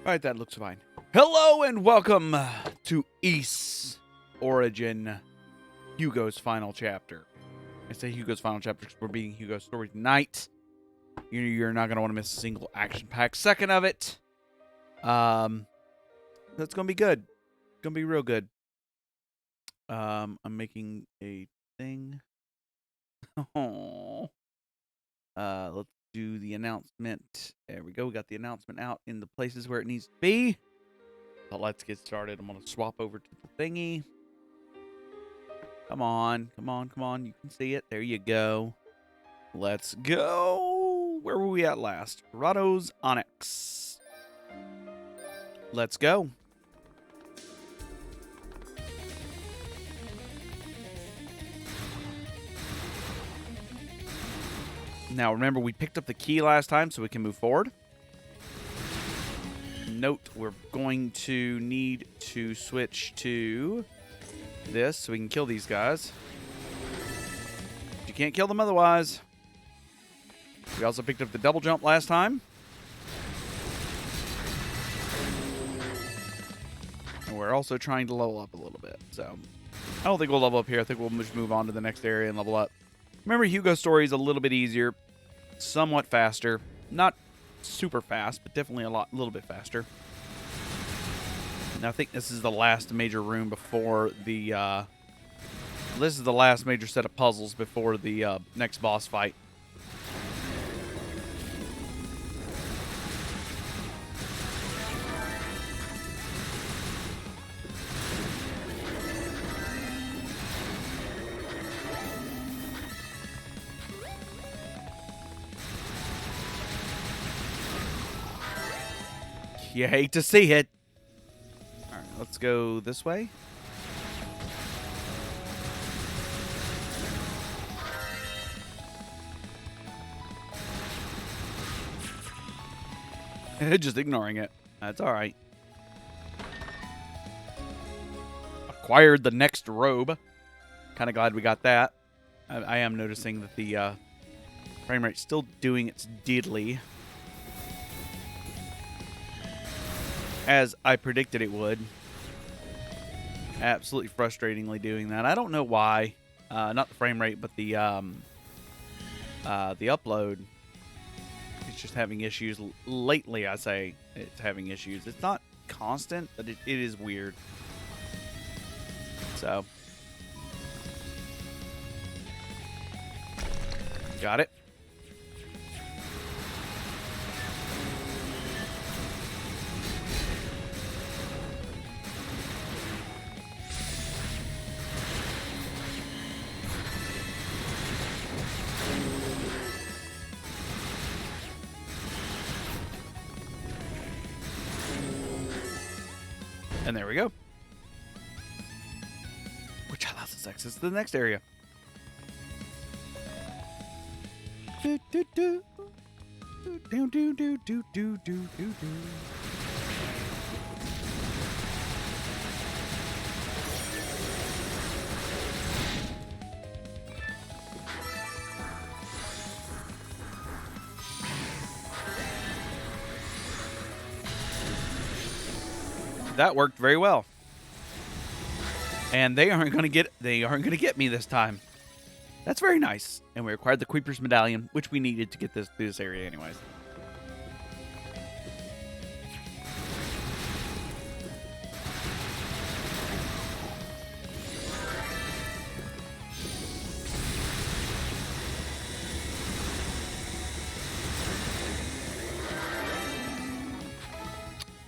All right, that looks fine. Hello and welcome to East's Origin, Hugo's final chapter. I say Hugo's final chapter because we're beating Hugo's story tonight. You're not going to want to miss a single action-packed second of it. That's going to be good. It's going to be real good. I'm making a thing. Oh. Let's do the announcement. There we go. We got the announcement out in the places where it needs to be. So let's get started. I'm going to swap over to the thingy. Come on. Come on. Come on. You can see it. There you go. Let's go. Where were we at last? Rotto's Onyx. Let's go. Now, remember, we picked up the key last time, so we can move forward. Note, we're going to need to switch to this so we can kill these guys. You can't kill them otherwise. We also picked up the double jump last time. And we're also trying to level up a little bit. So, I don't think we'll level up here. I think we'll just move on to the next area and level up. Remember, Hugo's story is a little bit easier. Somewhat faster. Not super fast, but definitely a little bit faster. Now, I think this is the last major room before the, this is the last major set of puzzles before the next boss fight. You hate to see it. All right, let's go this way. Just ignoring it. That's all right. Acquired the next robe. Kind of glad we got that. I am noticing that the frame rate's still doing its diddly. As I predicted it would. Absolutely frustratingly doing that. I don't know why. Not the frame rate, but the upload. It's just having issues. Lately, I say it's having issues. It's not constant, but it is weird. So. Got it. And there we go. Which allows us access to the next area. Do, do, do. Do, do, do, do, do, do, do. That worked very well. And they aren't going to get me this time. That's very nice. And we acquired the Creeper's Medallion, which we needed to get through this area anyways.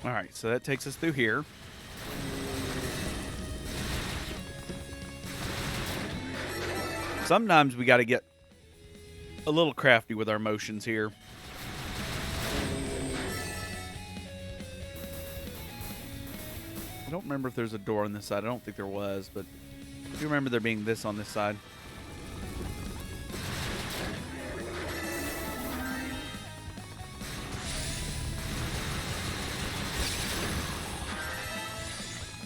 Alright, so that takes us through here. Sometimes we got to get a little crafty with our motions here. I don't remember if there's a door on this side. I don't think there was, but I do remember there being this on this side.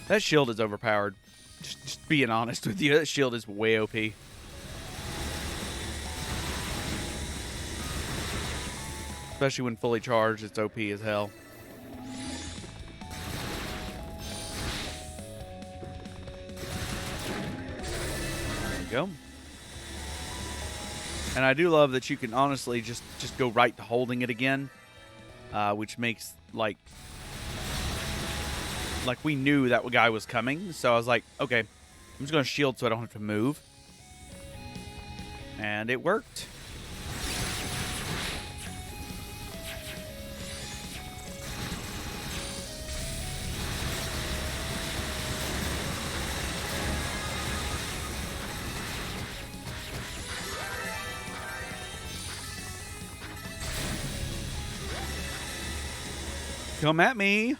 That shield is overpowered. Just being honest with you, that shield is way OP. Especially when fully charged, it's OP as hell. we go. And I do love that you can honestly just go right to holding it again, which makes, like we knew that guy was coming. So I was like, okay, I'm just going to shield so I don't have to move. And it worked. Come at me.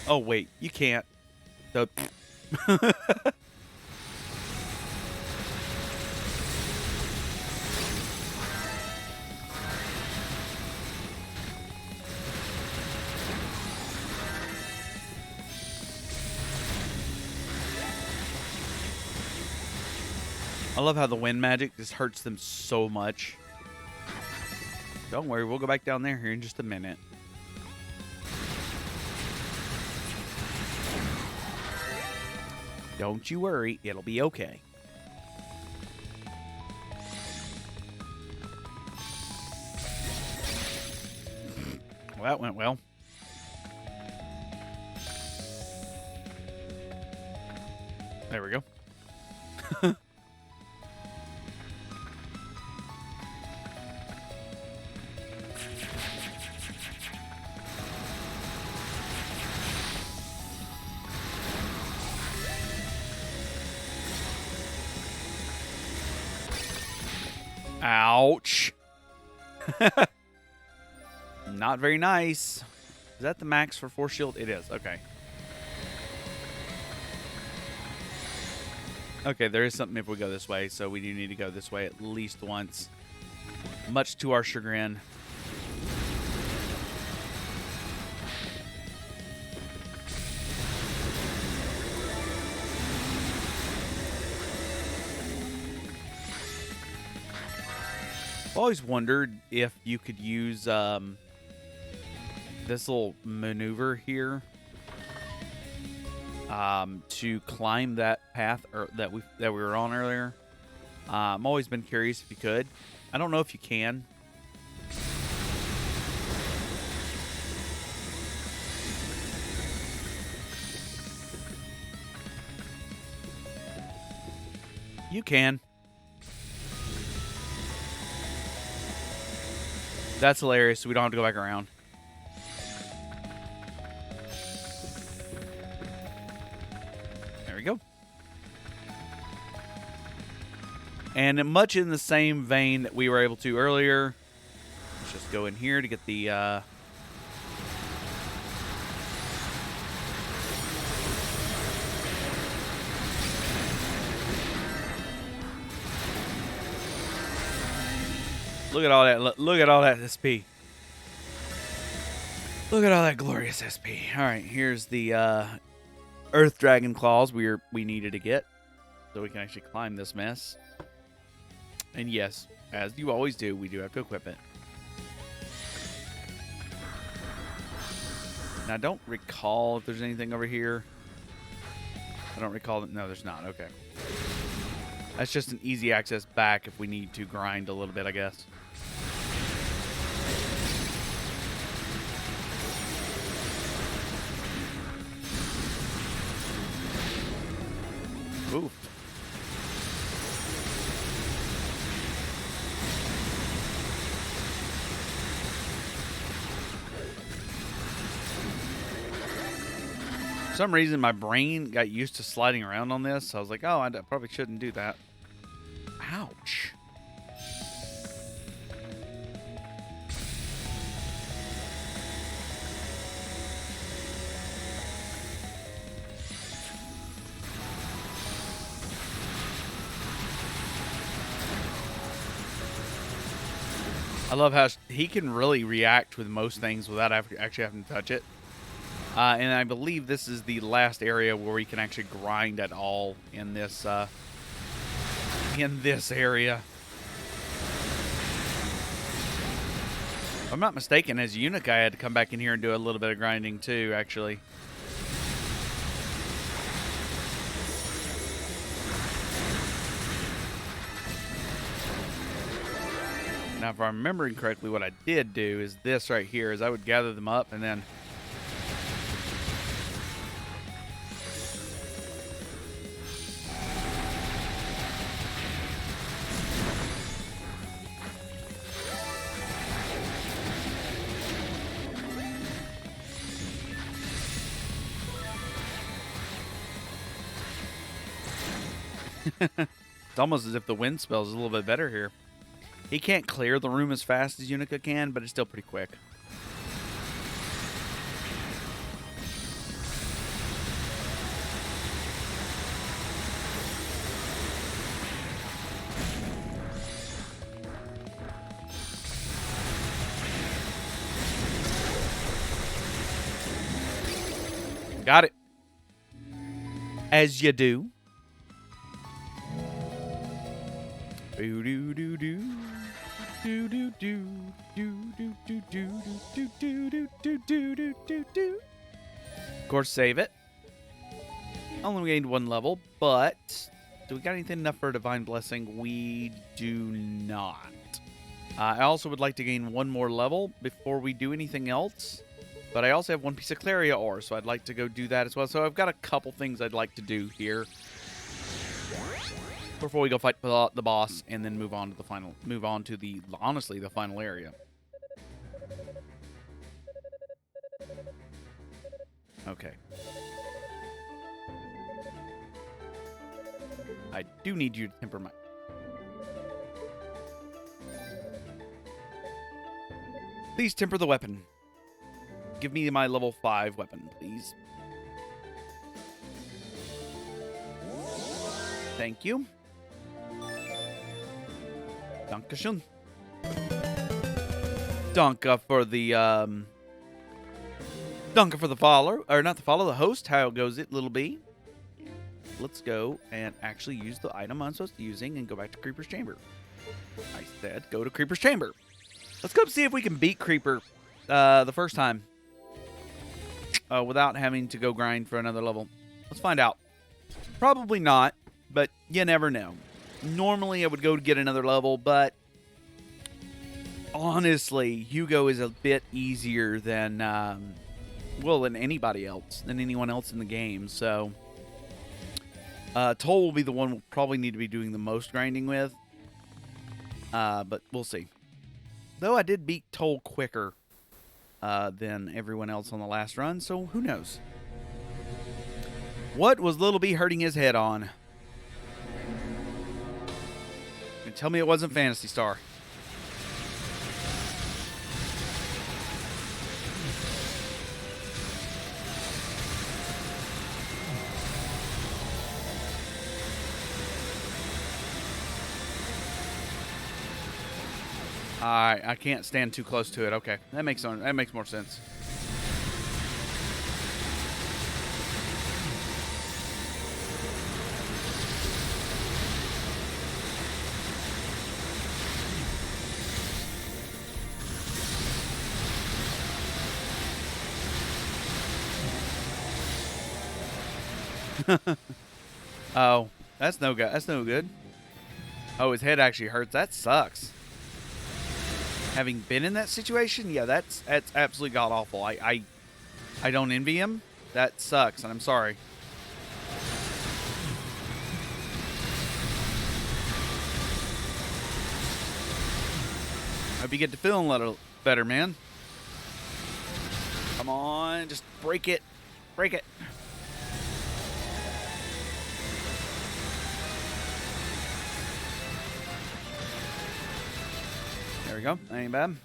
Oh, wait. You can't. So I love how the wind magic just hurts them so much. Don't worry. We'll go back down there here in just a minute. Don't you worry, it'll be okay. Well, that went well. There we go. Ouch. Not very nice. Is that the max for force shield? It is. Okay. Okay, there is something if we go this way, so we do need to go this way at least once. Much to our chagrin. I've always wondered if you could use this little maneuver here to climb that path that we were on earlier. I've always been curious if you could. I don't know if you can. You can. That's hilarious. So we don't have to go back around. There we go. And much in the same vein that we were able to earlier, let's just go in here to get the... Look at all that. Look at all that SP. Look at all that glorious SP. All right, here's the Earth Dragon Claws we needed to get, so we can actually climb this mess. And yes, as you always do, we do have to equip it. Now, I don't recall if there's anything over here. I don't recall that. No, there's not. Okay. That's just an easy access back if we need to grind a little bit, I guess. Ooh. For some reason, my brain got used to sliding around on this. So I was like, oh, I probably shouldn't do that. Ouch. I love how he can really react with most things without actually having to touch it. And I believe this is the last area where we can actually grind at all in this area. If I'm not mistaken, as Eunuch, I had to come back in here and do a little bit of grinding too, actually. Now, if I'm remembering correctly, what I did do is this right here, is I would gather them up and then... It's almost as if the wind spell is a little bit better here. He can't clear the room as fast as Unica can, but it's still pretty quick. Got it. As you do. Do do do do do do do do do do do do do do do do do do. Of course, save it. Only gained 1 level, but do we got anything enough for a divine blessing? We do not. I also would like to gain 1 more level before we do anything else. But I also have 1 piece of Claria ore, so I'd like to go do that as well. So I've got a couple things I'd like to do here before we go fight the boss and then move on to the final. Move on to the honestly the final area. Okay. I do need you to temper my. Please temper the weapon. Give me my level 5 weapon, please. Thank you. Dankeschön. Danke for the Danke for the follower, or not the follow, the host. How goes it, little B? Let's go and actually use the item I'm supposed to be using and go back to Creeper's Chamber. I said go to Creeper's Chamber. Let's go see if we can beat Creeper the first time. Without having to go grind for another level. Let's find out. Probably not, but you never know. Normally, I would go to get another level, but honestly, Hugo is a bit easier than, well, than anybody else, than anyone else in the game. So, TOAL will be the one we'll probably need to be doing the most grinding with, but we'll see. Though I did beat TOAL quicker than everyone else on the last run, so who knows? What was Little B hurting his head on? And tell me it wasn't Phantasy Star. I can't stand too close to it. Okay, that makes more sense. Oh, that's no good. That's no good. Oh, his head actually hurts. That sucks. Having been in that situation, yeah, that's absolutely god awful. I don't envy him. That sucks, and I'm sorry. Hope you get to feeling a little better, man. Come on, just break it. Break it. There we go. That ain't bad.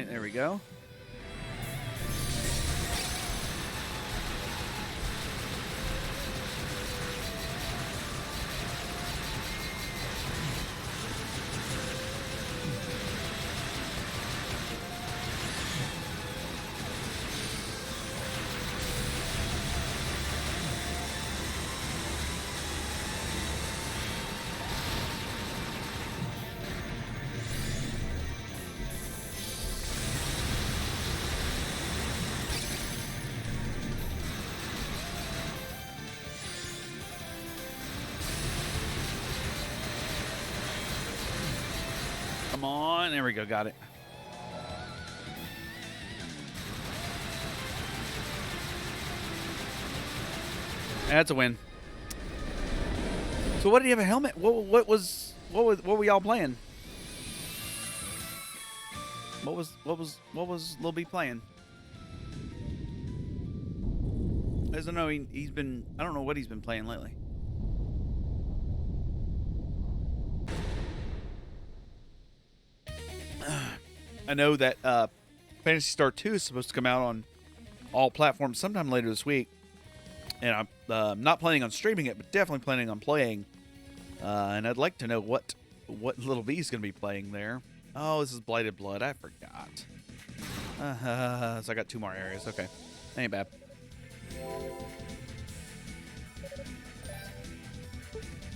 There we go. Come on. There we go. Got it. That's a win. So what did he have a helmet? What were y'all playing? What was Lil B playing? I don't know. He's been. I don't know what he's been playing lately. I know that Phantasy Star 2 is supposed to come out on all platforms sometime later this week, and I'm not planning on streaming it, but definitely planning on playing. And I'd like to know what Little B is going to be playing there. Oh, this is Blighted Blood. I forgot. So I got 2 more areas. Okay, ain't bad.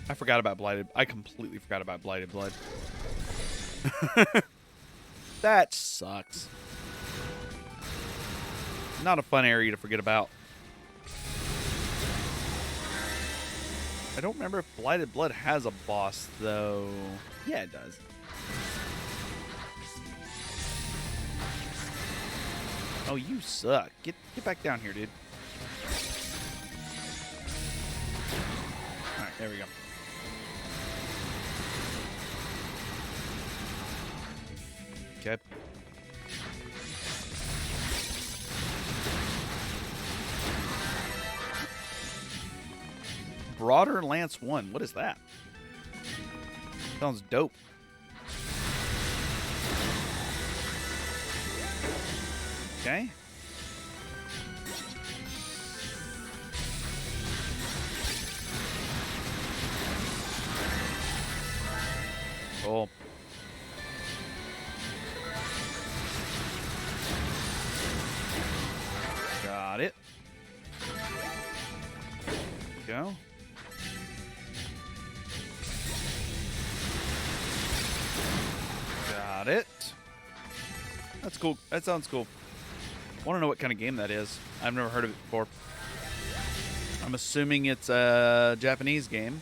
I forgot about Blighted. I completely forgot about Blighted Blood. That sucks. Not a fun area to forget about. I don't remember if Blighted Blood has a boss, though. Yeah, it does. Oh, you suck. Get back down here, dude. Alright, there we go. Okay. Broader Lance 1. What is that? Sounds dope. Okay. Cool. Got it. Go. Got it. That's cool. That sounds cool. Want to know what kind of game that is. I've never heard of it before. I'm assuming it's a Japanese game.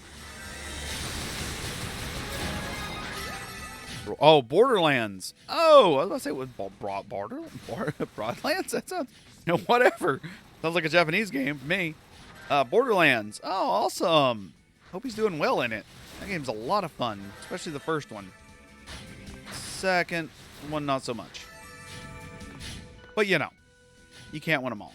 Oh, Borderlands. Oh, I was about to say it was Broadlands? That sounds... No, whatever. Sounds like a Japanese game to me. Borderlands. Oh, awesome. Hope he's doing well in it. That game's a lot of fun, especially the first one. Second one, not so much. But, you know, you can't win them all.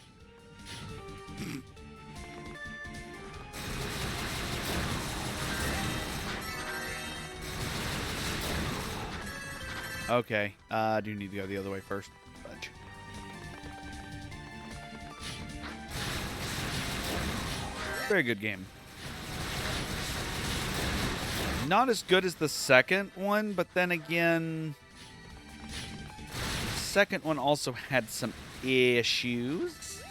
Okay, I do need to go the other way first. Fudge. Very good game. Not as good as the second one, but then again, the second one also had some issues.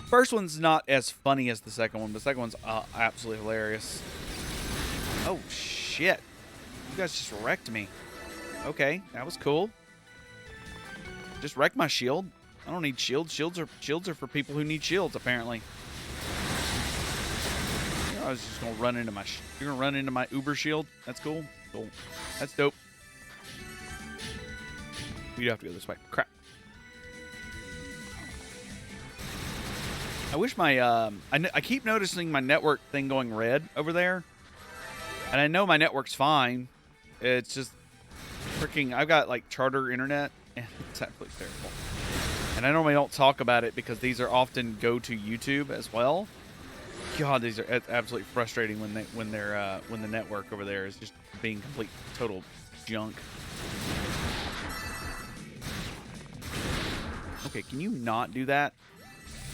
First one's not as funny as the second one, but the second one's absolutely hilarious. Oh, shit. You guys just wrecked me. Okay, that was cool. Just wrecked my shield. I don't need shields. Shields are for people who need shields, apparently. You know, I was just gonna run into my. You're gonna run into my Uber shield. That's cool. Cool. That's dope. We do have to go this way. Crap. I wish my I keep noticing my network thing going red over there, and I know my network's fine. It's just freaking. I've got like charter internet, and it's absolutely terrible. And I normally don't talk about it because these are often go to YouTube as well. God, these are absolutely frustrating when the network over there is just being complete total junk. Okay, can you not do that?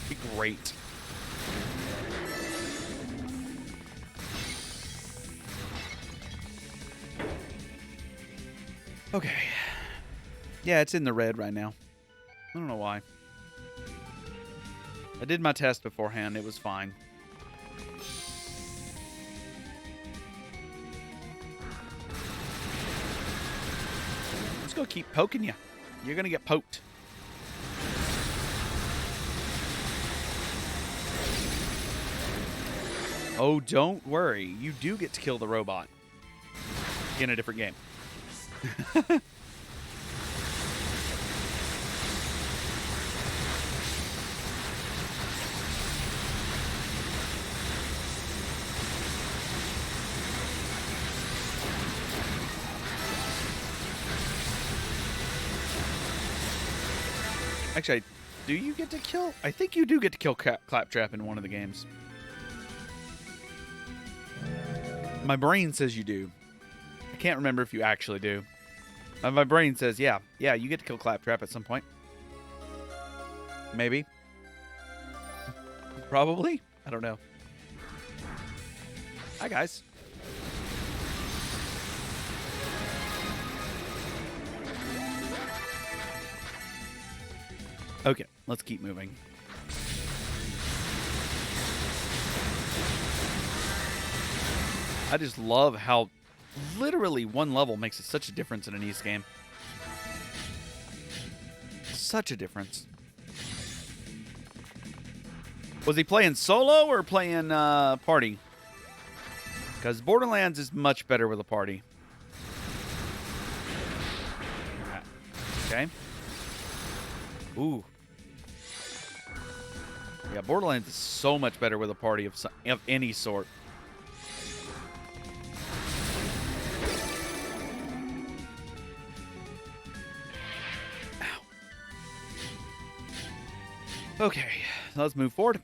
Be great. Okay. Yeah, it's in the red right now. I don't know why. I did my test beforehand. It was fine. I'm just gonna keep poking you. You're gonna get poked. Oh, don't worry. You do get to kill the robot. in a different game. Actually, do you get to kill? I think you do get to kill Claptrap in one of the games. My brain says you do. I can't remember if you actually do. My brain says, yeah, you get to kill Claptrap at some point. Maybe. Probably. I don't know. Hi, guys. Okay, let's keep moving. I just love how literally one level makes such a difference in an Ys game. Such a difference. Was he playing solo or playing party? Because Borderlands is much better with a party. Okay. Ooh. Yeah, Borderlands is so much better with a party of any sort. Ow. Okay, let's move forward.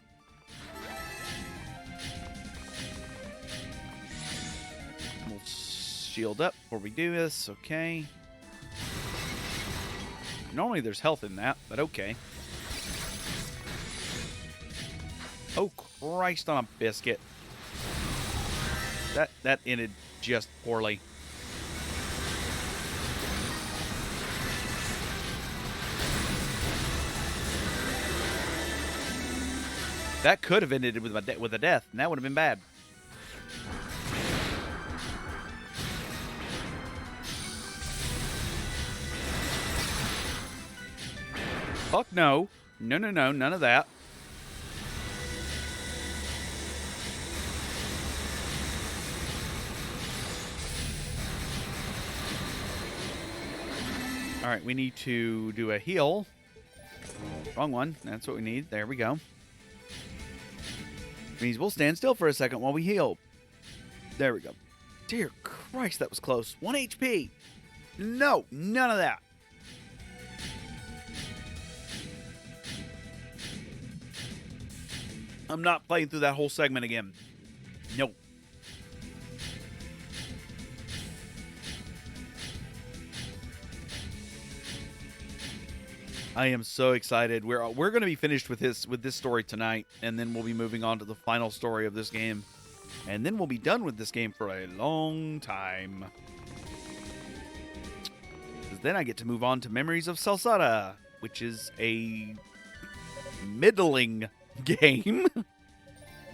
We'll shield up before we do this. Okay. Normally there's health in that, but okay. Oh, Christ on a biscuit. That ended just poorly. That could have ended with a death, and that would have been bad. Fuck no. No, none of that. Alright, we need to do a heal. Wrong one. That's what we need. There we go. Means we'll stand still for a second while we heal. There we go. Dear Christ, that was close. 1 HP. No, none of that. I'm not playing through that whole segment again. Nope. I am so excited. We're going to be finished with this story tonight, and then we'll be moving on to the final story of this game. And then we'll be done with this game for a long time. Because then I get to move on to Memories of Salsada, which is a middling game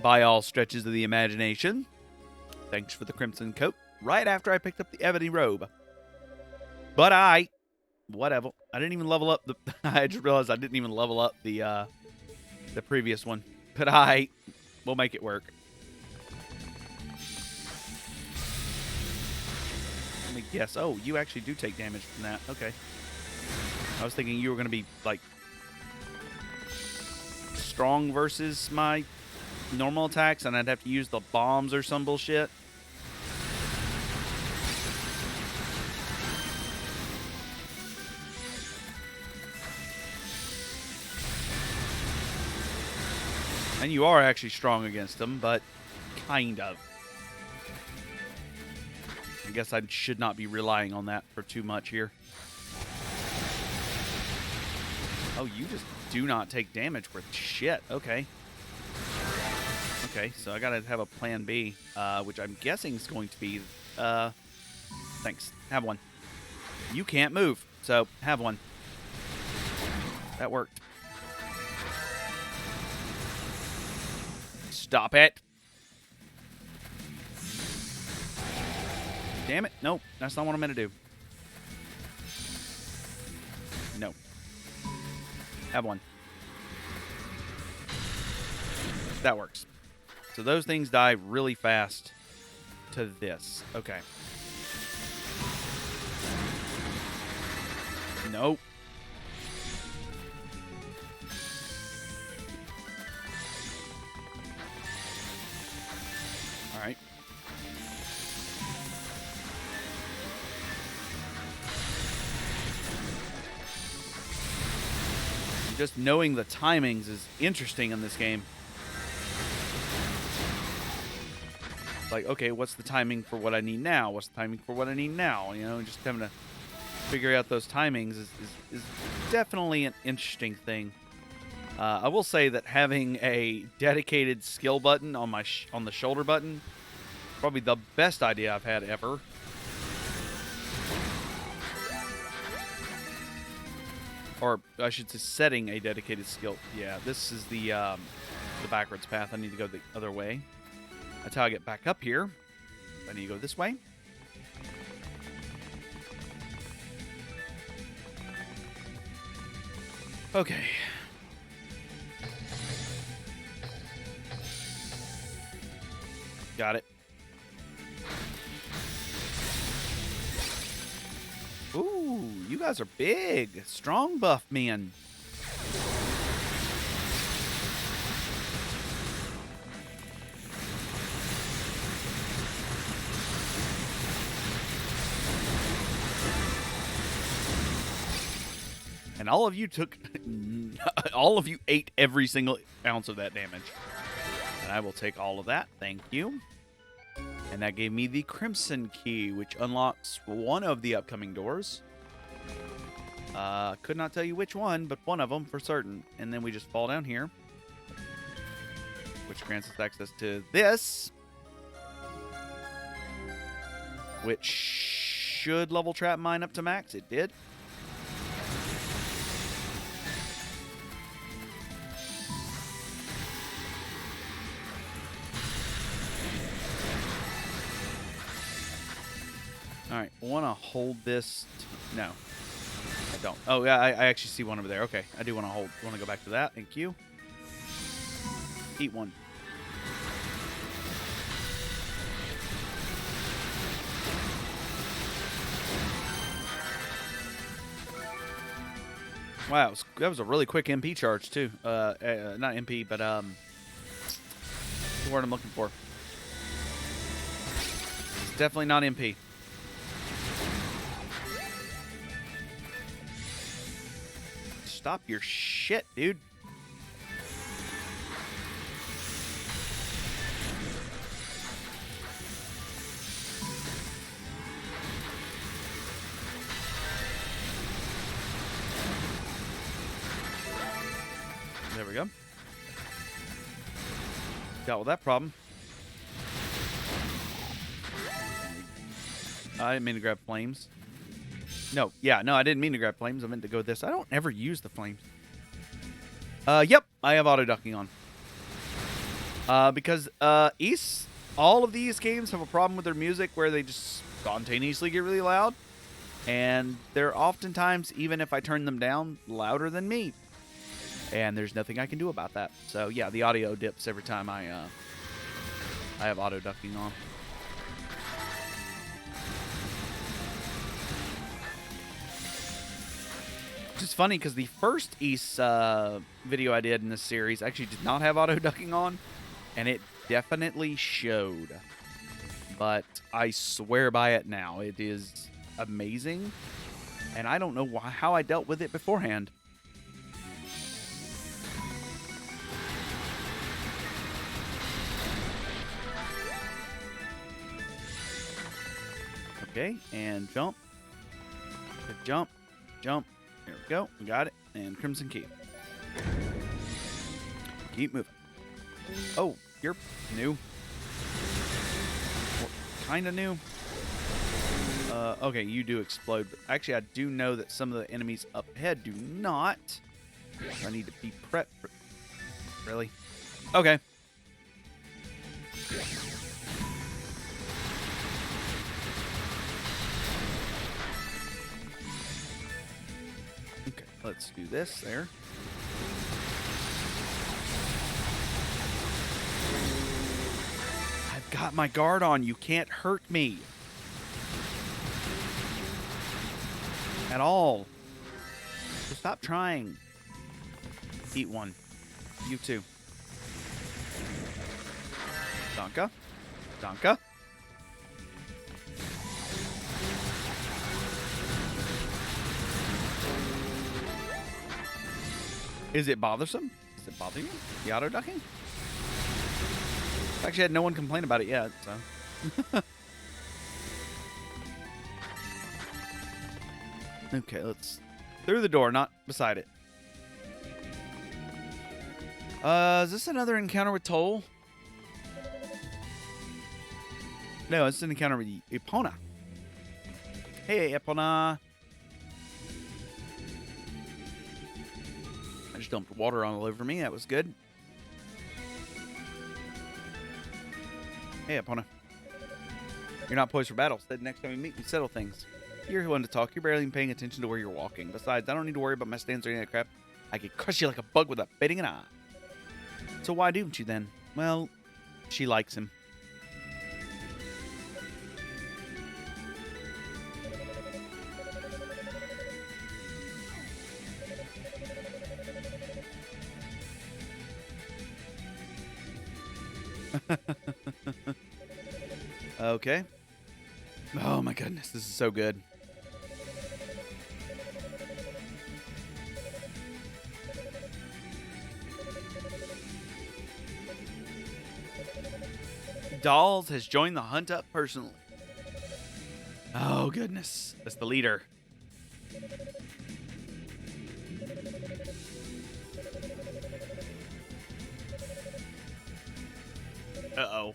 by all stretches of the imagination. Thanks for the crimson coat. Right after I picked up the ebony robe. But whatever. I didn't even level up the... I just realized I didn't even level up the previous one. But we'll make it work. Let me guess. Oh, you actually do take damage from that. Okay. I was thinking you were going to be, like, strong versus my normal attacks, and I'd have to use the bombs or some bullshit. And you are actually strong against them, but kind of. I guess I should not be relying on that for too much here. Oh, you just do not take damage worth shit. Okay. Okay, so I gotta have a plan B, which I'm guessing is going to be, thanks. Have one. You can't move, so have one. That worked. Stop it. Damn it. Nope, that's not what I'm gonna do. No. Have one. That works. So those things die really fast to this. Okay. Nope. All right. Just knowing the timings is interesting in this game. Like, okay, what's the timing for what I need now? What's the timing for what I need now? You know, just having to figure out those timings is definitely an interesting thing. I will say that having a dedicated skill button on my on the shoulder button, probably the best idea I've had ever. Or I should say setting a dedicated skill. Yeah, this is the backwards path. I need to go the other way. That's how I get back up here. I need to go this way. Okay. Got it. Ooh, you guys are big. Strong buff men. And all of you took... all of you ate every single ounce of that damage. And I will take all of that. Thank you. And that gave me the Crimson Key, which unlocks one of the upcoming doors. Could not tell you which one, but one of them for certain. And then we just fall down here, which grants us access to this, which should level trap mine up to max. It did. All right, I want to hold this. No, I don't. Oh, yeah, I actually see one over there. Okay, I do want to hold. Want to go back to that. Thank you. Eat one. Wow, that was a really quick MP charge too. Not MP, but the word I'm looking for. It's definitely not MP. Stop your shit, dude. There we go. Dealt with that problem. I didn't mean to grab flames. No, yeah, no, I didn't mean to grab flames. I meant to go this. I don't ever use the flames. Yep, I have auto ducking on. Because all of these games have a problem with their music where they just spontaneously get really loud. And they're oftentimes, even if I turn them down, louder than me. And there's nothing I can do about that. So yeah, the audio dips every time I have auto ducking on. It's funny because the first East video I did in this series actually did not have auto ducking on, and it definitely showed. But I swear by it now. It is amazing, and I don't know how I dealt with it beforehand. Okay, and jump. Good jump. Jump. There we go. We got it. And Crimson Key. Keep moving. Oh, you're new. Kind of new. Okay, you do explode. But actually, I do know that some of the enemies up ahead do not. I need to be prepped. Really? Okay. Let's do this there. I've got my guard on. You can't hurt me. At all. So stop trying. Eat one. You too. Donka. Donka. Is it bothersome? Does it bother you? The auto ducking? Actually, I had no one complain about it yet, so. Okay, let's... Through the door, not beside it. Is this another encounter with TOAL? No, it's an encounter with Epona. Hey, Epona. I just dumped water all over me. That was good. Hey, Epona. You're not poised for battle. Said next time we meet, we settle things. You're one to talk. You're barely even paying attention to where you're walking. Besides, I don't need to worry about my stance or any of that crap. I could crush you like a bug with a baiting an eye. So why didn't you then? Well, she likes him. Okay. Oh my goodness, this is so good. Dolls has joined the hunt up personally. Oh goodness, that's the leader. Uh-oh.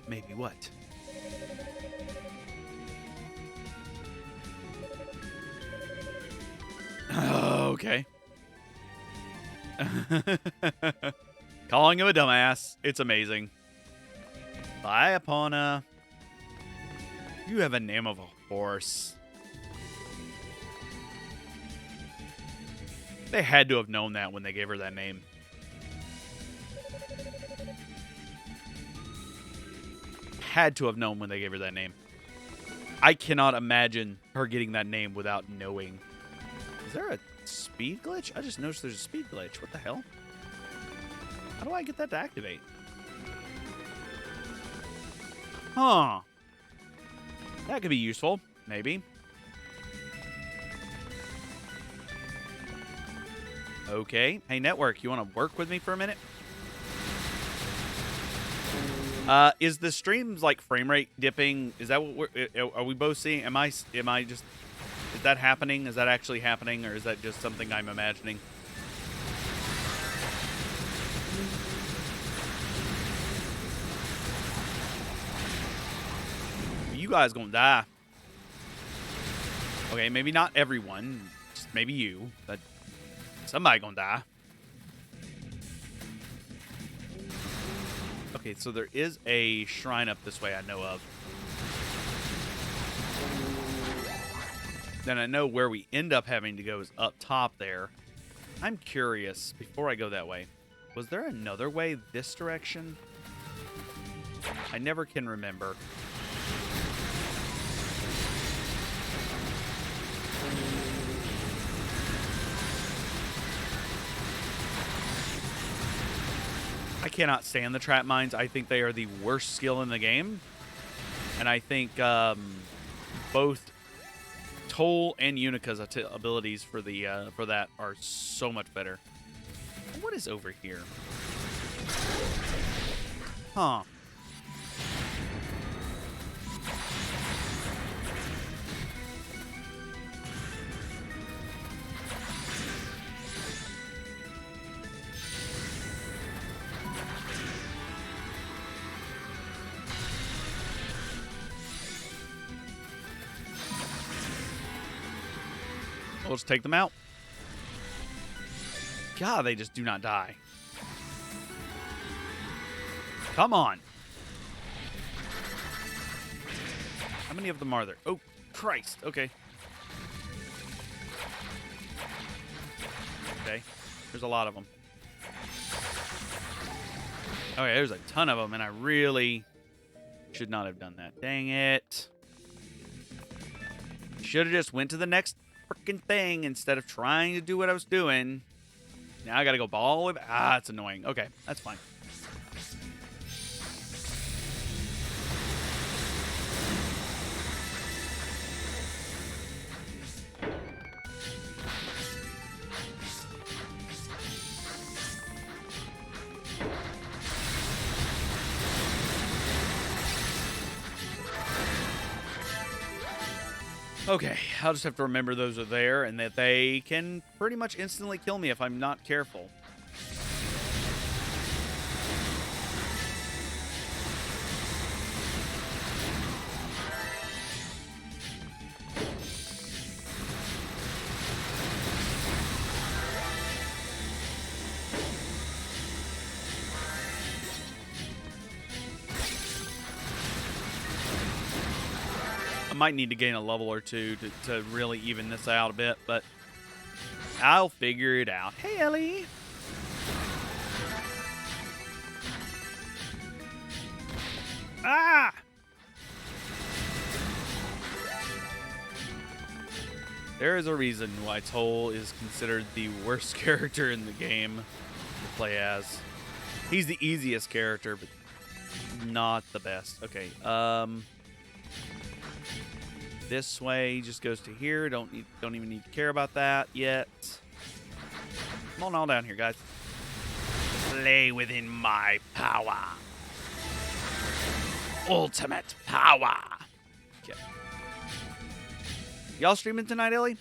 Maybe what? Oh, okay. Calling him a dumbass. It's amazing. Bye, Epona. You have a name of a horse. They had to have known that when they gave her that name. Had to have known when they gave her that name. I cannot imagine her getting that name without knowing. Is there a speed glitch? I just noticed there's a speed glitch. What the hell? How do I get that to activate? Huh. That could be useful. Maybe. Okay. Hey, network, you want to work with me for a minute? Is the stream's like frame rate dipping? Is that what are we both seeing? Am I just, is that happening? Is that actually happening, or is that just something I'm imagining? You guys gonna die. Okay, maybe not everyone, just maybe you, but somebody gonna die. Okay, so there is a shrine up this way I know of. Then I know where we end up having to go is up top there. I'm curious, before I go that way, was there another way this direction? I never can remember. I cannot stand the trap mines. I think they are the worst skill in the game. And I think both TOAL and Unica's abilities for the for that are so much better. What is over here? Huh. We'll just take them out. God, they just do not die. Come on. How many of them are there? Oh, Christ. Okay. Okay. There's a lot of them. Okay, there's a ton of them, and I really should not have done that. Dang it. Should have just went to the next freaking thing instead of trying to do what I was doing. Now I gotta go all the way back. Ah, it's annoying. Okay, that's fine. Okay, I'll just have to remember those are there and that they can pretty much instantly kill me if I'm not careful. I might need to gain a level or two to really even this out a bit, but I'll figure it out. Hey, Ellie. Ah! There is a reason why TOAL is considered the worst character in the game to play as. He's the easiest character, but not the best. Okay, this way just goes to here. Don't even need to care about that yet. Come on all down here, guys. Play within my power. Ultimate power. Okay. Y'all streaming tonight, Ellie?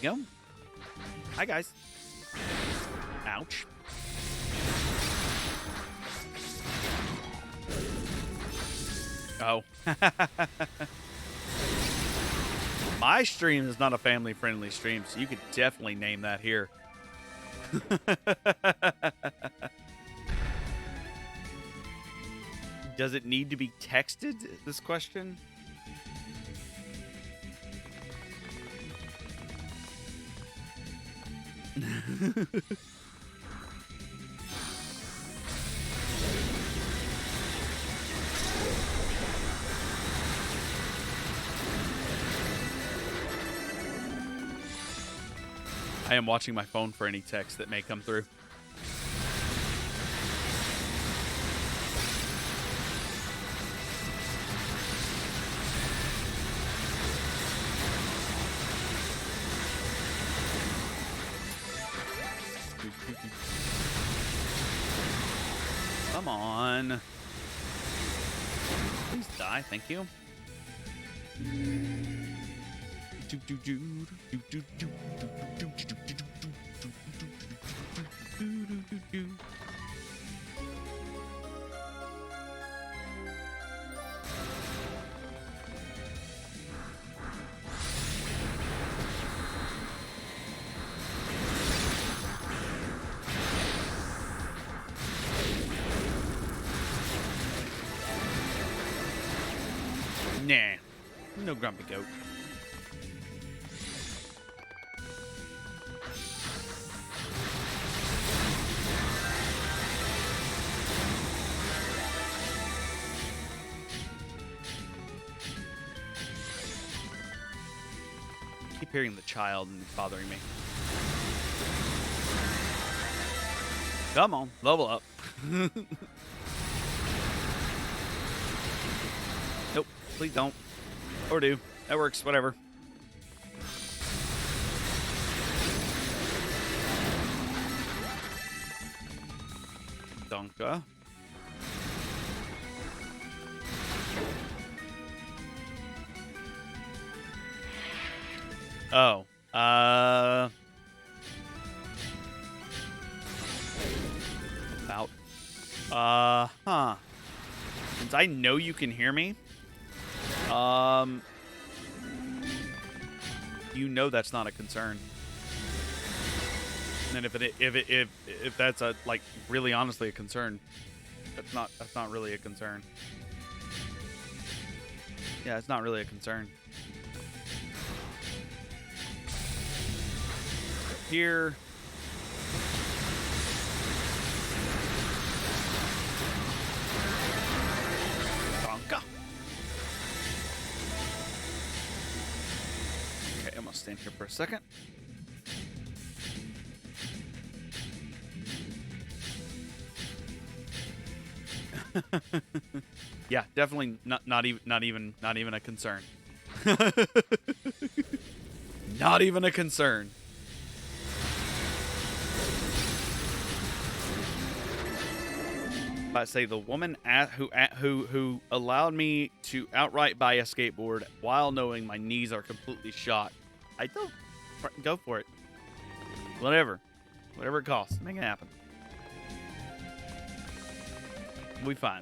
Go. Hi, guys. Ouch. Oh. My stream is not a family-friendly stream, so you could definitely name that here. Does it need to be texted, this question? I am watching my phone for any text that may come through. Come on. Please die, thank you. Nah, no grumpy goat. I keep hearing the child and it's bothering me. Come on, level up. Nope, please don't. Or do. That works, whatever. Donka. Oh. About. Huh. Since I know you can hear me, you know that's not a concern. And if that's a like really honestly a concern, that's not really a concern. Yeah, it's not really a concern. Here. Donka. Okay, I'm gonna stand here for a second. Yeah, definitely not even a concern. Not even a concern. I say the woman who allowed me to outright buy a skateboard while knowing my knees are completely shot. I don't go for it. Whatever it costs, make it happen. We'll be fine.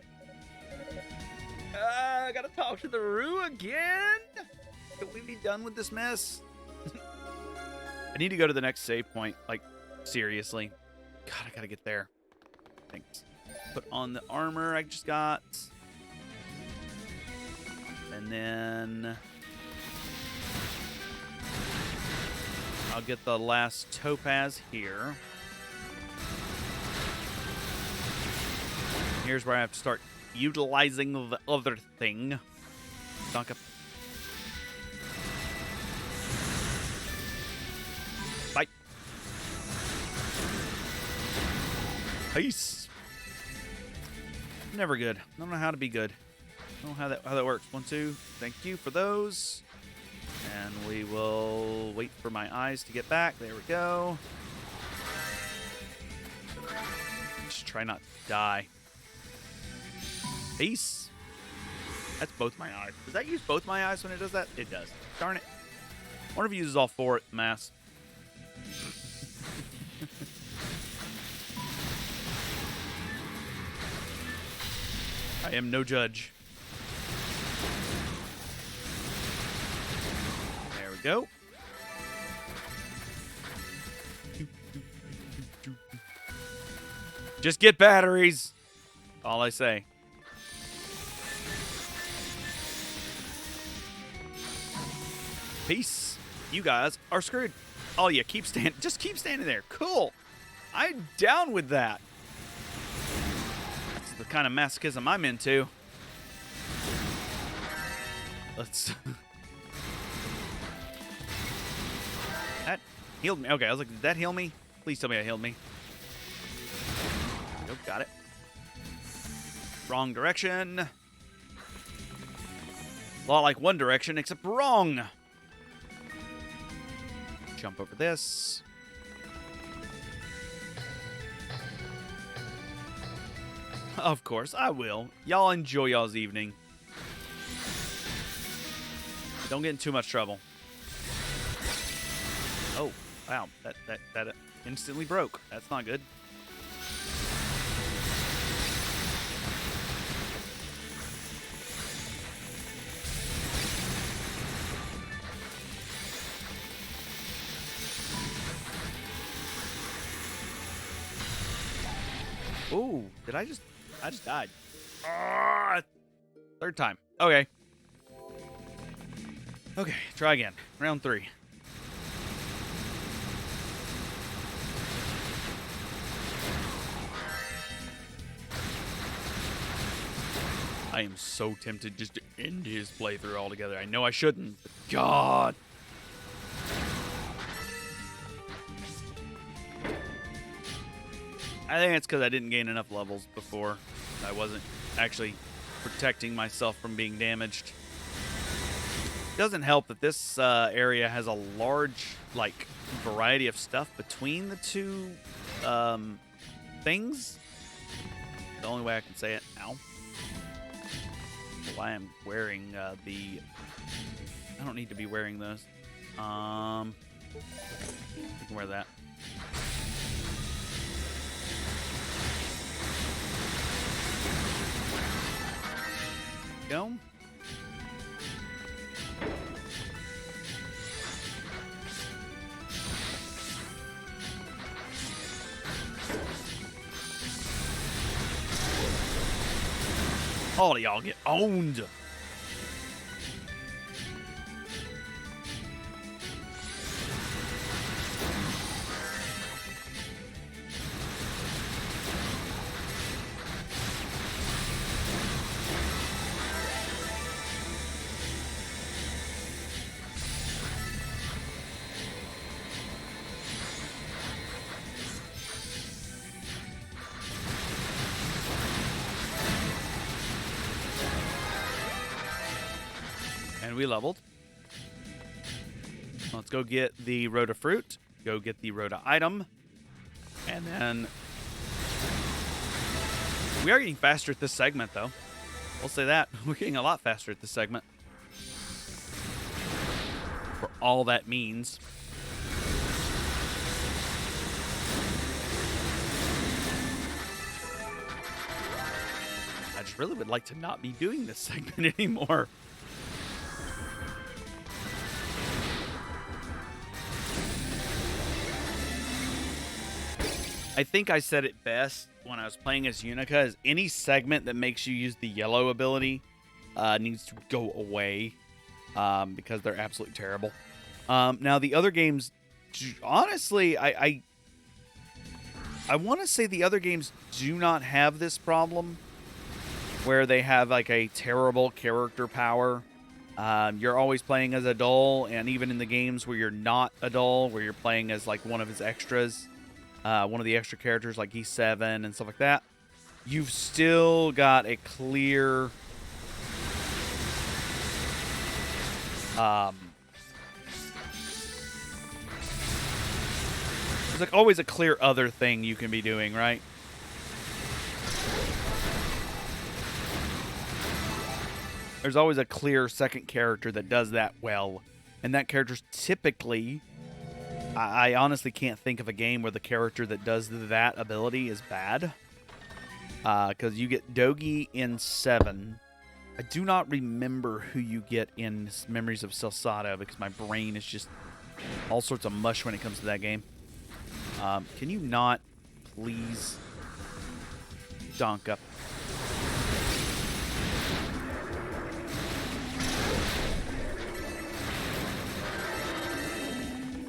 I gotta talk to the Roo again. Can we be done with this mess? I need to go to the next save point. Like, seriously. God, I gotta get there. Thanks. Put on the armor I just got. And then I'll get the last topaz here. Here's where I have to start utilizing the other thing. Dunk up. Bye. Peace. Never good. I don't know how to be good. I don't know how that works. 1, 2. Thank you for those. And we will wait for my eyes to get back. There we go. Just try not to die. Peace. That's both my eyes. Does that use both my eyes when it does that? It does. Darn it. I wonder if it uses all 4 at mass. I am no judge. There we go. Just get batteries. All I say. Peace. You guys are screwed. Oh yeah, just keep standing there. Cool. I'm down with that. That's the kind of masochism I'm into. Let's That healed me. Okay, I was like, did that heal me? Please tell me it healed me. Nope, got it. Wrong direction. A lot like One Direction, except wrong. Jump over this. Of course, I will. Y'all enjoy y'all's evening. Don't get in too much trouble. Oh, wow. That instantly broke. That's not good. Ooh, I just died. Third time. Okay. Okay, try again. Round 3. I am so tempted just to end his playthrough altogether. I know I shouldn't, but God. I think it's because I didn't gain enough levels before. I wasn't actually protecting myself from being damaged. It doesn't help that this area has a large, like, variety of stuff between the two things. The only way I can say it. Ow. Why I'm wearing the... I don't need to be wearing those. I can wear that. Go. All of y'all get owned. And we leveled. Let's go get the Rhoda fruit. Go get the Rhoda item. And then we are getting faster at this segment, though. We'll say that. We're getting a lot faster at this segment. For all that means. I just really would like to not be doing this segment anymore. I think I said it best when I was playing as Unica, is any segment that makes you use the yellow ability needs to go away because they're absolutely terrible. Now, the other games, honestly, I want to say the other games do not have this problem where they have like a terrible character power. You're always playing as a Dull, and even in the games where you're not a Dull, where you're playing as like one of his extras, one of the extra characters like E7 and stuff like that, you've still got a clear there's like always a clear other thing you can be doing, right? There's always a clear second character that does that well, and that character's typically, I honestly can't think of a game where the character that does that ability is bad. Because you get Dogi in 7. I do not remember who you get in Memories of Celsada because my brain is just all sorts of mush when it comes to that game. Can you not please donk up?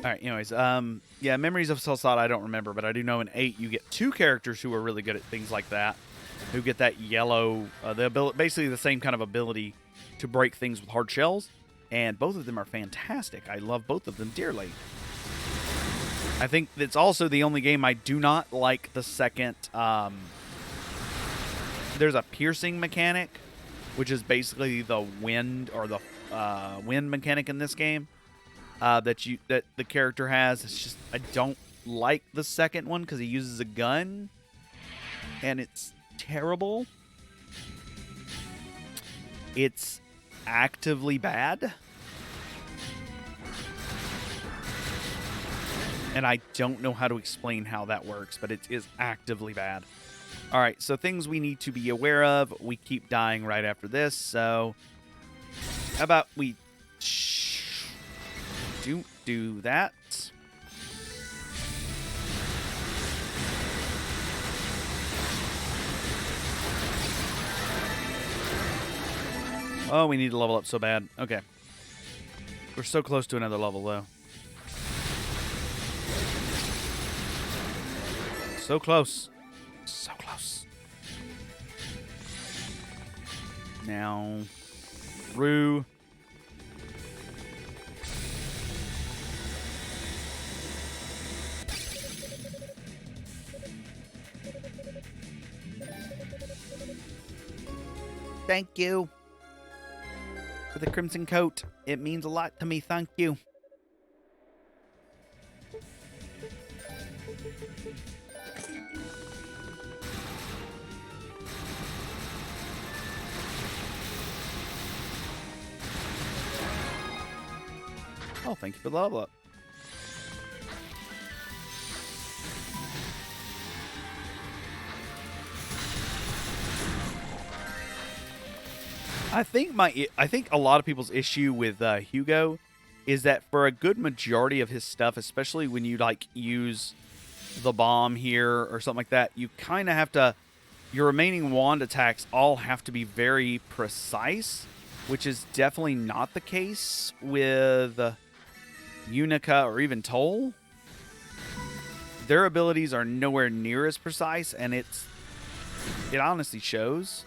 All right, anyways, yeah, Memories of Celsada I don't remember, but I do know in 8 you get 2 characters who are really good at things like that, who get that yellow, the ability, basically the same kind of ability to break things with hard shells, and both of them are fantastic. I love both of them dearly. I think it's also the only game I do not like the second, there's a piercing mechanic, which is basically the wind, or the wind mechanic in this game. That the character has. It's just, I don't like the second one because he uses a gun and it's terrible. It's actively bad, and I don't know how to explain how that works, but it is actively bad. All right, so things we need to be aware of. We keep dying right after this, so how about we do that. Oh, we need to level up so bad. Okay. We're so close to another level, though. So close. So close. Now, Rue. Thank you for the crimson coat. It means a lot to me. Thank you. Oh, thank you for the level up. I think a lot of people's issue with Hugo is that for a good majority of his stuff, especially when you like use the bomb here or something like that, you kind of have to your remaining wand attacks all have to be very precise, which is definitely not the case with Unica or even TOAL. Their abilities are nowhere near as precise, and it honestly shows.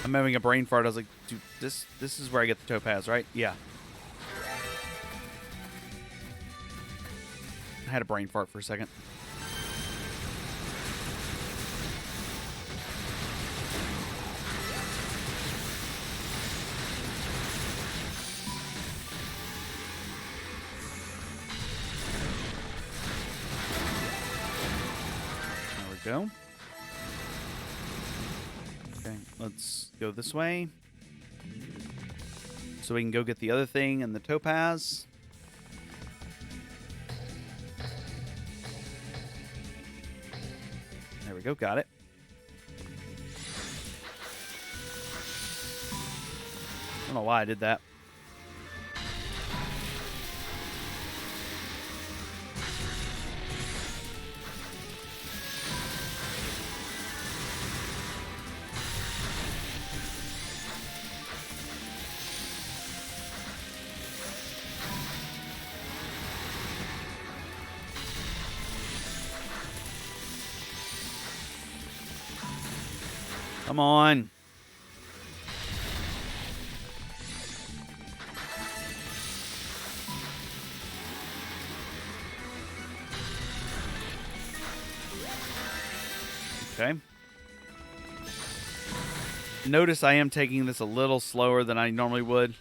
I'm having a brain fart. I was like, dude, this is where I get the topaz, right? Yeah. I had a brain fart for a second. There we go. Okay, let's go this way. So we can go get the other thing and the topaz. There we go, got it. I don't know why I did that. Come on. Okay. Notice I am taking this a little slower than I normally would.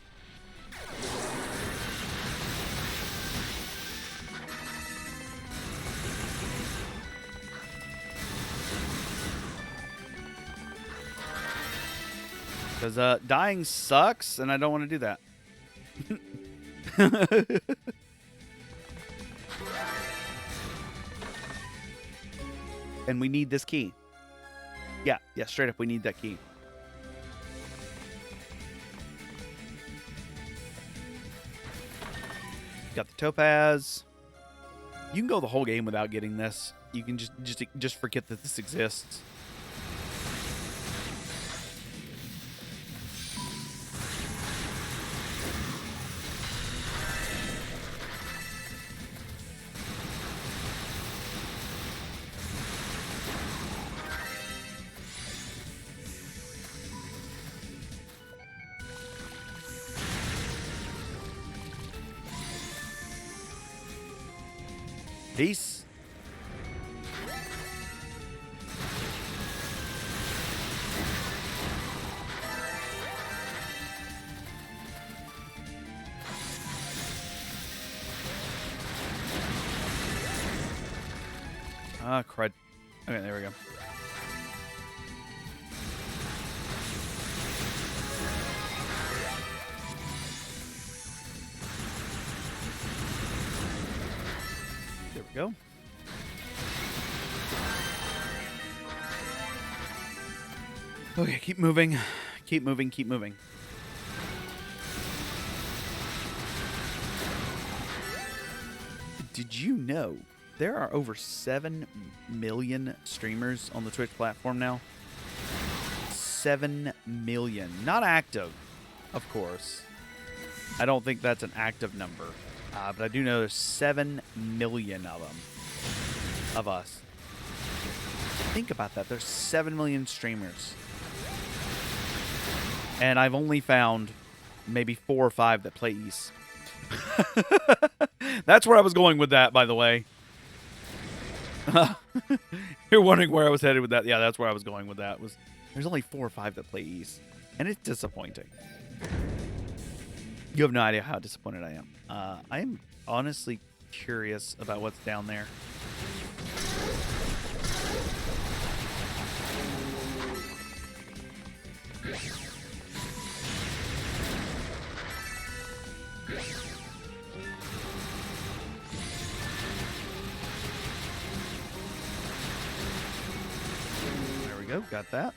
Because dying sucks, and I don't want to do that. And we need this key. Yeah, straight up, we need that key. Got the topaz. You can go the whole game without getting this. You can just forget that this exists. Peace. Ah, crud. Okay, there we go. There we go. Okay, keep moving. Keep moving, keep moving. Did you know there are over 7 million streamers on the Twitch platform now? 7 million. Not active, of course. I don't think that's an active number. But I do know there's 7 million of them. Of us. Think about that. There's 7 million streamers. And I've only found maybe 4 or 5 that play East. That's where I was going with that, by the way. You're wondering where I was headed with that. Yeah, that's where I was going with that. There's only 4 or 5 that play East. And it's disappointing. You have no idea how disappointed I am. I am honestly curious about what's down there. There we go. Got that.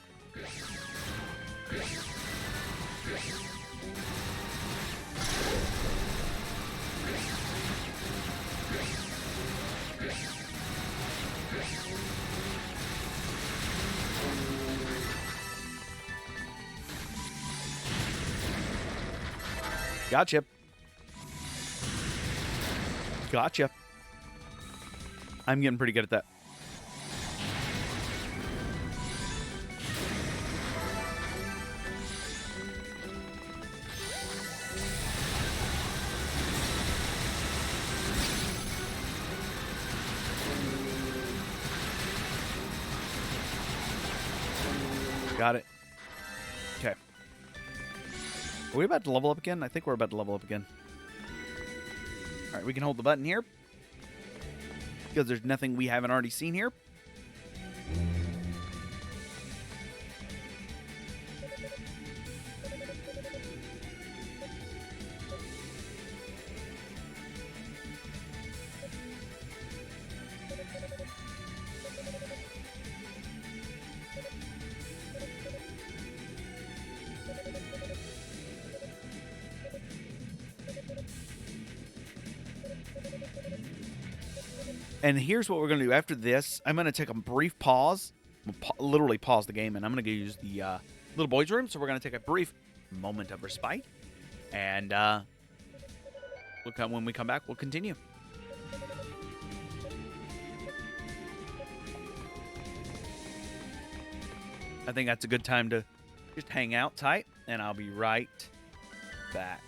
Gotcha. Gotcha. I'm getting pretty good at that. Got it. Okay. Are we about to level up again? I think we're about to level up again. All right, we can hold the button here because there's nothing we haven't already seen here. And here's what we're going to do. After this, I'm going to take a brief pause. Literally pause the game, and I'm going to go use the little boy's room. So we're going to take a brief moment of respite. And when we come back, we'll continue. I think that's a good time to just hang out tight, and I'll be right back.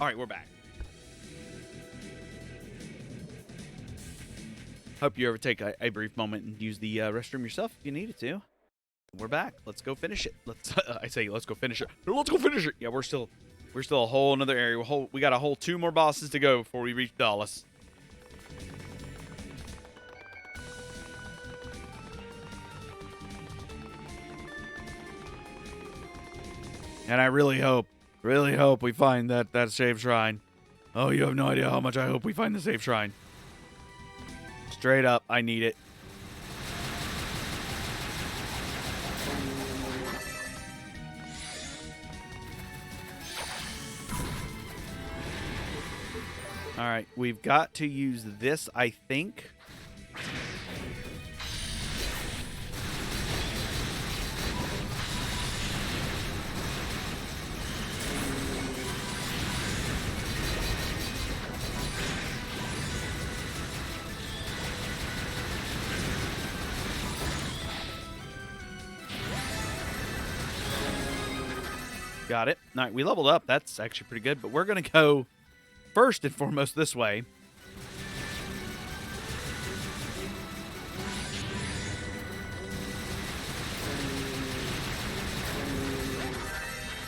All right, we're back. Hope you ever take a brief moment and use the restroom yourself if you needed to. We're back. Let's go finish it. Let's go finish it. No, let's go finish it. Yeah, we're still a whole another area. We got a whole 2 more bosses to go before we reach Dallas. And I really hope we find that safe shrine. Oh, you have no idea how much I hope we find the safe shrine. Straight up, I need it. All right, we've got to use this, I think. Got it. All right, we leveled up. That's actually pretty good, but we're going to go first and foremost this way.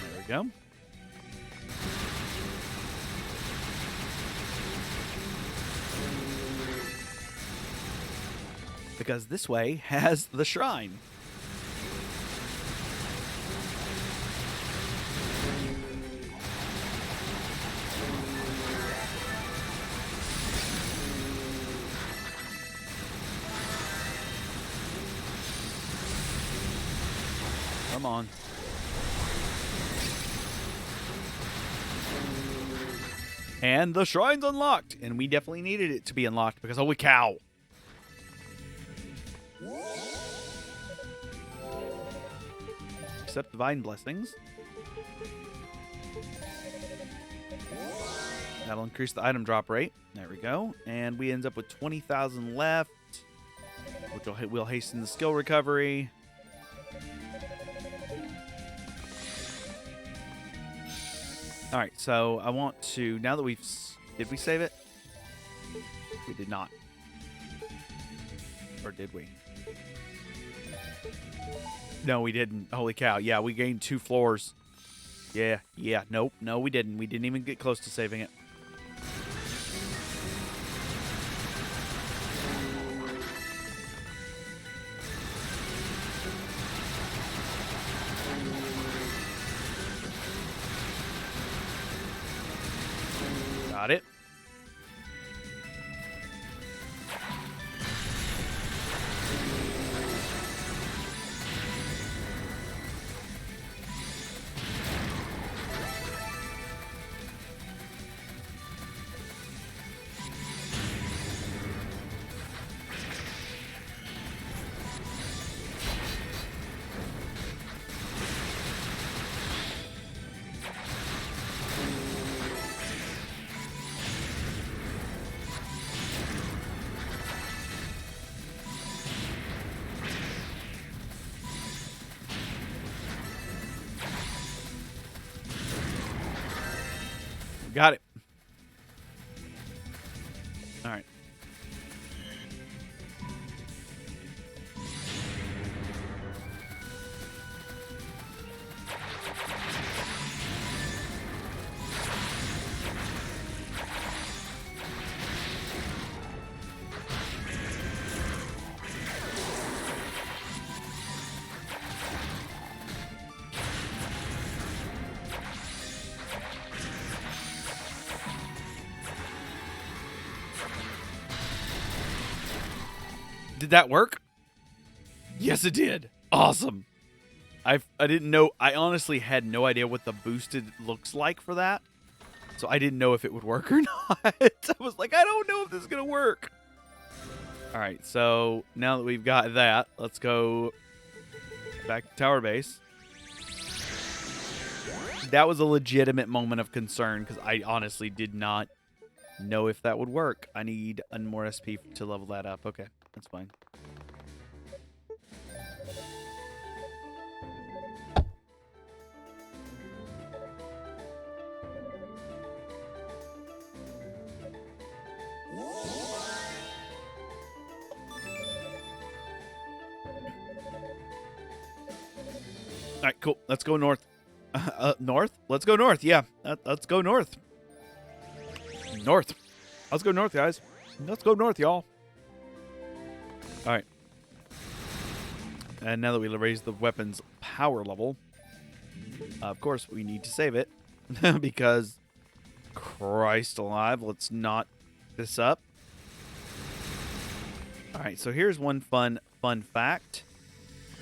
There we go. Because this way has the shrine. Come on. And the shrine's unlocked. And we definitely needed it to be unlocked because holy cow. Accept divine blessings. That'll increase the item drop rate. There we go. And we end up with 20,000 left, which will hasten the skill recovery. All right, so I want to, now that we've, did we save it? We did not. Or did we? No, we didn't. Holy cow. Yeah, we gained 2 floors. Yeah. Nope. No, we didn't. We didn't even get close to saving it. Got it. Got it. All right. Did that work? Yes, it did. Awesome. I didn't know. I honestly had no idea what the boosted looks like for that. So I didn't know if it would work or not. I was like, I don't know if this is going to work. All right. So now that we've got that, let's go back to tower base. That was a legitimate moment of concern because I honestly did not know if that would work. I need more SP to level that up. Okay. That's fine. All right, cool. Let's go north. North? Let's go north. Yeah, let's go north. North. Let's go north, guys. Let's go north, y'all. All right. And now that we raised the weapon's power level, of course, we need to save it because, Christ alive, let's not this up. All right, so here's one fun fact.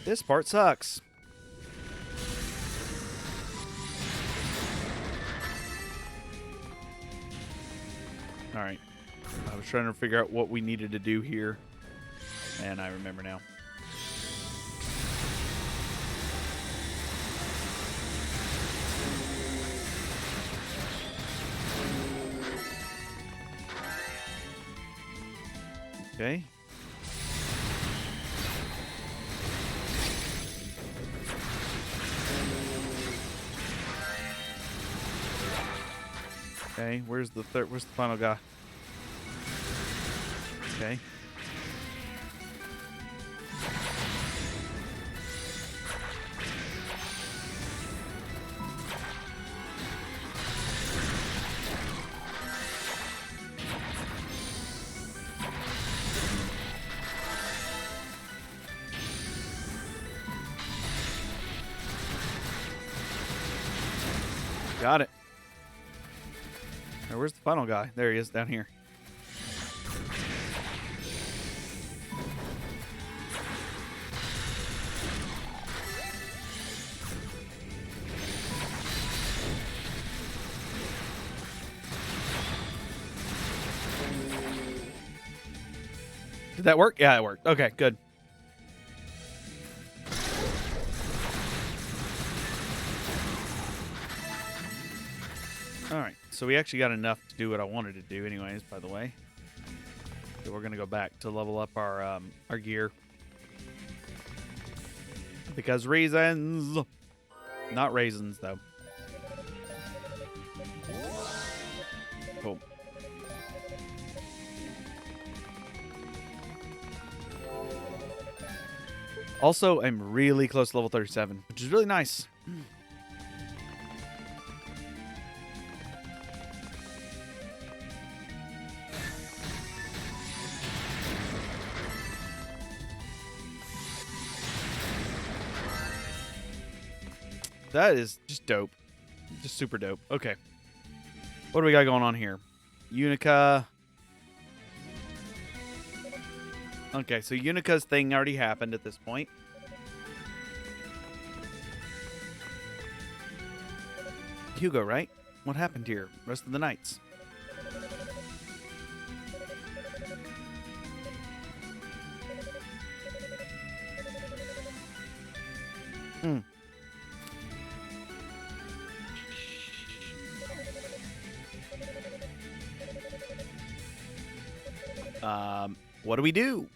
This part sucks. All right. I was trying to figure out what we needed to do here. And I remember now. Okay. Okay, where's the final guy? Okay. Got it. Now, where's the final guy? There he is, down here. Did that work? Yeah, it worked. Okay, good. All right, so we actually got enough to do what I wanted to do anyways, by the way. So we're going to go back to level up our gear. Because reasons. Not raisins, though. Cool. Also, I'm really close to level 37, which is really nice. That is just dope. Just super dope. Okay. What do we got going on here? Unica. Okay, so Unica's thing already happened at this point. Hugo, right? What happened here? Rest of the nights. Hmm. What do we do?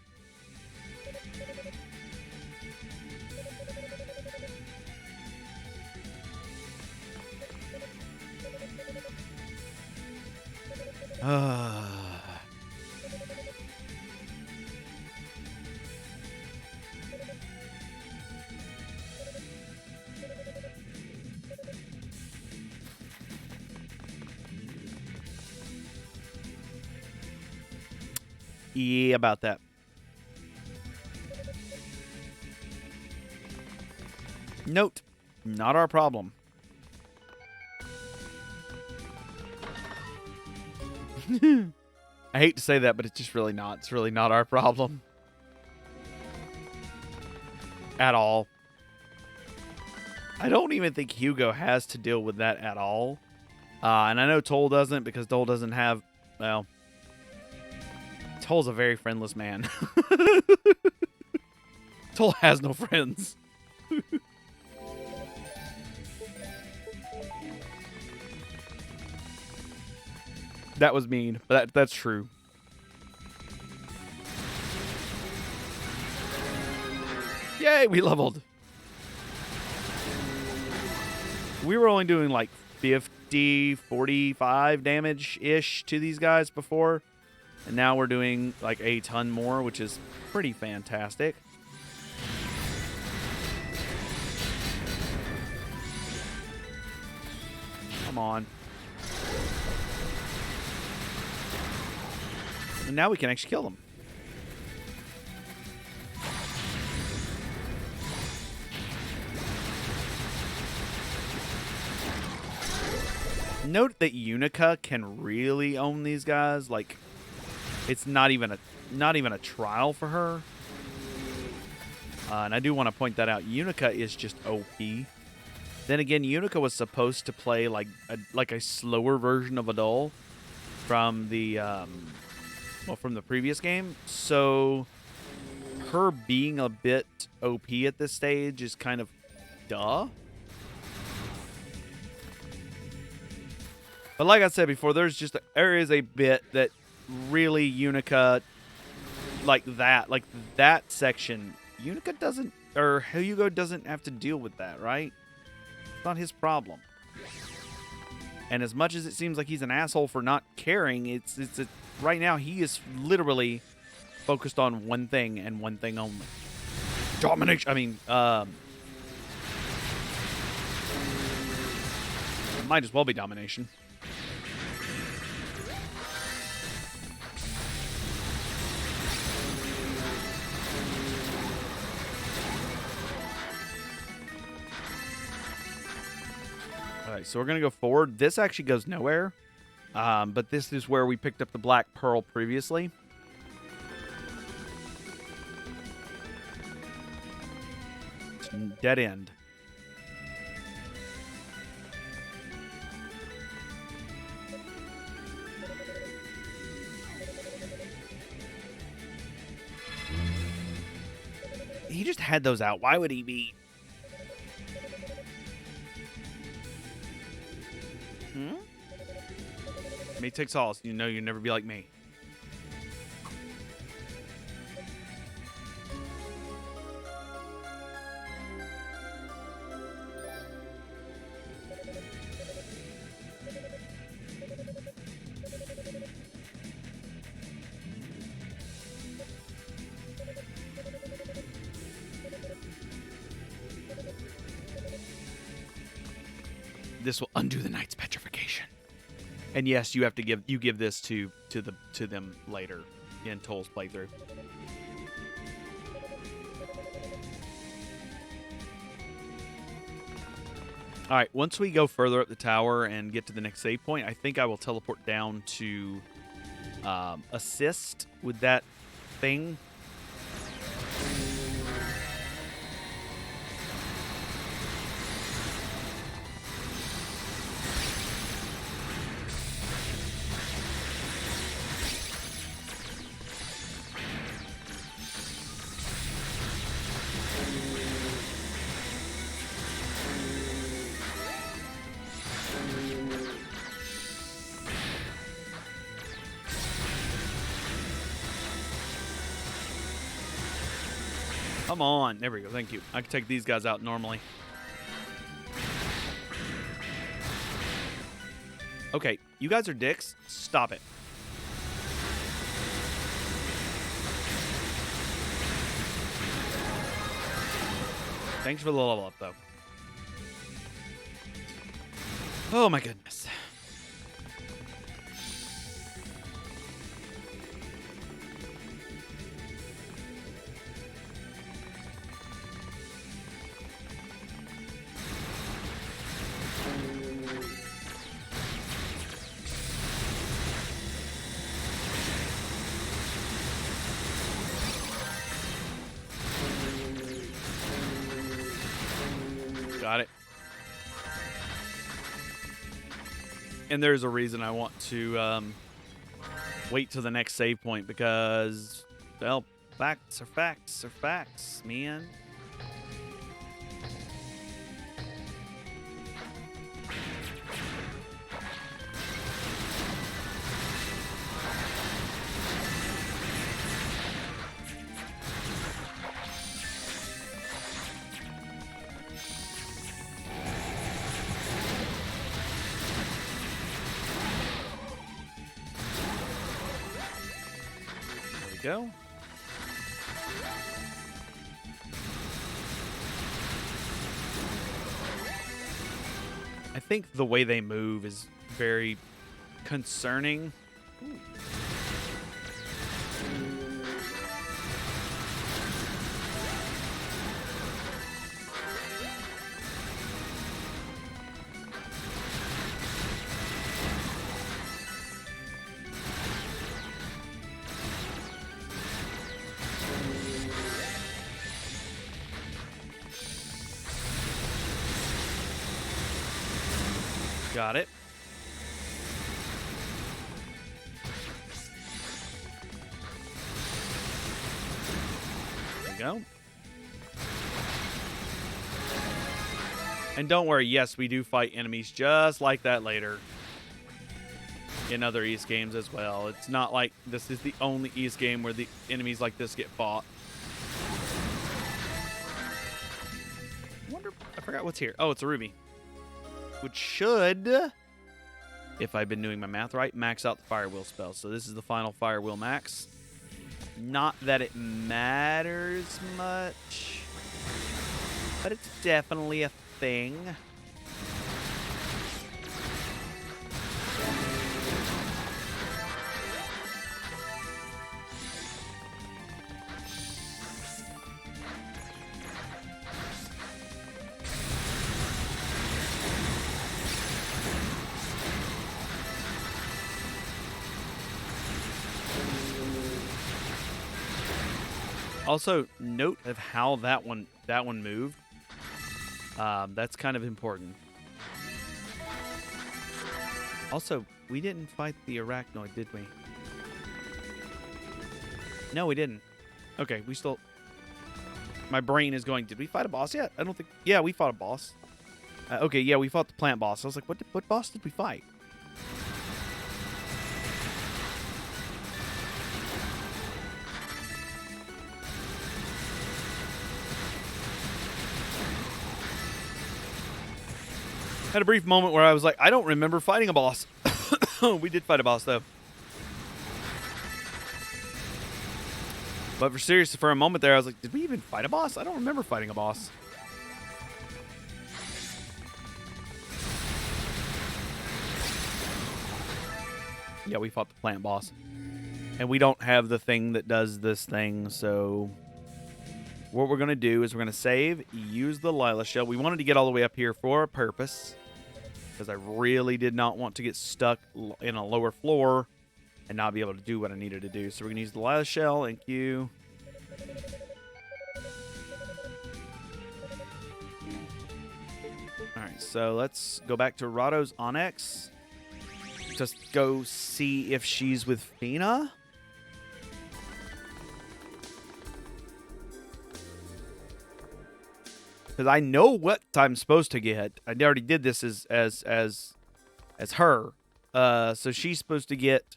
Yeah, about that. Note, not our problem. I hate to say that, but it's just really not. It's really not our problem. At all. I don't even think Hugo has to deal with that at all. And I know TOAL doesn't, because TOAL doesn't have, well, TOAL's a very friendless man. TOAL has no friends. That was mean, but that's true. Yay, we leveled. We were only doing like 50, 45 damage-ish to these guys before. And now we're doing like a ton more, which is pretty fantastic. Come on. And now we can actually kill them. Note that Unica can really own these guys. Like, it's not even a trial for her. And I do want to point that out. Unica is just OP. Then again, Unica was supposed to play like a slower version of Adol from the from the previous game. So her being a bit OP at this stage is kind of duh. But like I said before, there is a bit that really Unica, like that section, Unica doesn't, or Hugo doesn't have to deal with that, right? It's not his problem. And as much as it seems like he's an asshole for not caring, right now he is literally focused on one thing and one thing only. Domination. I mean, it might as well be domination. Alright, so we're going to go forward. This actually goes nowhere. But this is where we picked up the Black Pearl previously. It's dead end. He just had those out. Why would he be? Me take solace. You know you'll never be like me. This will undo the knight's petrification. And yes, you have to give this to them later in TOAL's playthrough. All right, once we go further up the tower and get to the next save point, I think I will teleport down to assist with that thing. Come on. There we go. Thank you. I can take these guys out normally. Okay, you guys are dicks. Stop it. Thanks for the level up, though. Oh, my goodness. Got it. And there's a reason I want to wait till the next save point because, well, facts are facts are facts, man. Go. I think the way they move is very concerning. Ooh. Got it. There we go. And don't worry, yes, we do fight enemies just like that later in other East games as well. It's not like this is the only East game where the enemies like this get fought. I forgot what's here. Oh, it's a ruby. Which should, if I've been doing my math right, max out the Fire Wheel spell. So this is the final Fire Wheel max. Not that it matters much, but it's definitely a thing. Also, note of how that one moved. That's kind of important. Also, we didn't fight the arachnoid, did we? No, we didn't. Okay, we still... My brain is going, did we fight a boss yet? I don't think... Yeah, we fought a boss. Okay, yeah, we fought the plant boss. I was like, what boss did we fight? Had a brief moment where I was like, I don't remember fighting a boss. We did fight a boss, though. But for serious, for a moment there, I was like, did we even fight a boss? I don't remember fighting a boss. Yeah, we fought the plant boss. And we don't have the thing that does this thing, so... What we're going to do is we're going to save, use the Lila shell. We wanted to get all the way up here for a purpose. Because I really did not want to get stuck in a lower floor and not be able to do what I needed to do. So we're going to use the Lila shell and Q. Alright, so let's go back to Rado's Onyx. Just go see if she's with Fina. Because I know what I'm supposed to get. I already did this as her. So she's supposed to get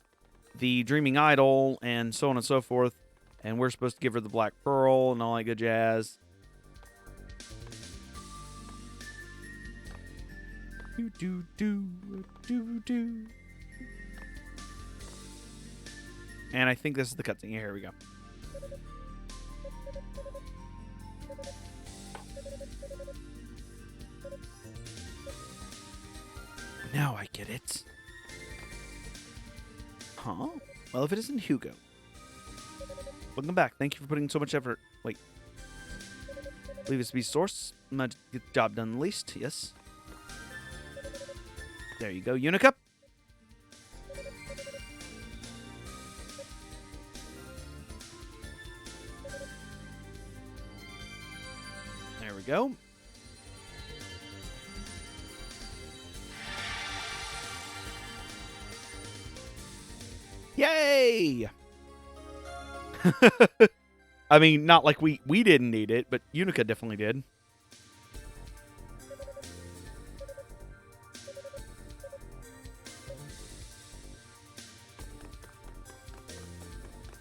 the Dreaming Idol and so on and so forth. And we're supposed to give her the Black Pearl and all that good jazz. Do. And I think this is the cutscene. Here we go. Now I get it. Huh? Well, if it isn't Hugo. Welcome back. Thank you for putting so much effort. Wait. Leave us to be source. I'm gonna get the job done at least. Yes. There you go, Unica. There we go. Yay! I mean, not like we didn't need it, but Unica definitely did.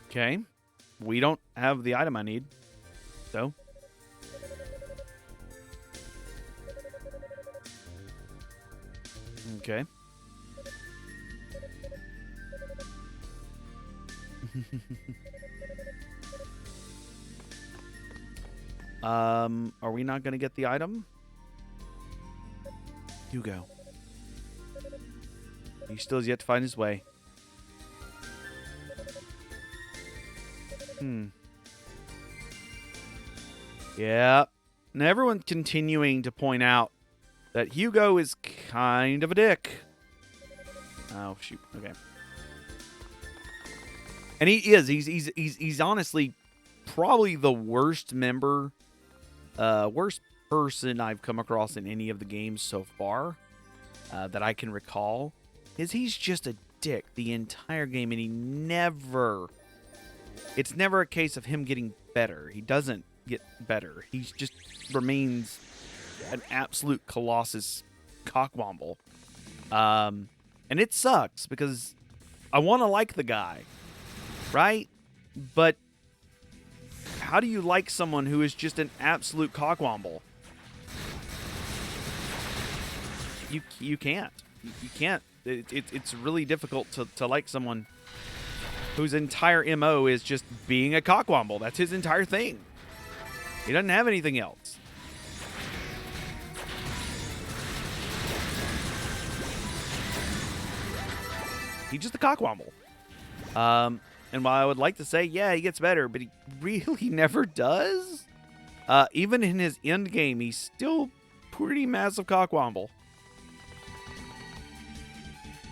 Okay. We don't have the item I need, so. Okay. Are we not going to get the item? Hugo. He still has yet to find his way. Yeah. And everyone's continuing to point out that Hugo is kind of a dick. Oh, shoot. Okay. And he is. He's honestly probably the worst member, worst person I've come across in any of the games so far that I can recall. He's just a dick the entire game, and he never... It's never a case of him getting better. He doesn't get better. He just remains an absolute colossus cockwomble. And it sucks because I want to like the guy, right? But how do you like someone who is just an absolute cockwomble? You can't. You can't. It's really difficult to like someone whose entire MO is just being a cockwomble. That's his entire thing. He doesn't have anything else. He's just a cockwomble. And while I would like to say, yeah, he gets better, but he really never does. Even in his end game, he's still pretty massive cockwomble.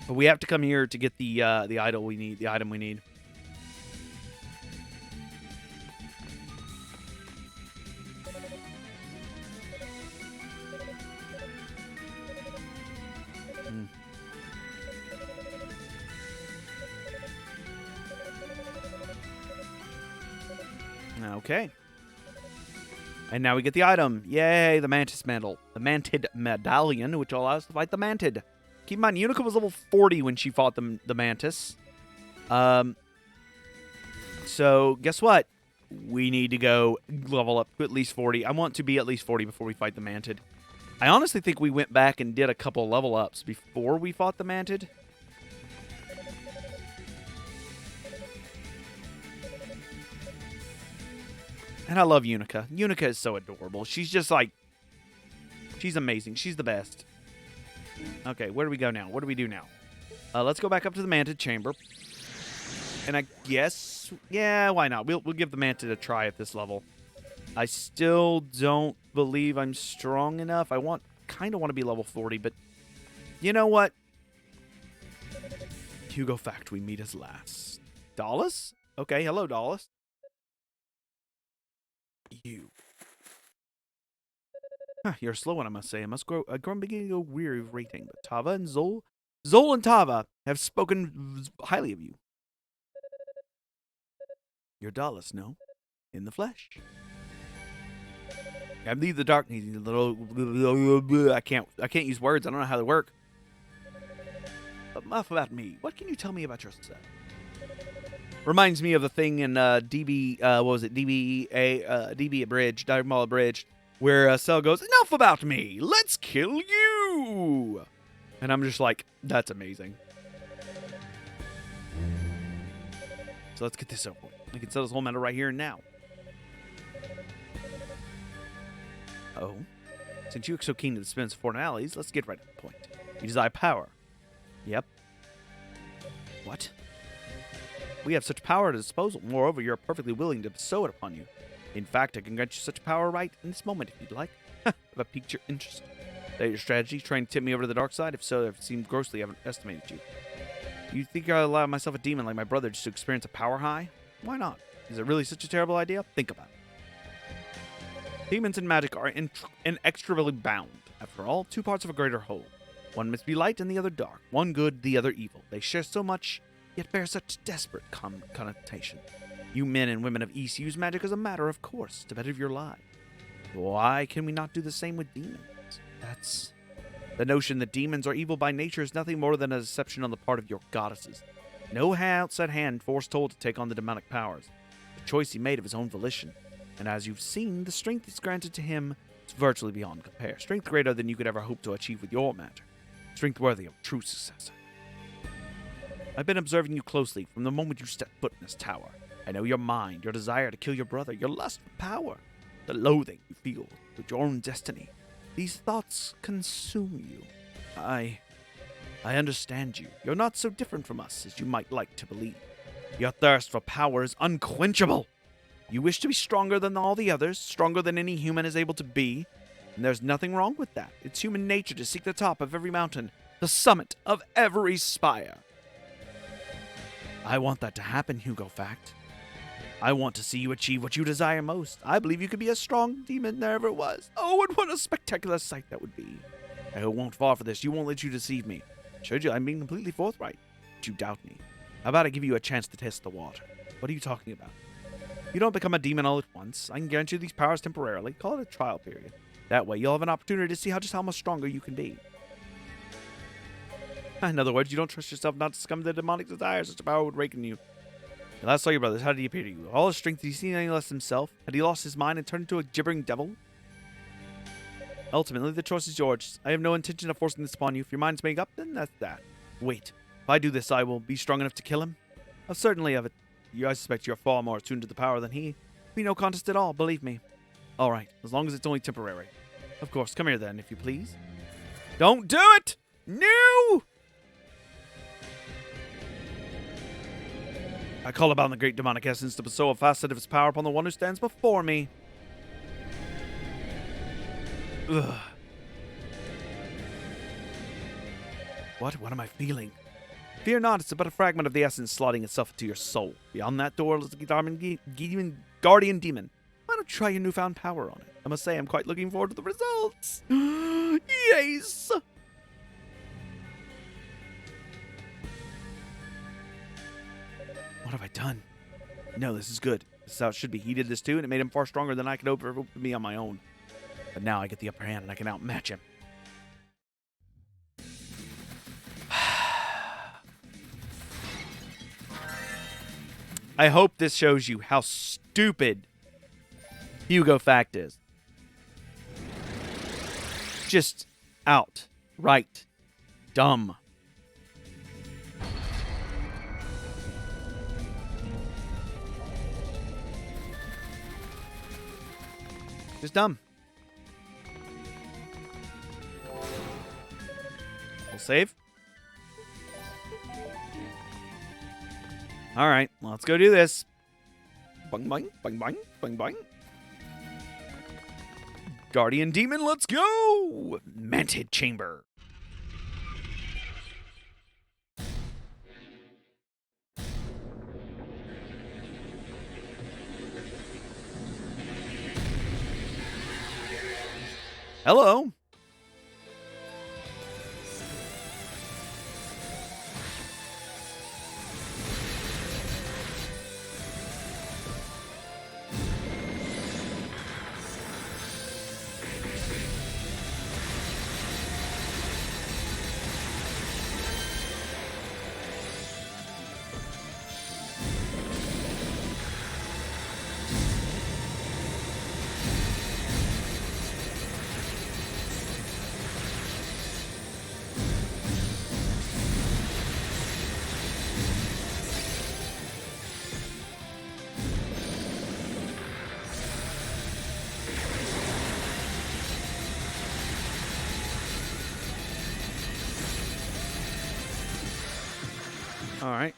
But we have to come here to get the idol we need, the item we need. Okay. And now we get the item. Yay, the Mantis Medal. The Mantid Medallion, which will allow us to fight the Mantid. Keep in mind, Unica was level 40 when she fought the Mantis. So, guess what? We need to go level up to at least 40. I want to be at least 40 before we fight the Mantid. I honestly think we went back and did a couple level ups before we fought the Mantid. And I love Unica. Unica is so adorable. She's just like... She's amazing. She's the best. Okay, where do we go now? What do we do now? Let's go back up to the Mantid chamber. And I guess... Yeah, why not? We'll give the Mantid a try at this level. I still don't believe I'm strong enough. I kind of want to be level 40, but... You know what? Hugo fact, we meet as last. Dallas? Okay, hello, Dallas. You. Huh, you're a slow one, I must say. I'm beginning to go weary of rating, but Tava and Zol and Tava have spoken highly of you. You're Dallas, no? In the flesh. I leave the darkness. I can't use words. I don't know how they work. But enough about me. What can you tell me about yourself? Reminds me of the thing in DB, what was it? DB Abridged, Dive Mall Abridged, where Cell goes, enough about me, let's kill you! And I'm just like, that's amazing. So let's get this over with. We can settle this whole matter right here and now. Oh, since you are so keen to dispense formalities, let's get right to the point. You desire power. Yep. What? We have such power at disposal. Moreover, you're perfectly willing to bestow it upon you. In fact, I can grant you such power right in this moment if you'd like. Have I piqued your interest? Is that your strategy, trying to tip me over to the dark side? If so, I've seemed grossly estimated you. You think I'll allow myself a demon like my brother just to experience a power high? Why not? Is it really such a terrible idea? Think about it. Demons and magic are inextricably bound. After all, two parts of a greater whole. One must be light and the other dark. One good, the other evil. They share so much, yet bear such desperate connotation. You men and women of East use magic as a matter of course to better your lives. Why can we not do the same with demons? That's... The notion that demons are evil by nature is nothing more than a deception on the part of your goddesses. No outside hand forced Toal to take on the demonic powers. The choice he made of his own volition. And as you've seen, the strength that's granted to him is virtually beyond compare. Strength greater than you could ever hope to achieve with your magic. Strength worthy of a true successor. I've been observing you closely from the moment you stepped foot in this tower. I know your mind, your desire to kill your brother, your lust for power, the loathing you feel with your own destiny. These thoughts consume you. I understand you. You're not so different from us as you might like to believe. Your thirst for power is unquenchable. You wish to be stronger than all the others, stronger than any human is able to be, and there's nothing wrong with that. It's human nature to seek the top of every mountain, the summit of every spire. I want that to happen, Hugo Fact. I want to see you achieve what you desire most. I believe you could be a strong demon there ever was. Oh, and what a spectacular sight that would be. I won't fall for this. You won't let you deceive me. I showed you I'm being completely forthright. But you doubt me. How about I give you a chance to test the water? What are you talking about? You don't become a demon all at once. I can grant you these powers temporarily. Call it a trial period. That way, you'll have an opportunity to see how much stronger you can be. In other words, you don't trust yourself not to succumb to the demonic desires such a power would awaken you. The last saw your brothers, how did he appear to you? All his strength, did he see any less himself? Had he lost his mind and turned into a gibbering devil? Ultimately, the choice is yours. I have no intention of forcing this upon you. If your mind's made up, then that's that. Wait. If I do this, I will be strong enough to kill him? Oh, certainly of it. I suspect you're far more attuned to the power than he. It'll be no contest at all, believe me. All right, as long as it's only temporary. Of course, come here then, if you please. Don't do it! No! I call upon the great demonic essence to bestow a facet of its power upon the one who stands before me. Ugh. What? What am I feeling? Fear not, it's but a fragment of the essence slotting itself into your soul. Beyond that door is the guardian demon. Why don't you try your newfound power on it? I must say, I'm quite looking forward to the results. Yes! What have I done? No, this is good. This is how it should be. He did this too, and it made him far stronger than I could ever be on my own. But now I get the upper hand, and I can outmatch him. I hope this shows you how stupid Hugo Fact is. Just outright dumb. Just dumb. We'll save. All right, let's go do this. Bang, bang, bang, bang, bang, bang. Guardian Demon, let's go! Manted Chamber. Hello. All right.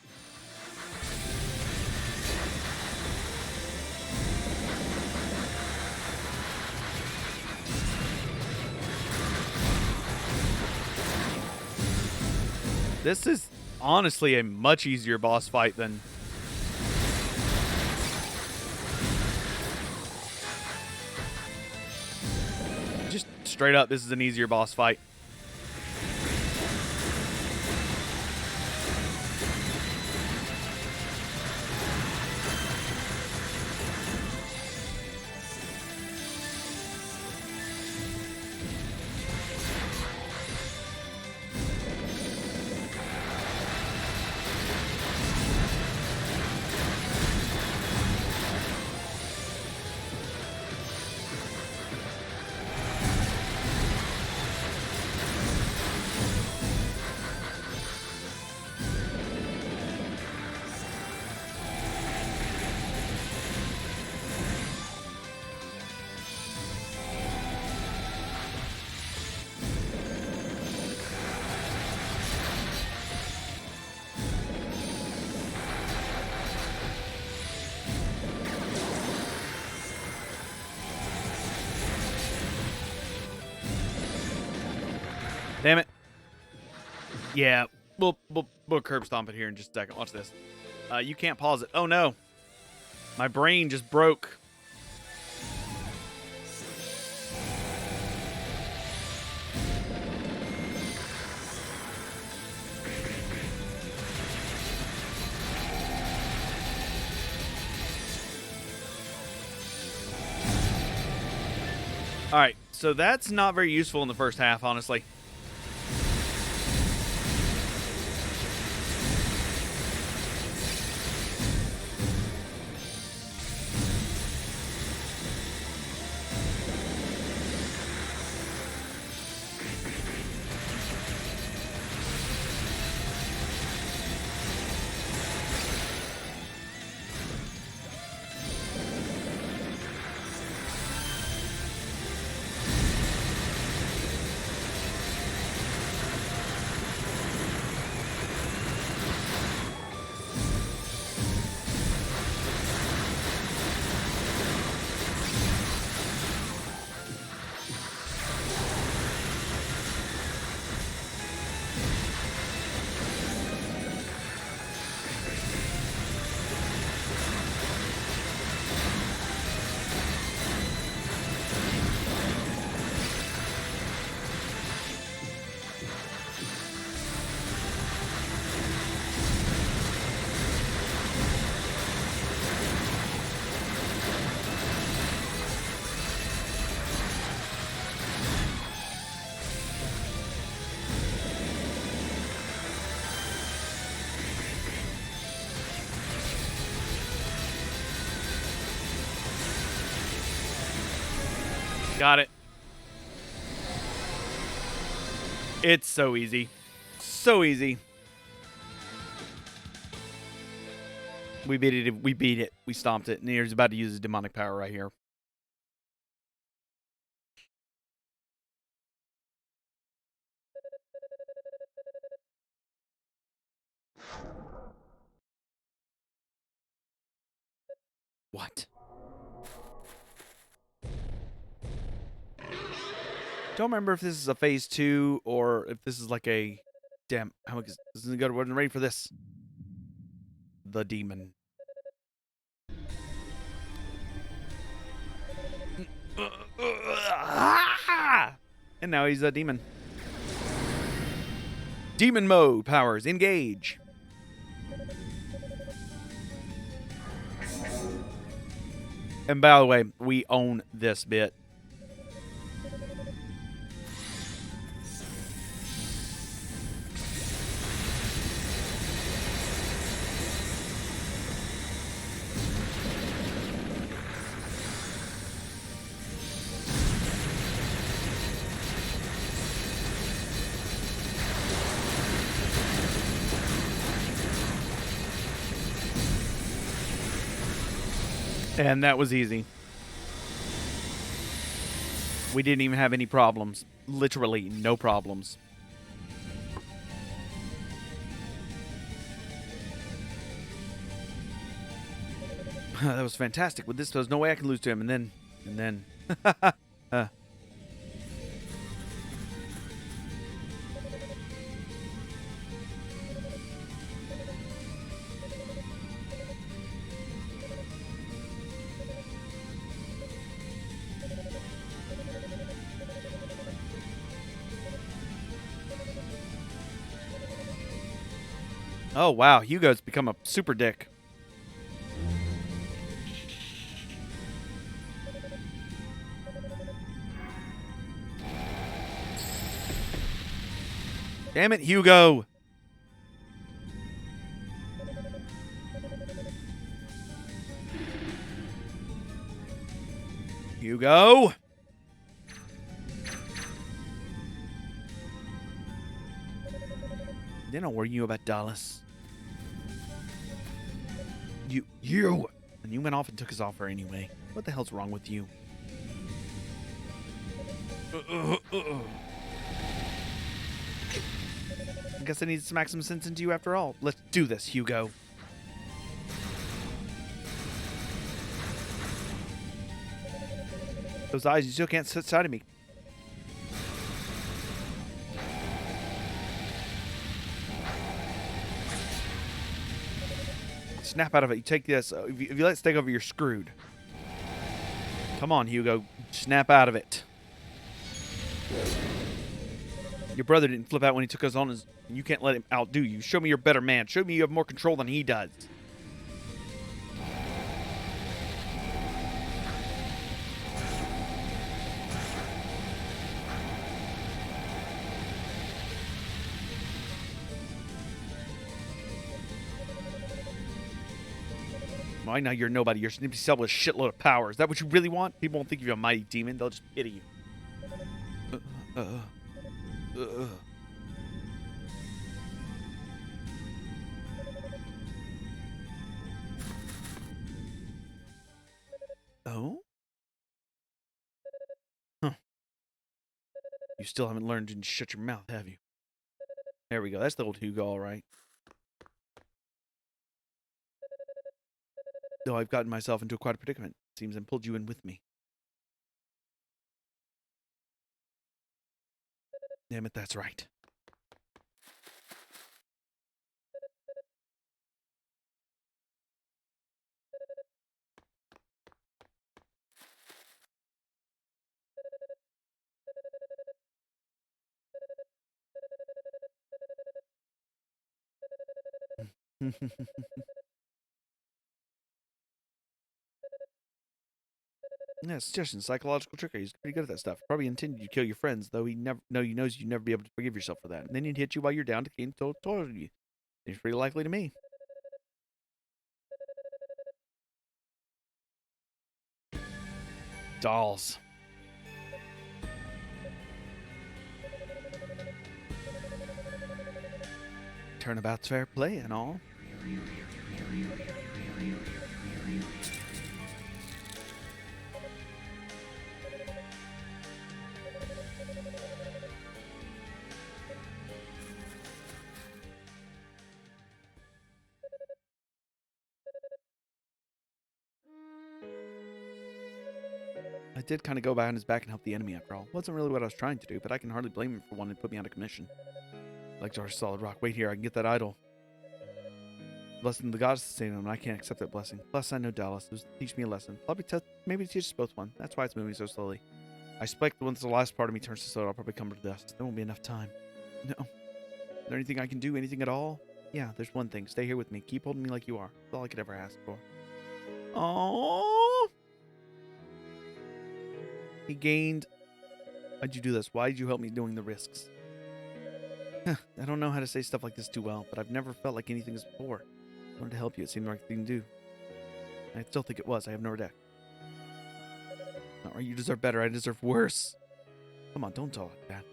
This is honestly a much easier boss fight than... Just straight up, this is an easier boss fight. Damn it. Yeah, we'll curb stomp it here in just a second. Watch this. You can't pause it. Oh, no. My brain just broke. All right, so that's not very useful in the first half, honestly. Got it. It's so easy. So easy. We beat it. We beat it. We stomped it. And he's about to use his demonic power right here. What? Don't remember if this is a phase 2 or if this is like a... Damn, how much isn't good? Wasn't ready for this. The demon. And now he's a demon. Demon mode powers engage. And by the way, we own this bit. And that was easy. We didn't even have any problems. Literally no problems. That was fantastic. With this, there's no way I can lose to him. And then. Oh, wow. Hugo's become a super dick. Damn it, Hugo. Hugo. They don't worry you about Dallas. You. And you went off and took his offer anyway. What the hell's wrong with you? I guess I need to smack some sense into you after all. Let's do this, Hugo. Those eyes, you still can't sit side of me. Snap out of it. You take this. If you let it stay over, you're screwed. Come on, Hugo. Snap out of it. Your brother didn't flip out when he took us on his... You can't let him outdo you. Show me you're a better man. Show me you have more control than he does. Right now you're nobody. You're an empty cell with a shitload of power. Is that what you really want? People won't think you're a mighty demon. They'll just pity you. Oh? Huh. You still haven't learned to shut your mouth, have you? There we go. That's the old Hugo, all right. Though I've gotten myself into quite a predicament. Seems I pulled you in with me. Damn it, that's right. Yeah, suggestion, psychological trickery. He's pretty good at that stuff. Probably intended you to kill your friends, though he knows you'd never be able to forgive yourself for that. And then he'd hit you while you're down to gain total you. Seems pretty likely to me. Dolls. Turnabout's fair play and all. I did kind of go behind his back and help the enemy after all. Wasn't really what I was trying to do, but I can hardly blame him for wanting to put me out of commission. Like George Solid Rock. Wait here, I can get that idol. Blessing the goddess sustained him, and I can't accept that blessing. Plus, I know Dallas. It was to teach me a lesson. Maybe teach us both one. That's why it's moving so slowly. I suspect once the last part of me turns to soda, I'll probably come to dust. There won't be enough time. No. Is there anything I can do? Anything at all? Yeah, there's one thing. Stay here with me. Keep holding me like you are. That's all I could ever ask for. Aww. He gained... Why'd you do this? Why did you help me doing the risks? I don't know how to say stuff like this too well, but I've never felt like anything as before. I wanted to help you. It seemed the right thing to do. I still think it was. I have no regret. Not right. You deserve better. I deserve worse. Come on, don't talk like that.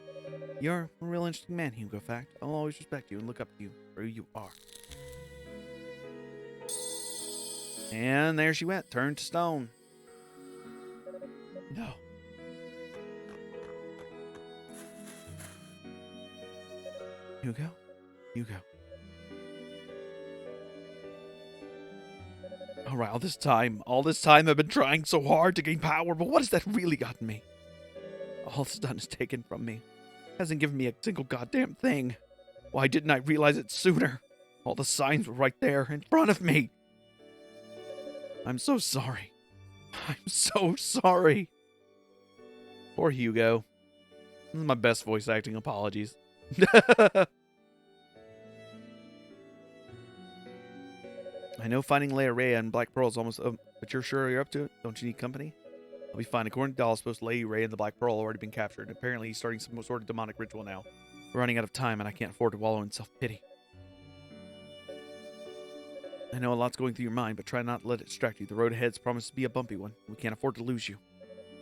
You're a real interesting man, Hugo. Fact. I'll always respect you and look up to you for who you are. And there she went. Turned to stone. No. Hugo? Hugo. Alright, all this time I've been trying so hard to gain power, but what has that really gotten me? All it's done is taken from me. Hasn't given me a single goddamn thing. Why didn't I realize it sooner? All the signs were right there in front of me. I'm so sorry. I'm so sorry. Poor Hugo. This is my best voice acting apologies. I know finding Leia Rhea and Black Pearl is almost... but you're sure you're up to it? Don't you need company? I'll be fine. According to Dallas, supposed to Leia Rhea and the Black Pearl already been captured. Apparently he's starting some sort of demonic ritual now. We're running out of time and I can't afford to wallow in self-pity. I know a lot's going through your mind, but try not to let it distract you. The road ahead's promised to be a bumpy one. We can't afford to lose you.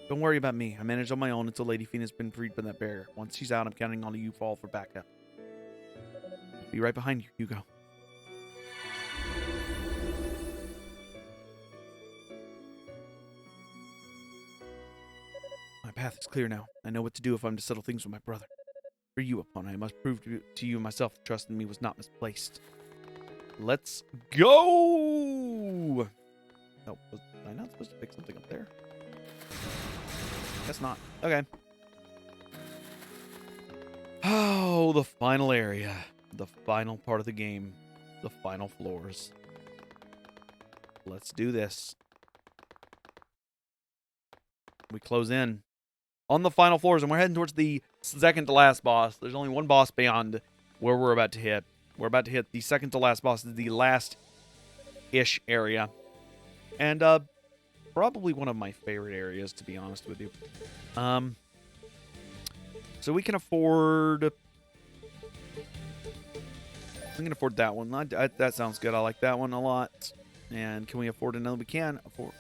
Don't worry about me. I managed on my own until Lady Feena's been freed from that barrier. Once she's out, I'm counting on you fall for backup. I'll be right behind you, Hugo. My path is clear now. I know what to do if I'm to settle things with my brother. For you, opponent, I must prove to you myself that trust in me was not misplaced. Let's go! Oh, was I not supposed to pick something up there? Guess not. Okay. Oh, the final area. The final part of the game. The final floors. Let's do this. We close in on the final floors, and we're heading towards the second to last boss. There's only one boss beyond where we're about to hit. We're about to hit the second to last boss, the last-ish area. And probably one of my favorite areas, to be honest with you. So we can afford... We can afford that one. That sounds good. I like that one a lot. And can we afford another? We can afford...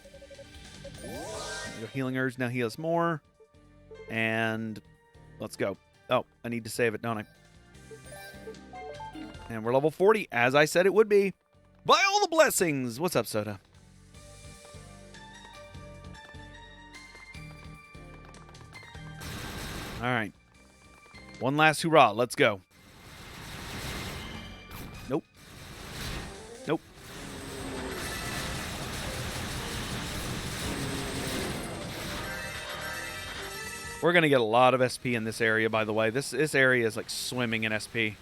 Healing Urge now heal us more. And let's go. Oh, I need to save it, don't I? And we're level 40, as I said it would be. By all the blessings! What's up, Soda? Alright. One last hoorah. Let's go. Nope. Nope. We're going to get a lot of SP in this area, by the way. This area is like swimming in SP.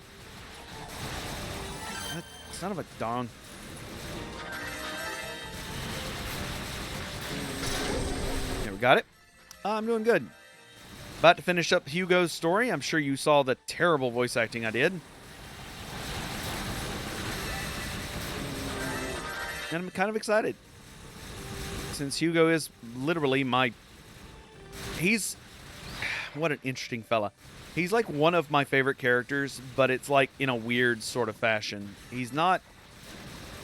Son of a dong. Okay, we got it. I'm doing good. About to finish up Hugo's story. I'm sure you saw the terrible voice acting I did. And I'm kind of excited. Since Hugo is literally my... He's... What an interesting fella. He's like one of my favorite characters, but it's like in a weird sort of fashion. He's not...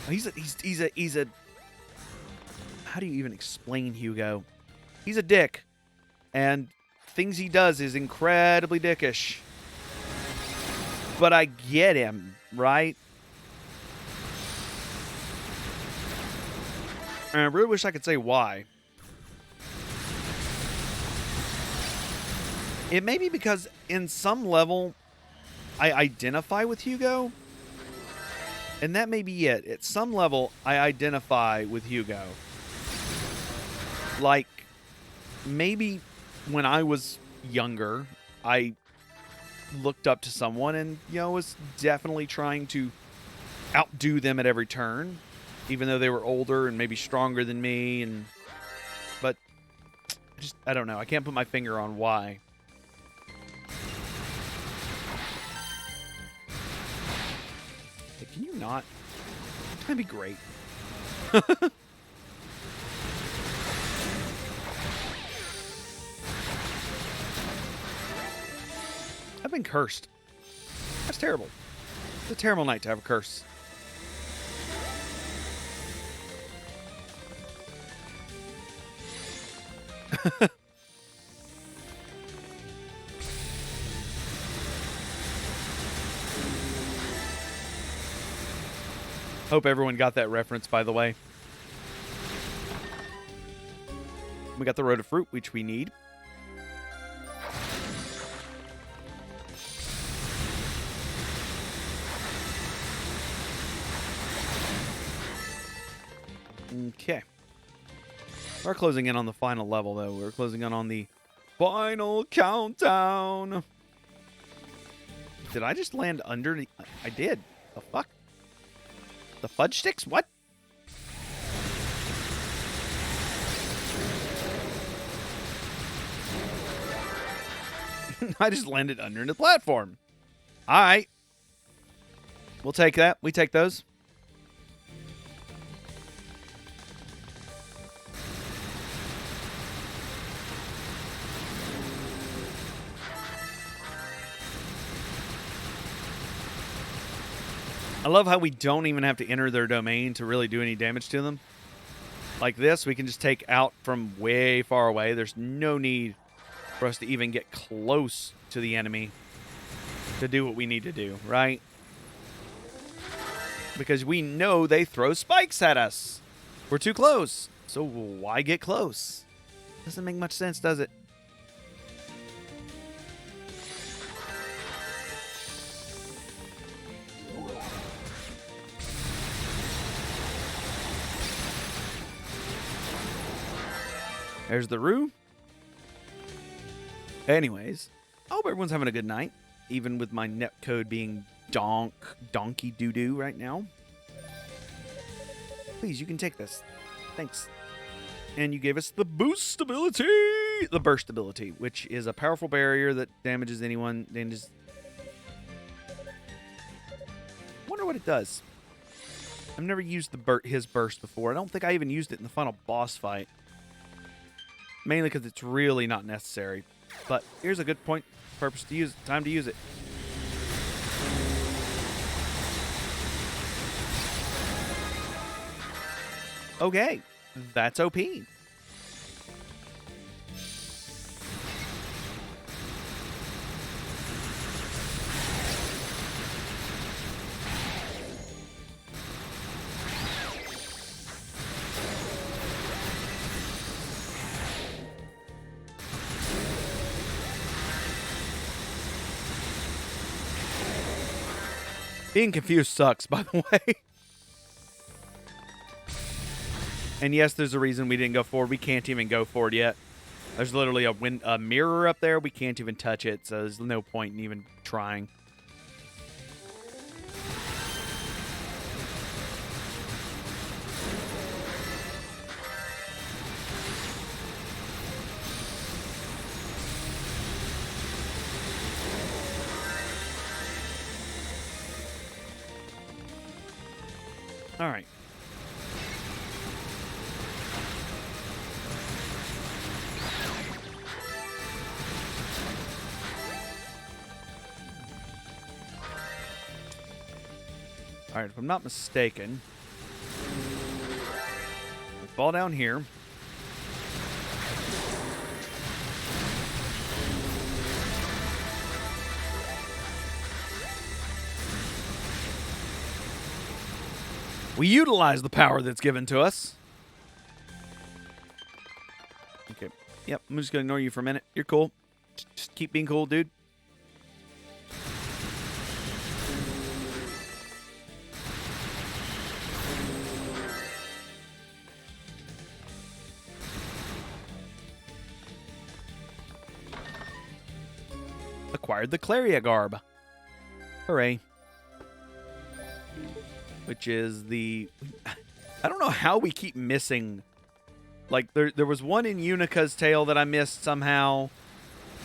He's a... How do you even explain Hugo? He's a dick. And things he does is incredibly dickish. But I get him, right? And I really wish I could say why. It may be because in some level, I identify with Hugo. And that may be it. At some level, I identify with Hugo. Like, maybe when I was younger, I looked up to someone and, was definitely trying to outdo them at every turn, even though they were older and maybe stronger than me. But I don't know. I can't put my finger on why. Hey, can you not? That'd be great. I've been cursed. That's terrible. It's a terrible night to have a curse. Hope everyone got that reference, by the way. We got the road of fruit, which we need. Okay. We're closing in on the final level, though. We're closing in on the final countdown. Did I just land under? I did. The fuck? The fudge sticks? What? I just landed under the platform. All right. We'll take that. We take those. I love how we don't even have to enter their domain to really do any damage to them. Like this, we can just take out from way far away. There's no need for us to even get close to the enemy to do what we need to do, right? Because we know they throw spikes at us. We're too close. So why get close? Doesn't make much sense, does it? There's the Roo. Anyways, I hope everyone's having a good night, even with my net code being donkey doo-doo right now. Please, you can take this. Thanks. And you gave us the boost ability, the burst ability, which is a powerful barrier that damages anyone. Wonder what it does. I've never used his burst before. I don't think I even used it in the final boss fight. Mainly because it's really not necessary. But here's a good purpose to use it. Time to use it. Okay. That's OP. Being confused sucks, by the way. And yes, there's a reason we didn't go forward. We can't even go forward yet. There's literally a mirror up there. We can't even touch it, so there's no point in even trying. All right. All right, if I'm not mistaken, we fall down here. We utilize the power that's given to us. Okay. Yep, I'm just going to ignore you for a minute. You're cool. Just keep being cool, dude. Acquired the Claria Garb. Hooray. Which is the... I don't know how we keep missing... Like, there was one in Unica's tale that I missed somehow.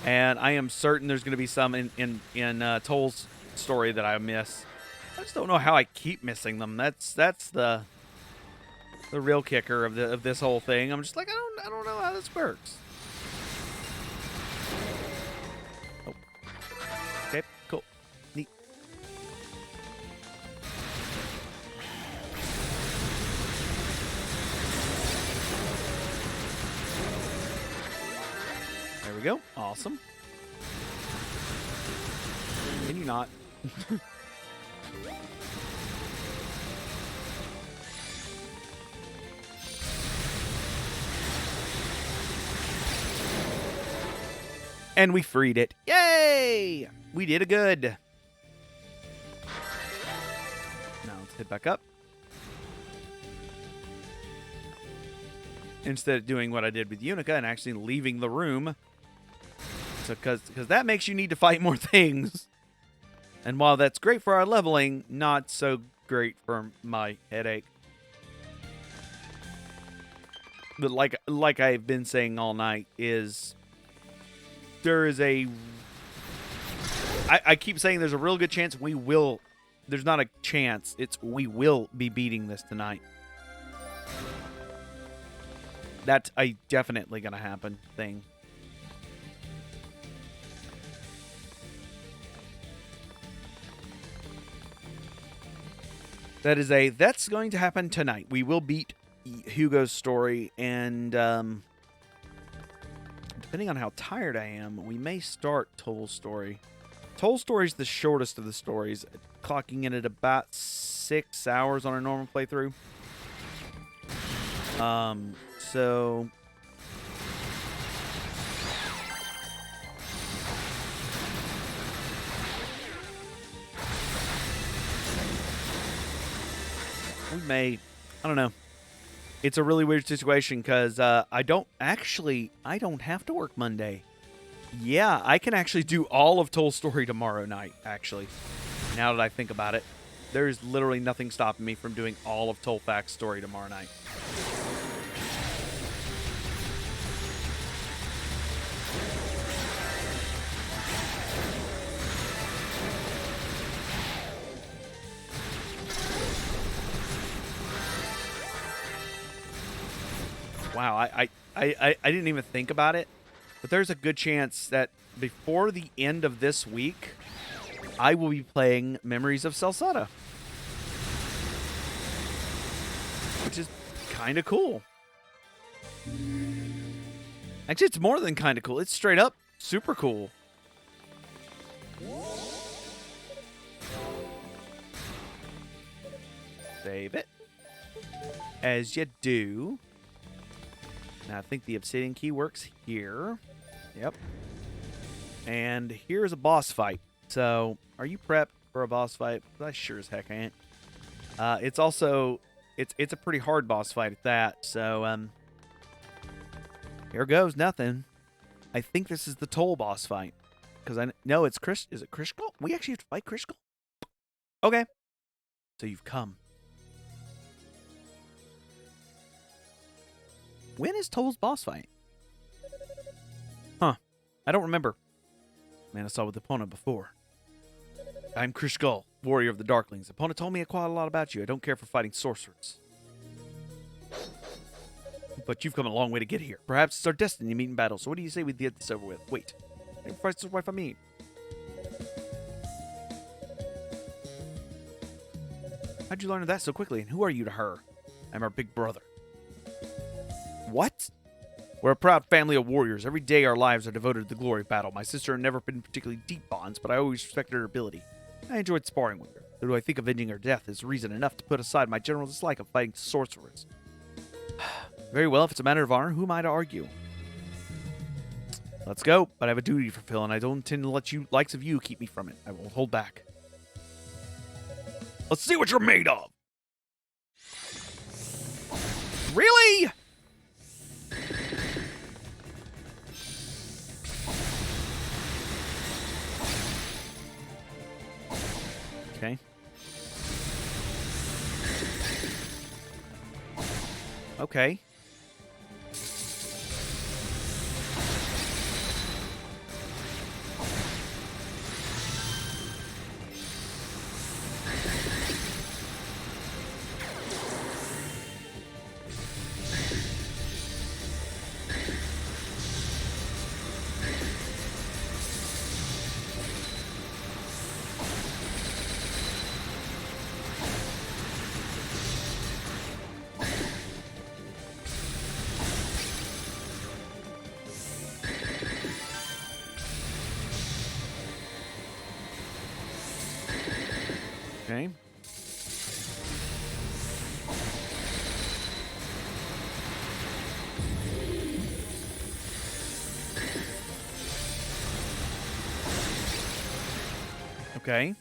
And I am certain there's going to be some in TOAL's story that I miss. I just don't know how I keep missing them. That's the real kicker of this whole thing. I'm just like, I don't know how this works. Oh. Okay, cool. Neat. There we go. Awesome. Can you not? And we freed it. Yay! We did a good. Now let's head back up. Instead of doing what I did with Unica and actually leaving the room. So, because that makes you need to fight more things. And while that's great for our leveling, not so great for my headache. But like I've been saying all night is... There is a... I keep saying there's a real good chance we will... There's not a chance. It's we will be beating this tonight. That's a definitely going to happen thing. That's going to happen tonight. We will beat Hugo's story, and depending on how tired I am, we may start TOAL's story. TOAL's story is the shortest of the stories, clocking in at about 6 hours on a normal playthrough. So... We may... I don't know. It's a really weird situation because I don't have to work Monday. Yeah, I can actually do all of TOAL's story tomorrow night, actually. Now that I think about it. There's literally nothing stopping me from doing all of TOAL's story tomorrow night. Wow, I didn't even think about it, but there's a good chance that before the end of this week, I will be playing Memories of Celsada, which is kind of cool. Actually, it's more than kind of cool. It's straight up super cool. Save it. As you do. Now, I think the Obsidian key works here. Yep. And here's a boss fight. So, are you prepped for a boss fight? I sure as heck ain't. It's also... It's a pretty hard boss fight at that. So, here goes nothing. I think this is the TOAL boss fight. Because I know it's Chris... Is it Krishkal? We actually have to fight Krishkal? Okay. So, you've come. When is TOAL's boss fight? Huh. I don't remember. Man, I saw with the opponent before. I'm Krishkal, warrior of the Darklings. The opponent told me quite a lot about you. I don't care for fighting sorcerers. But you've come a long way to get here. Perhaps it's our destiny to meet in battle. So what do you say we get this over with? Wait. First, what if I mean? How'd you learn of that so quickly? And who are you to her? I'm her big brother. What? We're a proud family of warriors. Every day our lives are devoted to the glory of battle. My sister had never been particularly deep bonds, but I always respected her ability. I enjoyed sparring with her. Or do I think avenging her death is reason enough to put aside my general dislike of fighting sorcerers? Very well, if it's a matter of honor, who am I to argue? Let's go, but I have a duty to fulfill, and I don't intend to let you, likes of you, keep me from it. I won't hold back. Let's see what you're made of! Really? Okay. Okay. Okay. Okay.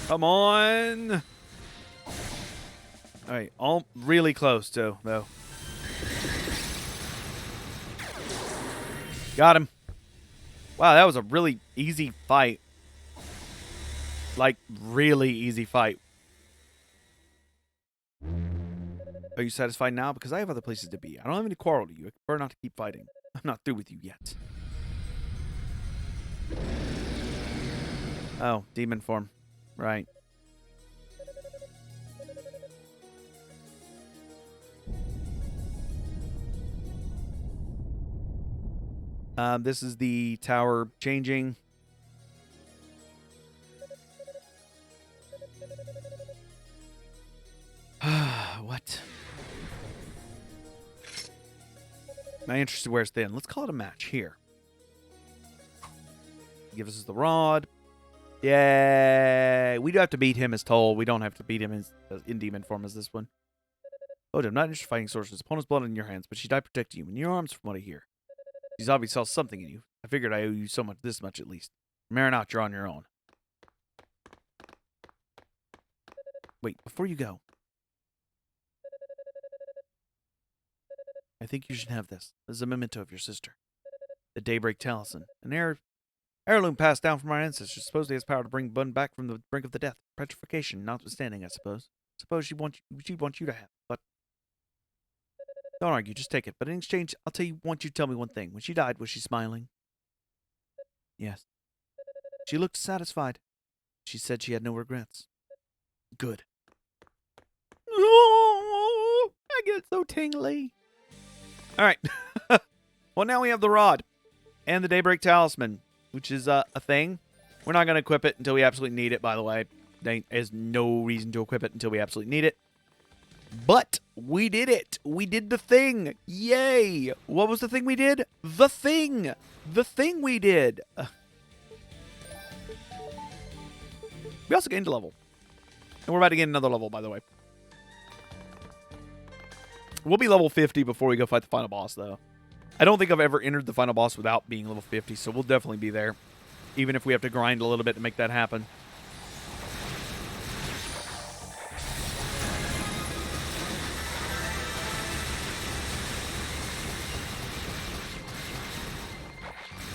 Come on. All right, all really close to, though. Got him. Wow, that was a really easy fight. Like, really easy fight. Are you satisfied now? Because I have other places to be. I don't have any quarrel to you. I prefer not to keep fighting. I'm not through with you yet. Oh, demon form. Right. This is the tower changing. What? My interest wears thin. Let's call it a match here. Give us the rod. Yay! We do have to beat him as TOAL. We don't have to beat him in demon form as this one. Oh, I'm not interested in fighting sorcerers. Opponent's blood in your hands, but she died protecting you in your arms from what I hear. She's obviously saw something in you. I figured I owe you so much, this much at least. From here on out, you're on your own. Wait, before you go. I think you should have this. This is a memento of your sister. The Daybreak Talisman. An heirloom passed down from our ancestors. Supposedly has power to bring Bun back from the brink of the death. Petrification notwithstanding, I suppose. Suppose she'd want you to have, but don't argue, just take it. But in exchange, want you to tell me one thing. When she died, was she smiling? Yes. She looked satisfied. She said she had no regrets. Good. Oh, I get so tingly. All right. Well, now we have the rod and the Daybreak Talisman, which is a thing. We're not going to equip it until we absolutely need it, by the way. There is no reason to equip it until we absolutely need it. But we did it. We did the thing. Yay. What was the thing we did? The thing. The thing we did. We also gained a level. And we're about to gain another level, by the way. We'll be level 50 before we go fight the final boss, though. I don't think I've ever entered the final boss without being level 50, so we'll definitely be there. Even if we have to grind a little bit to make that happen.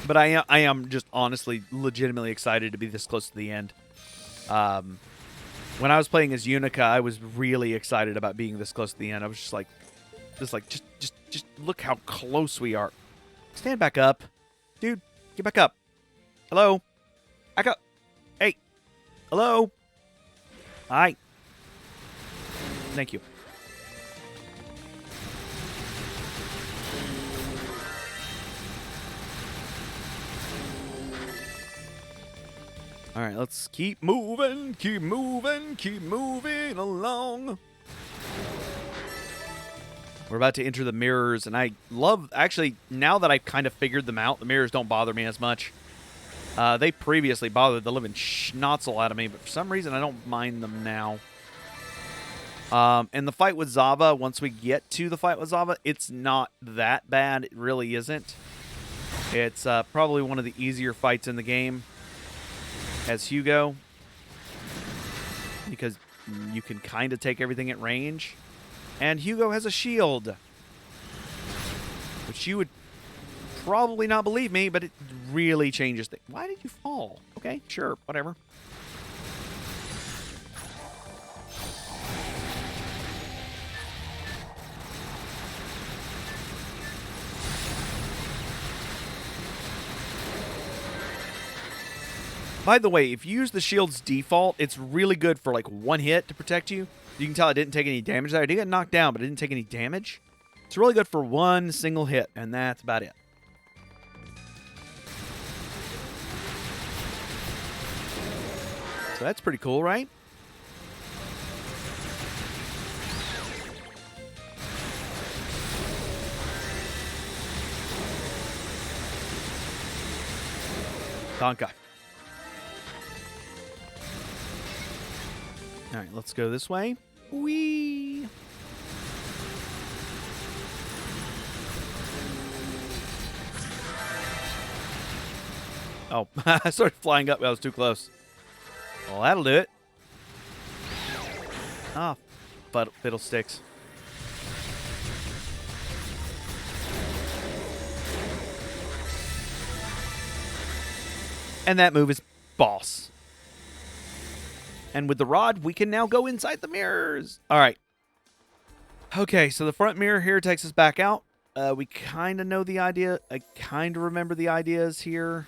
But I am just honestly, legitimately excited to be this close to the end. When I was playing as Unica, I was really excited about being this close to the end. I was just like, just look how close we are. Stand back up. Dude, get back up. Hello? Back up. Hey. Hello? Hi. Thank you. All right, let's keep moving, keep moving along. We're about to enter the mirrors, and I love, actually, now that I've kind of figured them out, the mirrors don't bother me as much. They previously bothered the living schnotzel out of me, but for some reason I don't mind them now. And the fight with Zava, once we get to the fight with Zava, it's not that bad. It really isn't. It's probably one of the easier fights in the game as Hugo, because you can kind of take everything at range. And Hugo has a shield, which you would probably not believe me, but it really changes things. Why did you fall? Okay, sure, whatever. By the way, if you use the shield's default, it's really good for like one hit to protect you. You can tell I didn't take any damage there. I did get knocked down, but I didn't take any damage. It's really good for one single hit, and that's about it. So that's pretty cool, right? Donka. All right, let's go this way. Whee! Oh, I started flying up. I was too close. Well, that'll do it. Ah, but fiddlesticks. And that move is boss. And with the rod, we can now go inside the mirrors. All right. Okay, so the front mirror here takes us back out. We kind of know the idea. I kind of remember the ideas here.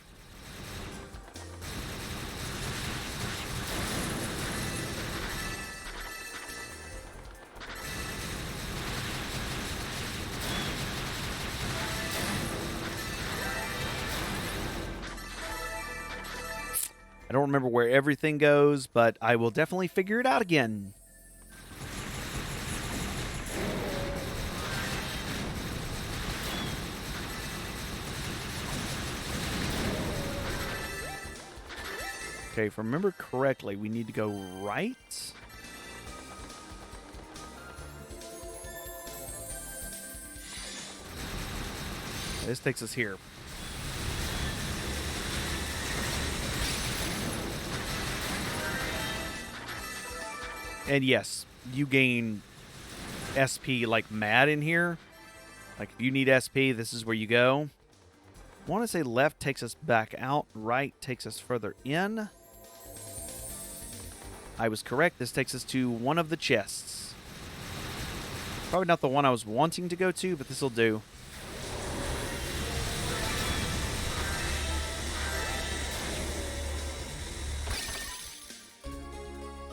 I don't remember where everything goes, but I will definitely figure it out again. Okay, if I remember correctly, we need to go right. This takes us here. And yes, you gain SP like mad in here. Like, if you need SP, this is where you go. I want to say left takes us back out. Right takes us further in. I was correct. This takes us to one of the chests. Probably not the one I was wanting to go to, but this will do.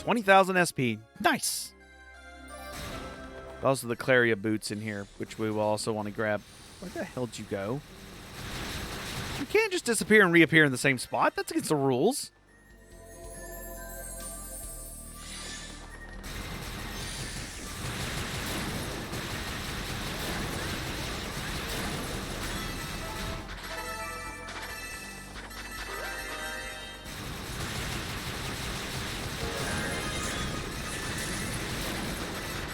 $20,000 SP. Nice. Also the Claria boots in here, which we will also want to grab. Where the hell did you go? You can't just disappear and reappear in the same spot. That's against the rules.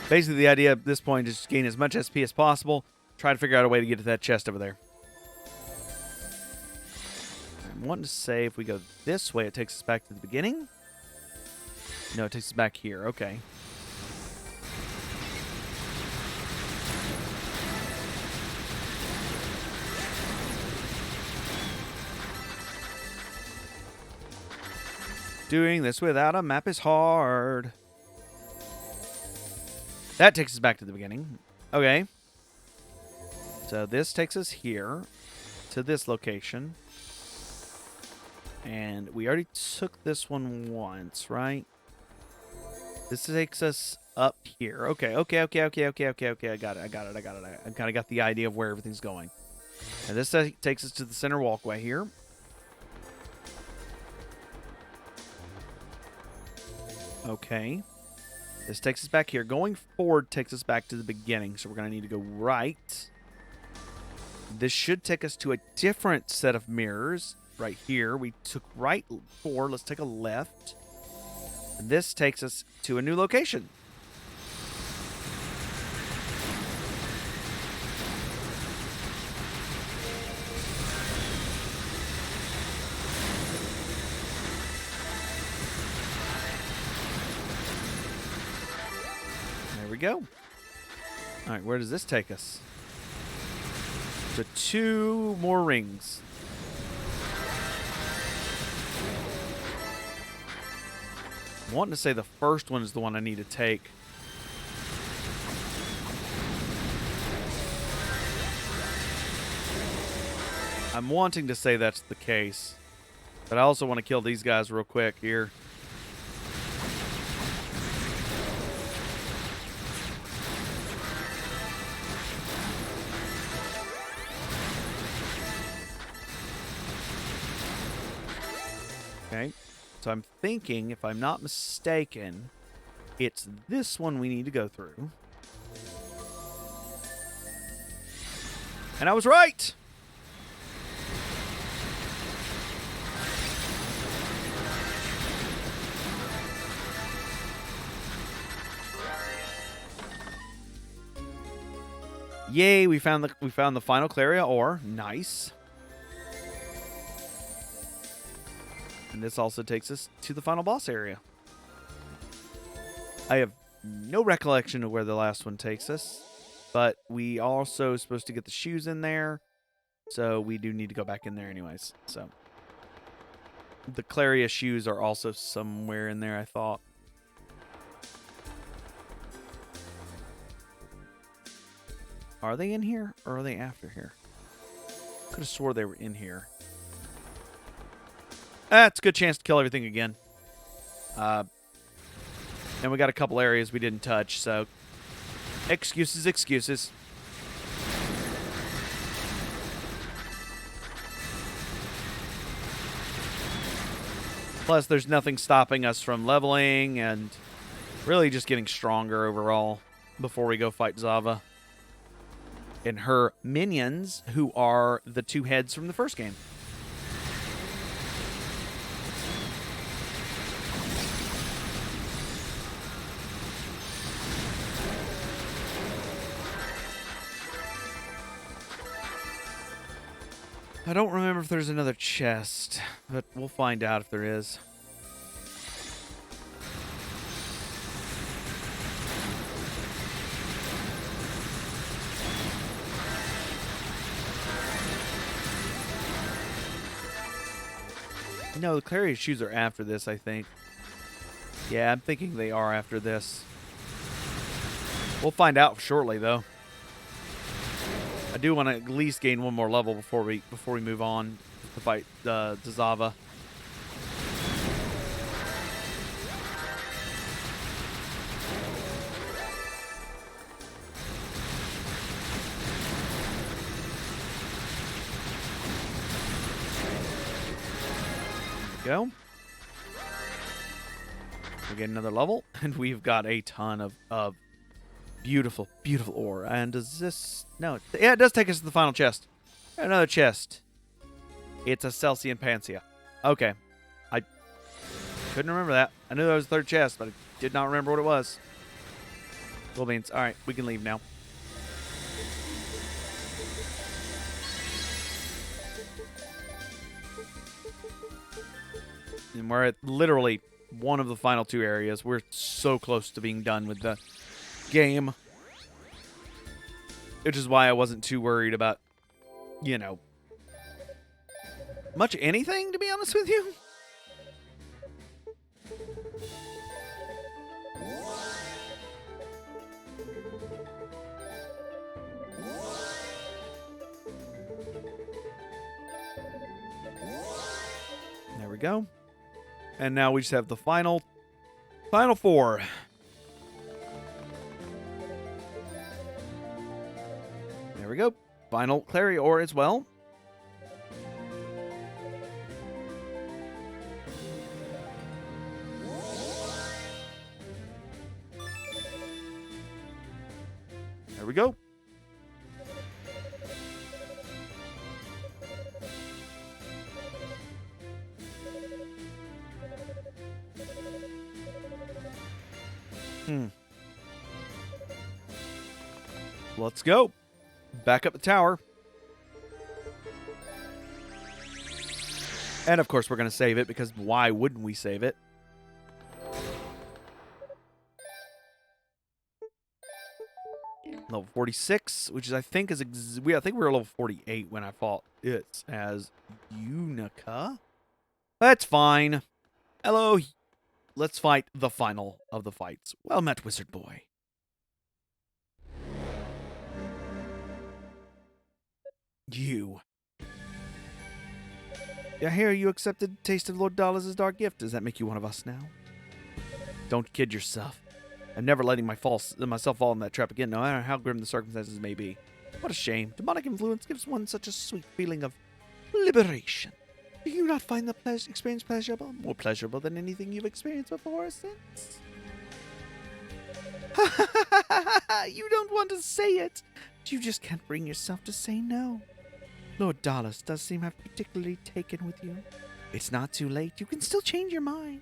Basically, the idea at this point is just gain as much SP as possible. Try to figure out a way to get to that chest over there. I'm wanting to say if we go this way, it takes us back to the beginning. No, it takes us back here. Okay. Doing this without a map is hard. That takes us back to the beginning. Okay. So this takes us here to this location. And we already took this one once, right? This takes us up here. Okay. I got it. I kind of got the idea of where everything's going. And this takes us to the center walkway here. Okay. This takes us back here. Going forward takes us back to the beginning, so we're going to need to go right. This should take us to a different set of mirrors right here. We took right 4. Let's take a left. And this takes us to a new location. Go. All right, where does this take us? To 2 more rings. I'm wanting to say the first one is the one I need to take. I'm wanting to say that's the case, but I also want to kill these guys real quick here. Okay, so I'm thinking, if I'm not mistaken, it's this one we need to go through. And I was right! Yay, we found the final Claria ore. Nice. And this also takes us to the final boss area. I have no recollection of where the last one takes us, but we also supposed to get the shoes in there, so we do need to go back in there anyways. So the Claria shoes are also somewhere in there, I thought. Are they in here, or are they after here? Could have swore they were in here. It's a good chance to kill everything again. And we got a couple areas we didn't touch, so excuses. Plus, there's nothing stopping us from leveling and really just getting stronger overall before we go fight Zava and her minions, who are the 2 heads from the first game. I don't remember if there's another chest, but we'll find out if there is. No, the Claria shoes are after this, I think. Yeah, I'm thinking they are after this. We'll find out shortly, though. I do want to at least gain 1 more level before we move on to fight Zava. Go. We get another level, and we've got a ton of beautiful, beautiful ore. And does this... No. Yeah, it does take us to the final chest. Another chest. It's a Celsian Panacea. Okay. I couldn't remember that. I knew that was the 3rd chest, but I did not remember what it was. Cool beans. Alright, we can leave now. And we're at literally one of the final 2 areas. We're so close to being done with the game. Which is why I wasn't too worried about, you know, much anything, to be honest with you. go. And now we just have the final 4. There we go. Final Clary ore as well. There we go. Let's go. Back up the tower. And of course we're going to save it, because why wouldn't we save it? Level 46, which is I think is I think we were level 48 when I fought it as Unica. That's fine. Hello. Let's fight the final of the fights. Well met, wizard boy. You. I hear you accepted a taste of Lord Dallas's dark gift. Does that make you one of us now? Don't kid yourself. I'm never letting myself fall in that trap again, no matter how grim the circumstances may be. What a shame. Demonic influence gives one such a sweet feeling of liberation. Do you not find the experience pleasurable? More pleasurable than anything you've experienced before or since? You don't want to say it. You just can't bring yourself to say no. Lord Dallas does seem to have particularly taken with you. It's not too late. You can still change your mind.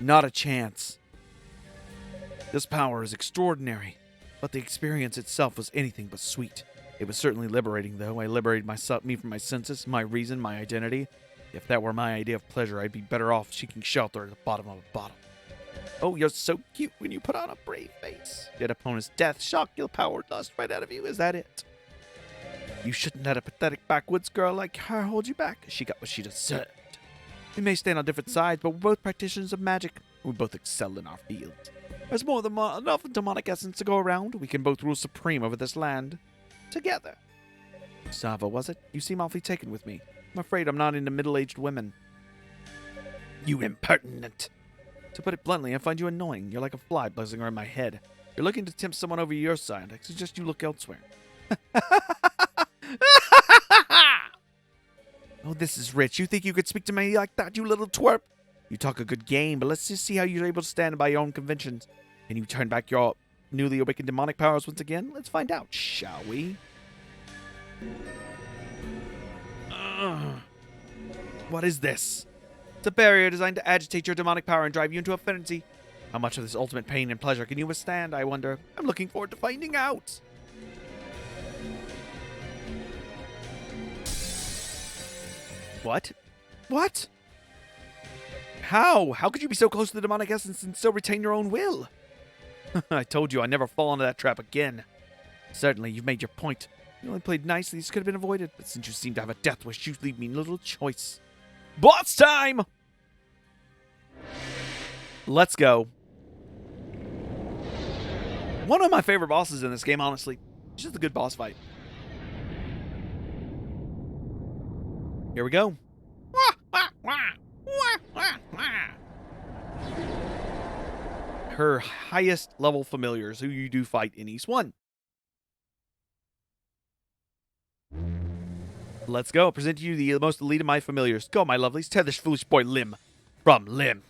Not a chance. This power is extraordinary, but the experience itself was anything but sweet. It was certainly liberating, though. I liberated me from my senses, my reason, my identity. If that were my idea of pleasure, I'd be better off seeking shelter at the bottom of a bottle. Oh, you're so cute when you put on a brave face. Yet opponent's death shock your power lust right out of you. Is that it? You shouldn't let a pathetic backwoods girl like her hold you back. She got what she deserved. We may stand on different sides, but we're both practitioners of magic. We both excel in our field. There's more than enough demonic essence to go around. We can both rule supreme over this land. Together. Sava, was it? You seem awfully taken with me. I'm afraid I'm not into middle-aged women. You impertinent. To put it bluntly, I find you annoying. You're like a fly buzzing around my head. You're looking to tempt someone over your side. I suggest you look elsewhere. Oh, this is rich. You think you could speak to me like that, you little twerp? You talk a good game, but let's just see how you're able to stand by your own conventions. Can you turn back your newly awakened demonic powers once again? Let's find out, shall we? What is this? It's a barrier designed to agitate your demonic power and drive you into a frenzy. How much of this ultimate pain and pleasure can you withstand, I wonder? I'm looking forward to finding out. What? What? How? How could you be so close to the demonic essence and still retain your own will? I told you I'd never fall into that trap again. Certainly, you've made your point. You only played nicely, this could have been avoided. But since you seem to have a death wish, you leave me little choice. Boss time! Let's go. One of my favorite bosses in this game, honestly. It's just a good boss fight. Here we go. Her highest level familiars who you do fight in East 1. Let's go. Present to you the most elite of my familiars. Go, my lovelies. Tear this foolish boy limb from limb.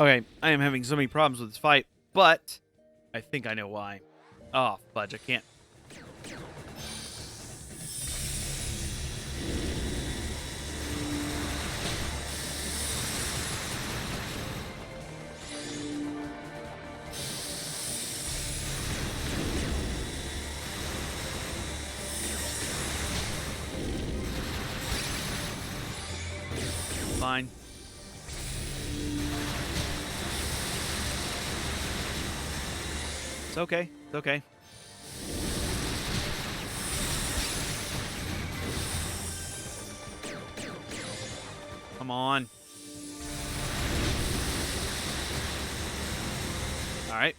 Okay, I am having so many problems with this fight, but I think I know why. Oh, fudge, I can't. Fine. It's okay. It's okay. Come on. All right.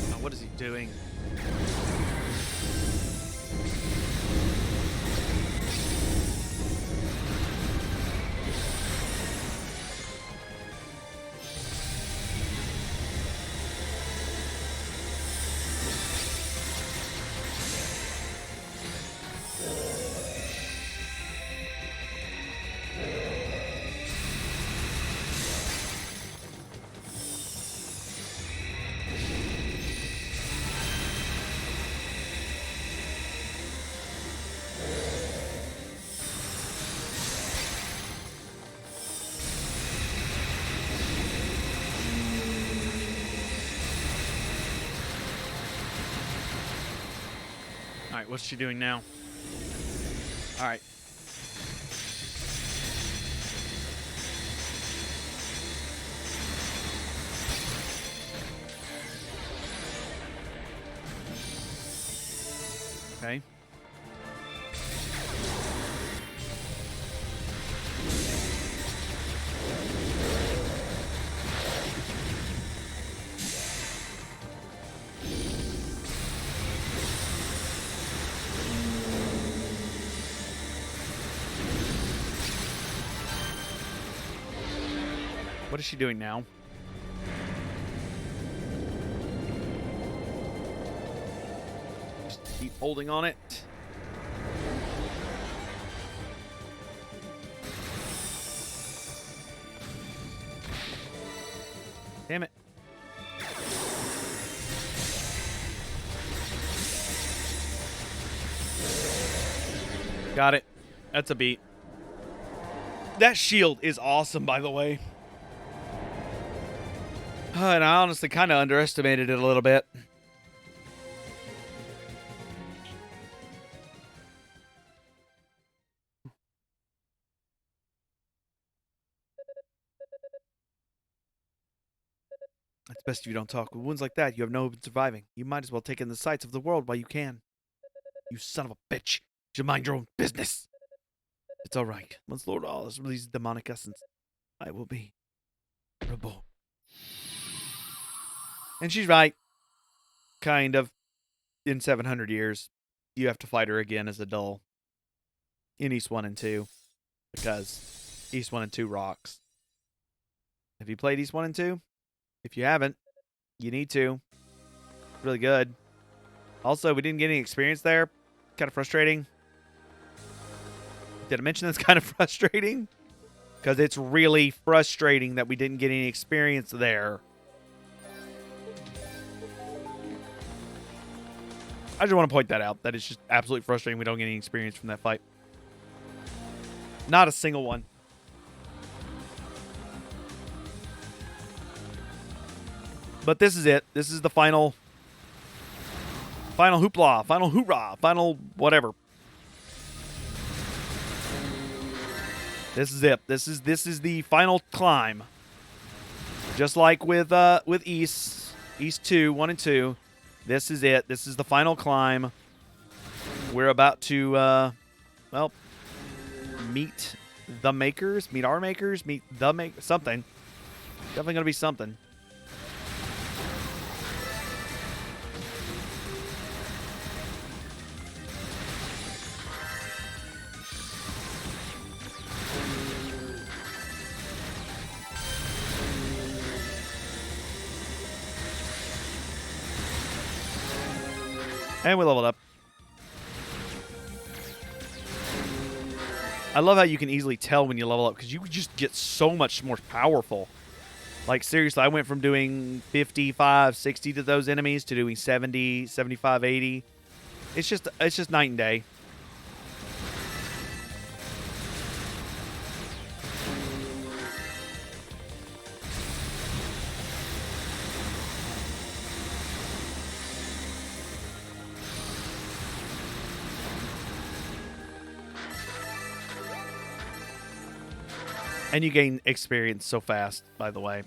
Oh, what is he doing? All right, what's she doing now? All right. Okay. What is she doing now? Just keep holding on it. Damn it. Got it. That's a beat. That shield is awesome, by the way. And I honestly kind of underestimated it a little bit. It's best if you don't talk. With wounds like that, you have no hope of surviving. You might as well take in the sights of the world while you can. You son of a bitch. You should mind your own business. It's all right. Once Lord Alles releases demonic essence, I will be reborn. And she's right. Kind of. In 700 years, you have to fight her again as a dull. In East 1 and 2. Because East 1 and 2 rocks. Have you played East 1 and 2? If you haven't, you need to. It's really good. Also, we didn't get any experience there. Kind of frustrating. Did I mention that's kind of frustrating? Because it's really frustrating that we didn't get any experience there. I just want to point that out. That it's just absolutely frustrating we don't get any experience from that fight. Not a single one. But this is it. This is the final hoopla, final hoorah, final whatever. This is it. This is the final climb. Just like with East 2, 1 and 2. This is it. This is the final climb. We're about to well, meet the makers, meet our makers, meet the make something. Definitely gonna be something. And we leveled up. I love how you can easily tell when you level up because you just get so much more powerful. Like, seriously, I went from doing 55, 60 to those enemies to doing 70, 75, 80. It's just night and day. And you gain experience so fast, by the way.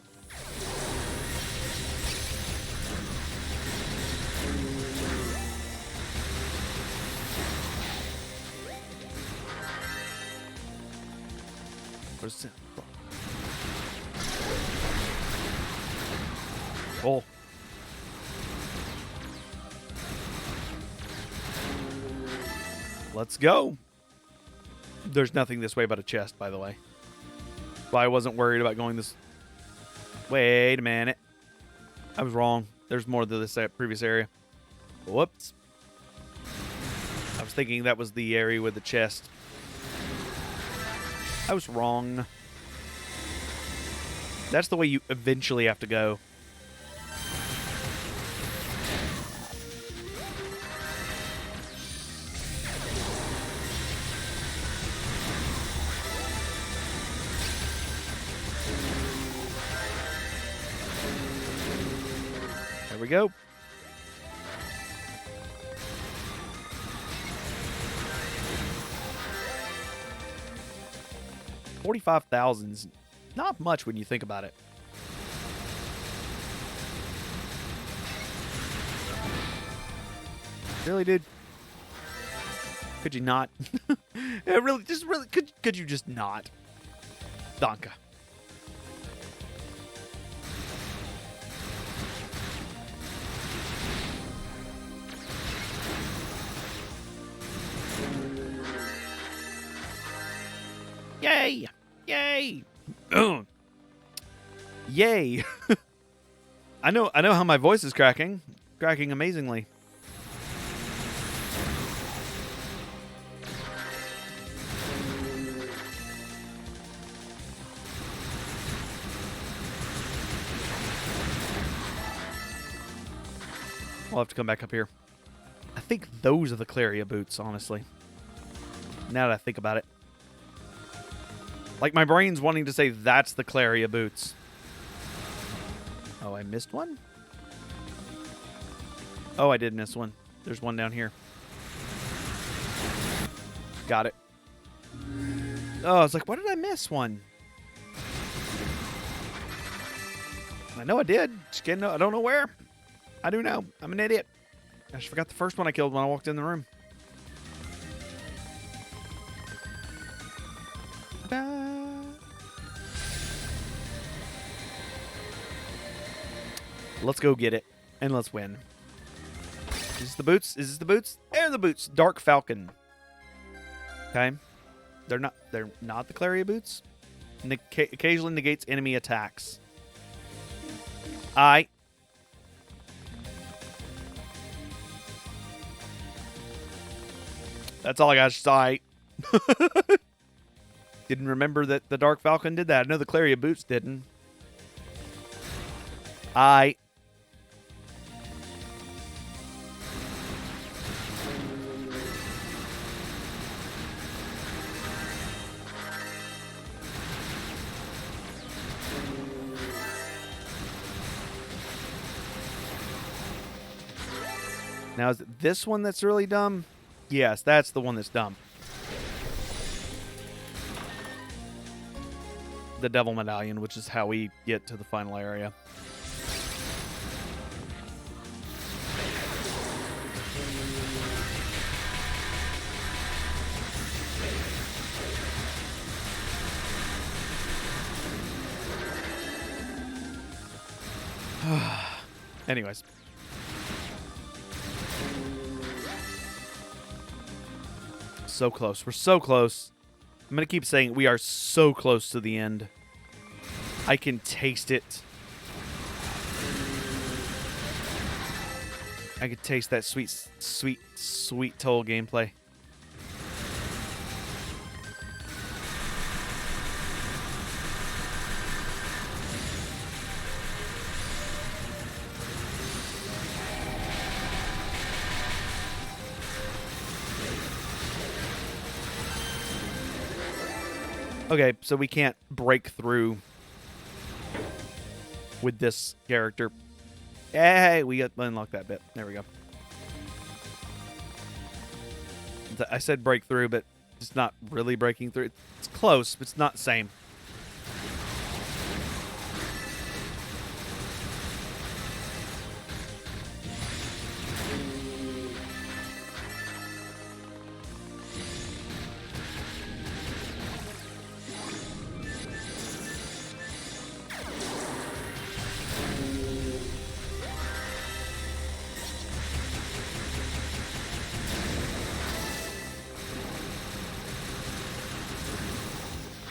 What is it? Oh. Let's go. There's nothing this way but a chest, by the way. But I wasn't worried about going this... Wait a minute. I was wrong. There's more to this previous area. Whoops. I was thinking that was the area with the chest. I was wrong. That's the way you eventually have to go. There we go. $45,000's not much when you think about it. Really, dude? Could you not? Could you just not? Danke. Yay! Yay! Yay! I know how my voice is cracking. Cracking amazingly. I'll have to come back up here. I think those are the Claria boots, honestly. Now that I think about it. Like, my brain's wanting to say that's the Claria boots. Oh, I missed one? Oh, I did miss one. There's one down here. Got it. Oh, I was like, why did I miss one? I know I did. Just kidding. I don't know where. I do know. I'm an idiot. I just forgot the first one I killed when I walked in the room. Let's go get it, and let's win. Is this the boots? Is this the boots? They're the boots. Dark Falcon. Okay. They're not the Claria boots. Occasionally negates enemy attacks. That's all I got. Just Didn't remember that the Dark Falcon did that. I know the Claria boots didn't. Now, is it this one that's really dumb? Yes, that's the one that's dumb. The Devil Medallion, which is how we get to the final area. Anyways. So close. We're so close. I'm going to keep saying we are so close to the end. I can taste it. I could taste that sweet, sweet, sweet TOAL gameplay. Okay, so we can't break through with this character. Hey, we got unlocked that bit. There we go. I said breakthrough, but it's not really breaking through. It's close, but it's not the same.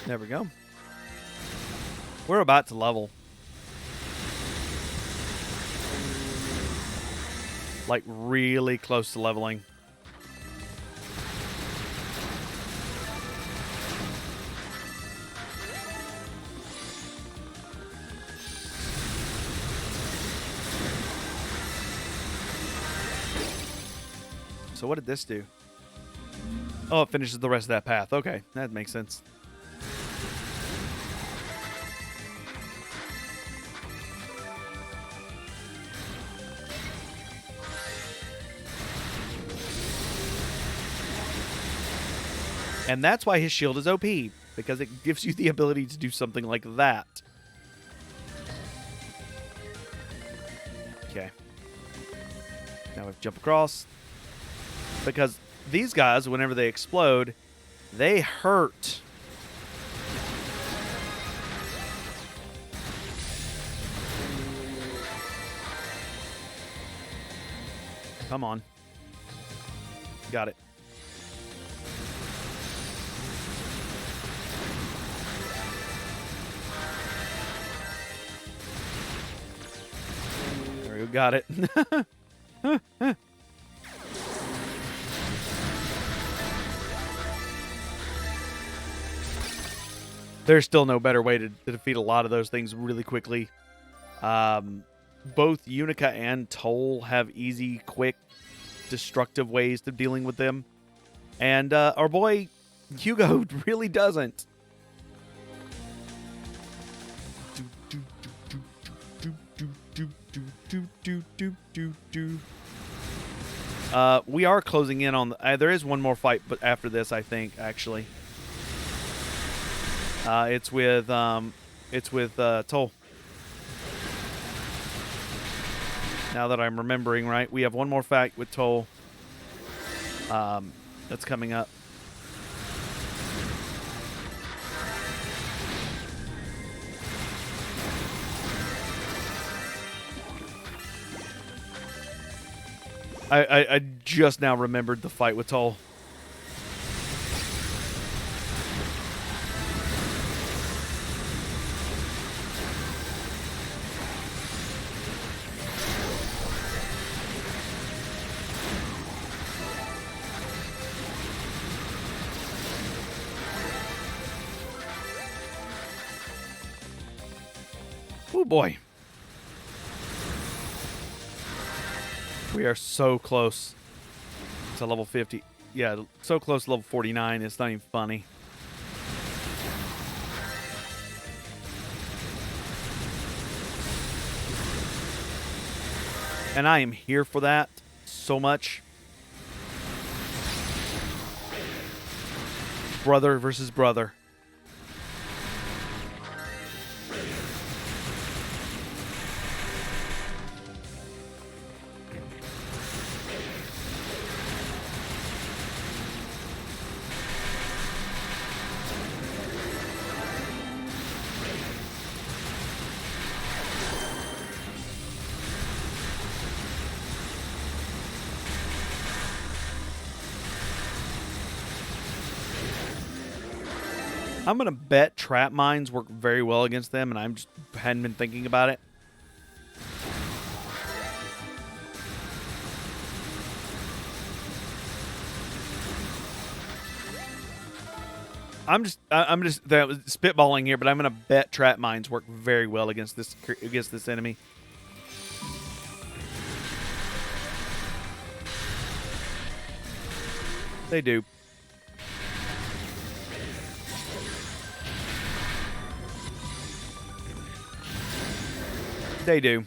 There we go. We're about to level. Like, really close to leveling. So what did this do? Oh, it finishes the rest of that path. Okay, that makes sense. And that's why his shield is OP, because it gives you the ability to do something like that. Okay. Now we have to jump across. Because these guys, whenever they explode, they hurt. Come on. Got it. There we go. Got it. There's still no better way to defeat a lot of those things really quickly. Both Unica and TOAL have easy, quick, destructive ways of dealing with them. And our boy Hugo really doesn't. We are closing in on... there is one more fight, but after this, I think, actually. It's with TOAL. Now that I'm remembering right, we have one more fight with TOAL. That's coming up. I just now remembered the fight with TOAL. Oh boy. We are so close to level 50. Yeah, so close to level 49. It's not even funny. And I am here for that so much. Brother versus brother. I'm going to bet trap mines work very well against them, and I just hadn't been thinking about it. I'm just spitballing here, but I'm gonna bet trap mines work very well against this enemy. They do. They do.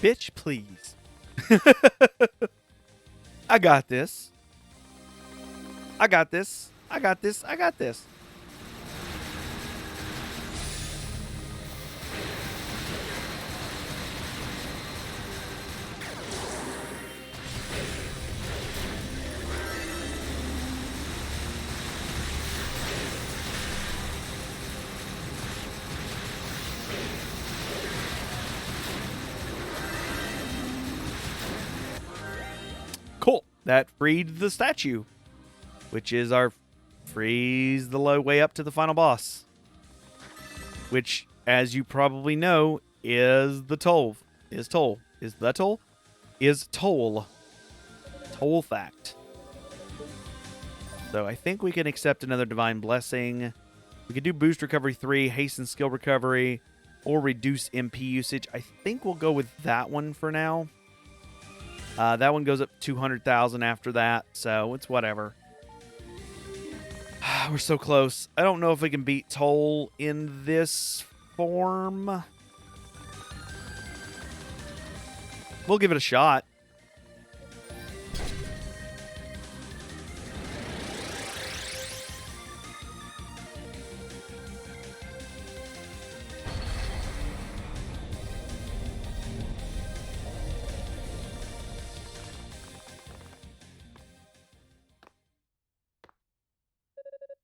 Bitch, please. I got this. I got this. I got this. I got this. Cool. That freed the statue, which is our freeze the low way up to the final boss, which, as you probably know, is the TOAL. Is TOAL. Is the TOAL? Is TOAL. TOAL fact. So I think we can accept another Divine Blessing. We could do Boost Recovery 3, Hasten Skill Recovery, or Reduce MP usage. I think we'll go with that one for now. That one goes up 200,000 after that, so it's whatever. We're so close. I don't know if we can beat TOAL in this form. We'll give it a shot.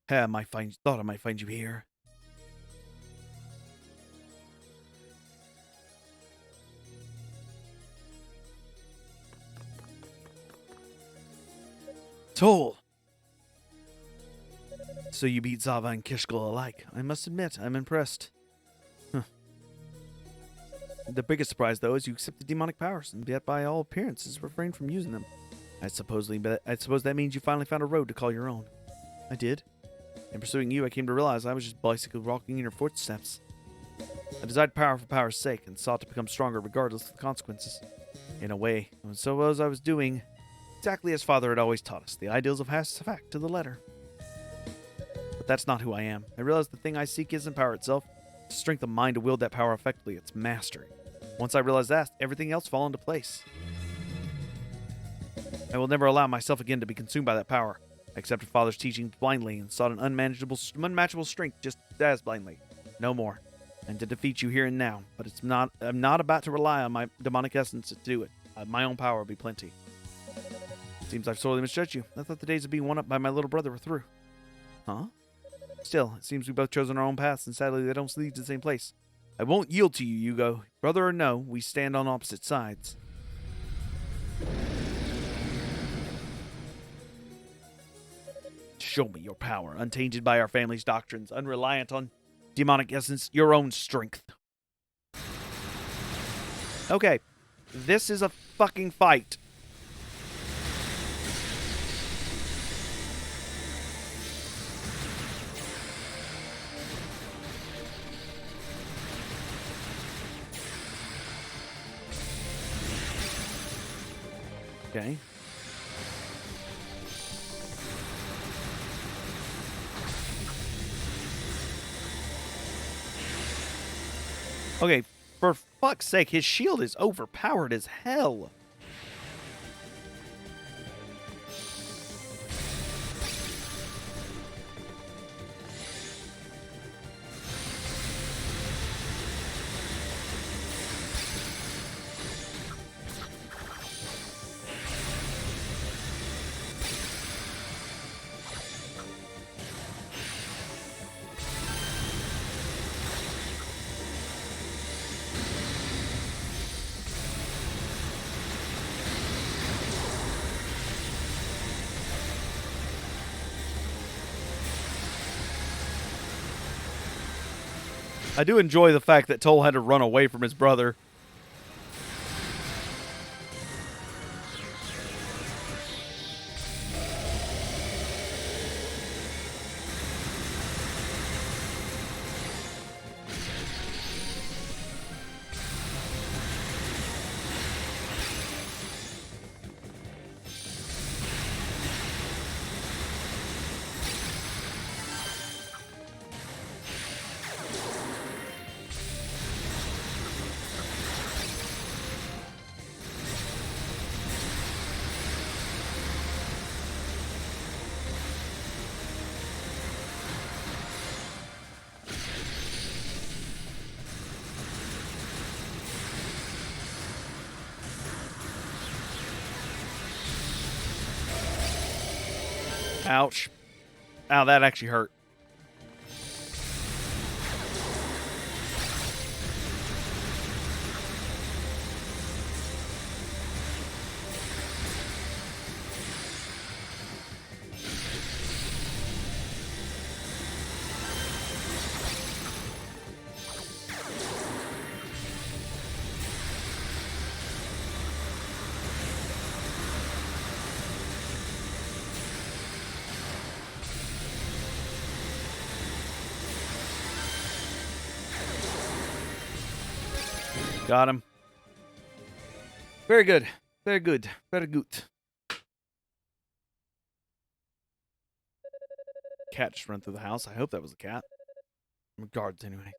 Thought I might find you here. TOAL! So you beat Zava and Kishkal alike. I must admit, I'm impressed. Huh. The biggest surprise, though, is you accept the demonic powers, and yet by all appearances refrain from using them. I suppose that means you finally found a road to call your own. I did. In pursuing you, I came to realize I was just bicycle walking in your footsteps. I desired power for power's sake, and sought to become stronger regardless of the consequences. In a way, and so as I was doing, exactly as Father had always taught us, the ideals of fact to the letter. But that's not who I am. I realize the thing I seek isn't power itself. It's strength of mind to wield that power effectively. It's mastery. Once I realize that, everything else falls into place. I will never allow myself again to be consumed by that power. I accepted Father's teaching blindly and sought an unmatchable strength just as blindly. No more. And to defeat you here and now. But I'm not about to rely on my demonic essence to do it. My own power will be plenty. Seems I've sorely misjudged you. I thought the days of being one-up by my little brother were through. Huh? Still, it seems we've both chosen our own paths, and sadly they don't lead to the same place. I won't yield to you, Hugo. Brother or no, we stand on opposite sides. Show me your power, untainted by our family's doctrines, unreliant on demonic essence, your own strength. Okay, this is a fucking fight. Okay. Okay, for fuck's sake, his shield is overpowered as hell. I do enjoy the fact that Toal had to run away from his brother. Ouch. Ow, that actually hurt. Got him. Very good. Very good. Very good. Cat just ran through the house. I hope that was a cat. Guards, anyway.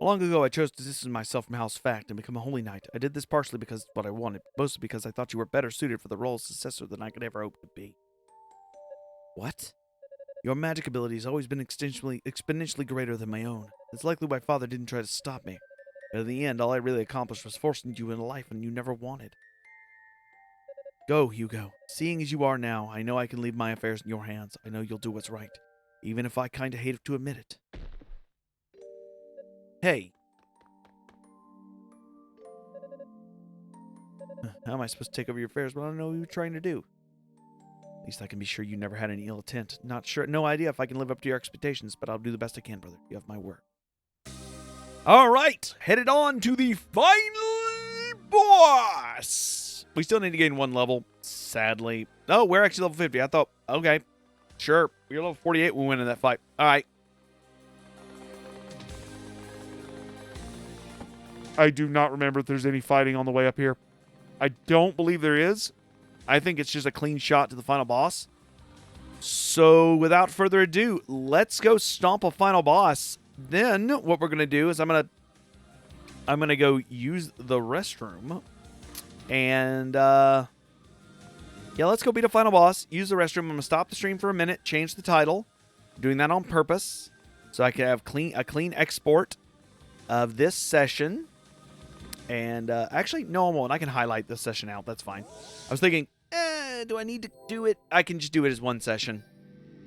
Long ago, I chose to distance myself from House Fact and become a holy knight. I did this partially because it's what I wanted, mostly because I thought you were better suited for the role of successor than I could ever hope to be. What? Your magic ability has always been exponentially greater than my own. It's likely my father didn't try to stop me. But in the end, all I really accomplished was forcing you into a life you never wanted. Go, Hugo. Seeing as you are now, I know I can leave my affairs in your hands. I know you'll do what's right, even if I kinda hate to admit it. Hey. How am I supposed to take over your affairs when I don't know what you're trying to do? At least I can be sure you never had any ill intent. Not sure, no idea if I can live up to your expectations, but I'll do the best I can, brother. You have my word. All right, headed on to the final boss. We still need to gain 1 level, sadly. Oh, we're actually level 50. I thought, okay, sure. We're level 48 when we win in that fight. All right. I do not remember if there's any fighting on the way up here. I don't believe there is. I think it's just a clean shot to the final boss. So without further ado, let's go stomp a final boss. Then what we're going to do is I'm going to go use the restroom. And yeah, let's go beat a final boss. Use the restroom. I'm going to stop the stream for a minute, change the title. I'm doing that on purpose so I can have a clean export of this session. And actually, no, I won't. I can highlight this session out. That's fine. I was thinking, do I need to do it? I can just do it as one session.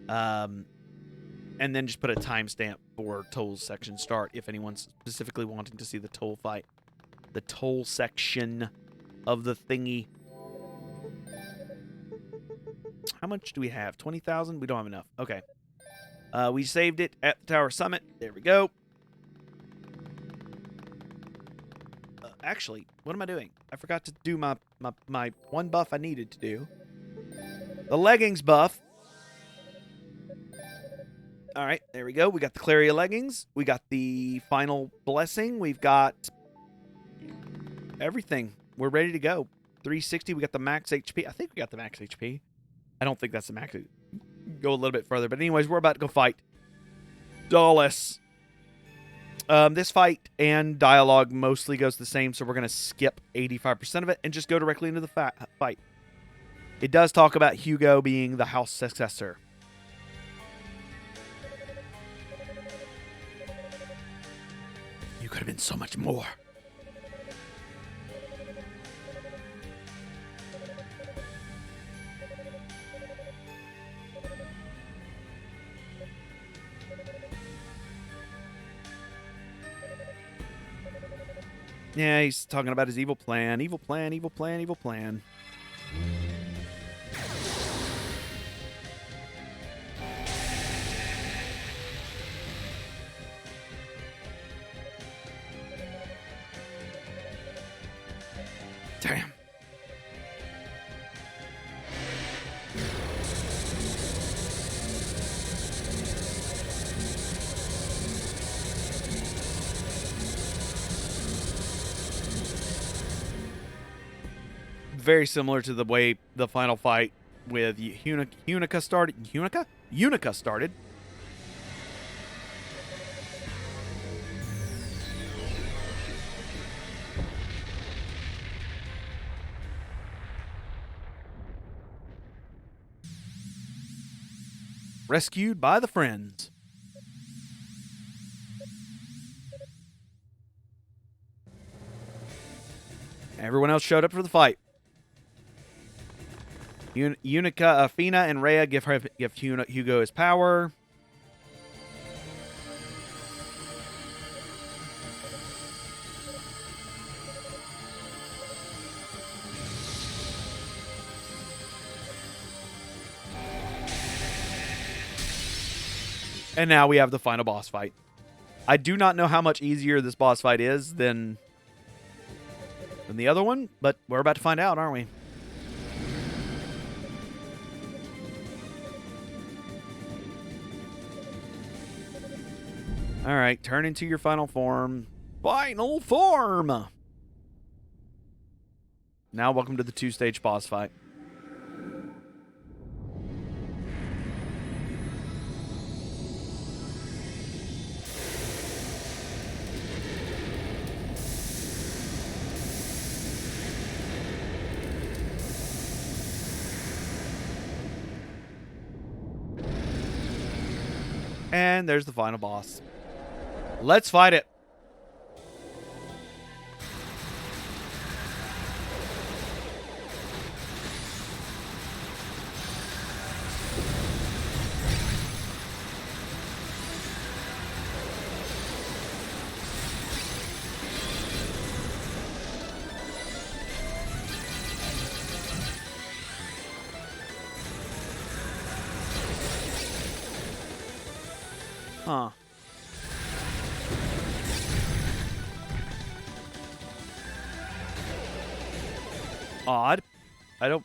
And then just put a timestamp for TOAL's section start if anyone's specifically wanting to see the TOAL fight. The TOAL section of the thingy. How much do we have? 20,000? We don't have enough. Okay. We saved it at the Tower Summit. There we go. Actually, what am I doing? I forgot to do my one buff I needed to do. The leggings buff. All right, there we go. We got the Claria leggings. We got the final blessing. We've got everything. We're ready to go. 360. We got the max HP. I think we got the max HP. I don't think that's the max. Go a little bit further. But anyways, we're about to go fight Dallas. This fight and dialogue mostly goes the same, so we're going to skip 85% of it and just go directly into the fight. It does talk about Hugo being the house successor. You could have been so much more. Yeah, he's talking about his evil plan. Evil plan, evil plan, evil plan. very similar to the way the final fight with Unica started. Unica started. Rescued by the friends. Everyone else showed up for the fight. Unica, Fina, and Rhea give Hugo his power. And now we have the final boss fight. I do not know how much easier this boss fight is than the other one, but we're about to find out, aren't we? All right, turn into your final form. Final form! Now, welcome to the 2-stage boss fight. And there's the final boss. Let's fight it. Huh. Odd. I don't...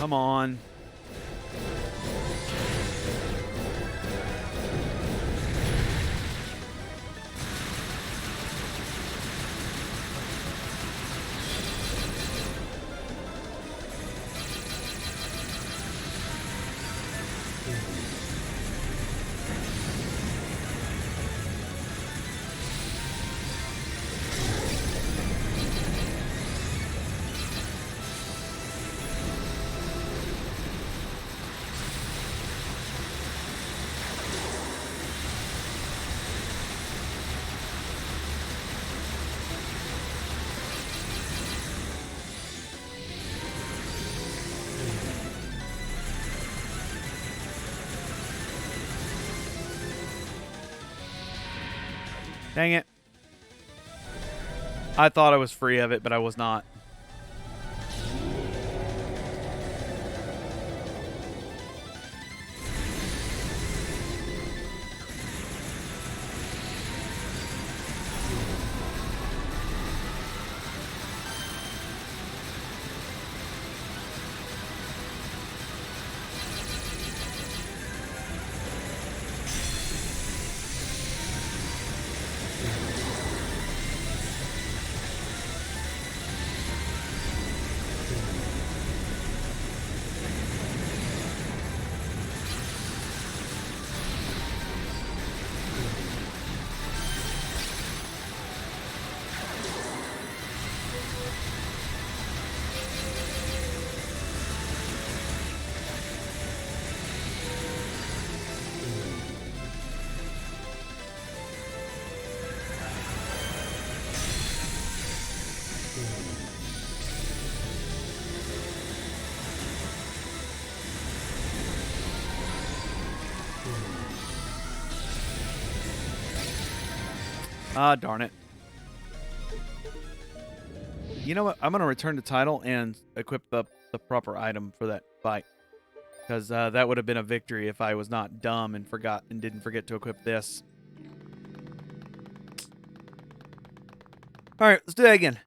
Come on. Dang it. I thought I was free of it, but I was not. Ah, darn it. You know what? I'm going to return the title and equip the proper item for that fight. Because that would have been a victory if I was not dumb and didn't forget to equip this. All right, let's do that again.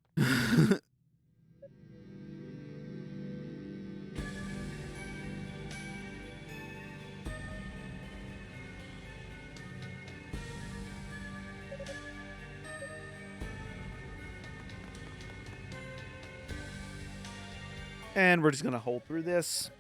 And we're just going to hold through this.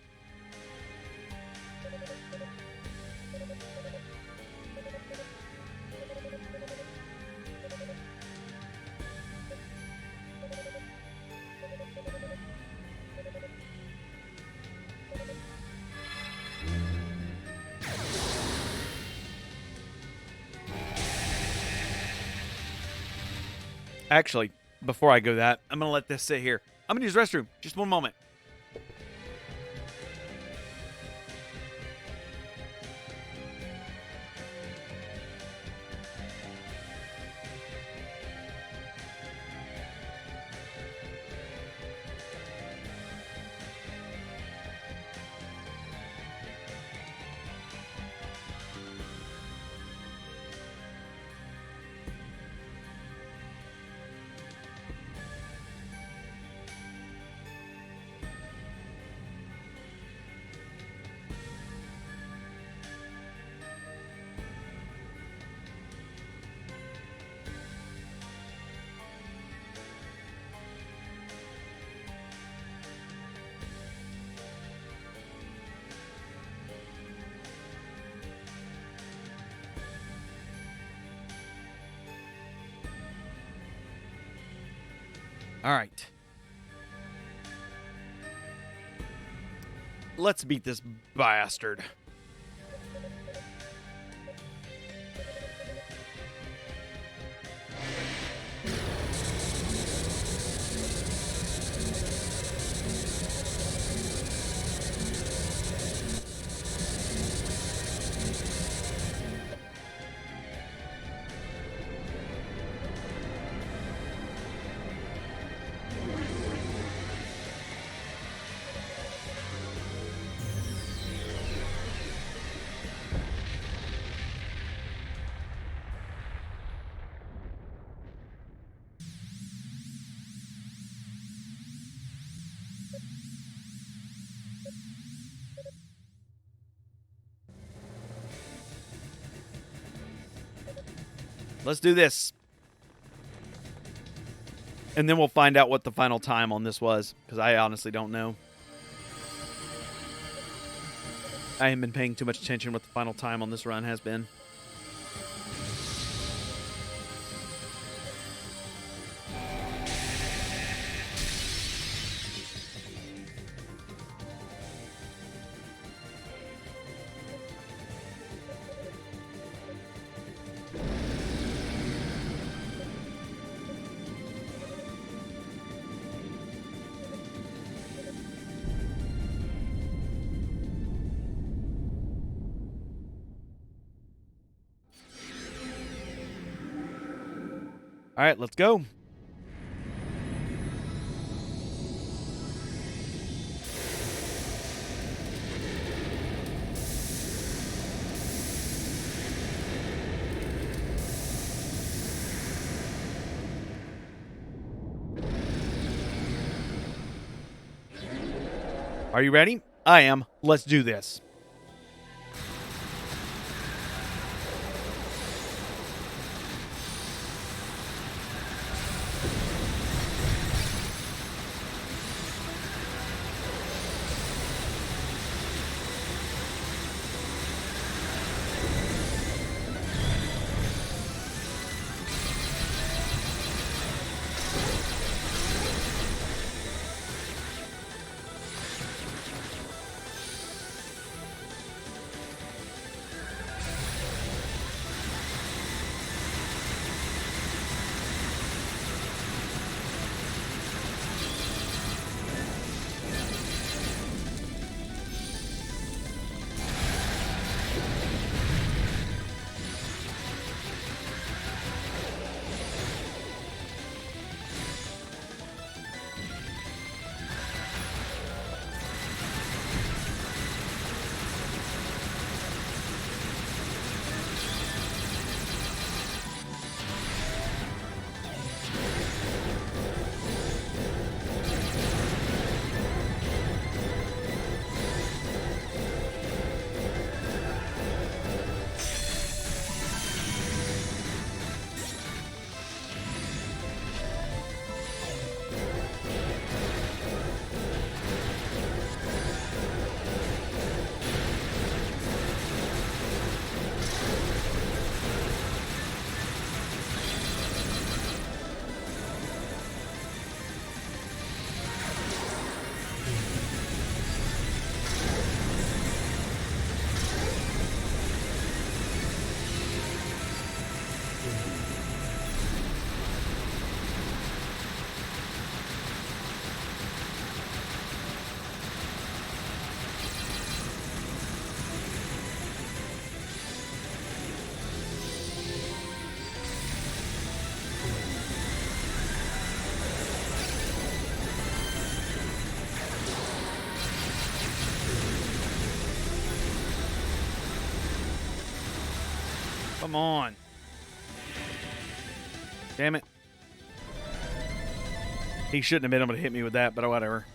Actually, before I go that, I'm going to let this sit here. I'm going to use the restroom. Just one moment. All right. Let's beat this bastard. Let's do this. And then we'll find out what the final time on this was, because I honestly don't know. I haven't been paying too much attention what the final time on this run has been. All right, let's go. Are you ready? I am. Let's do this. Come on. Damn it. He shouldn't have been able to hit me with that, but whatever.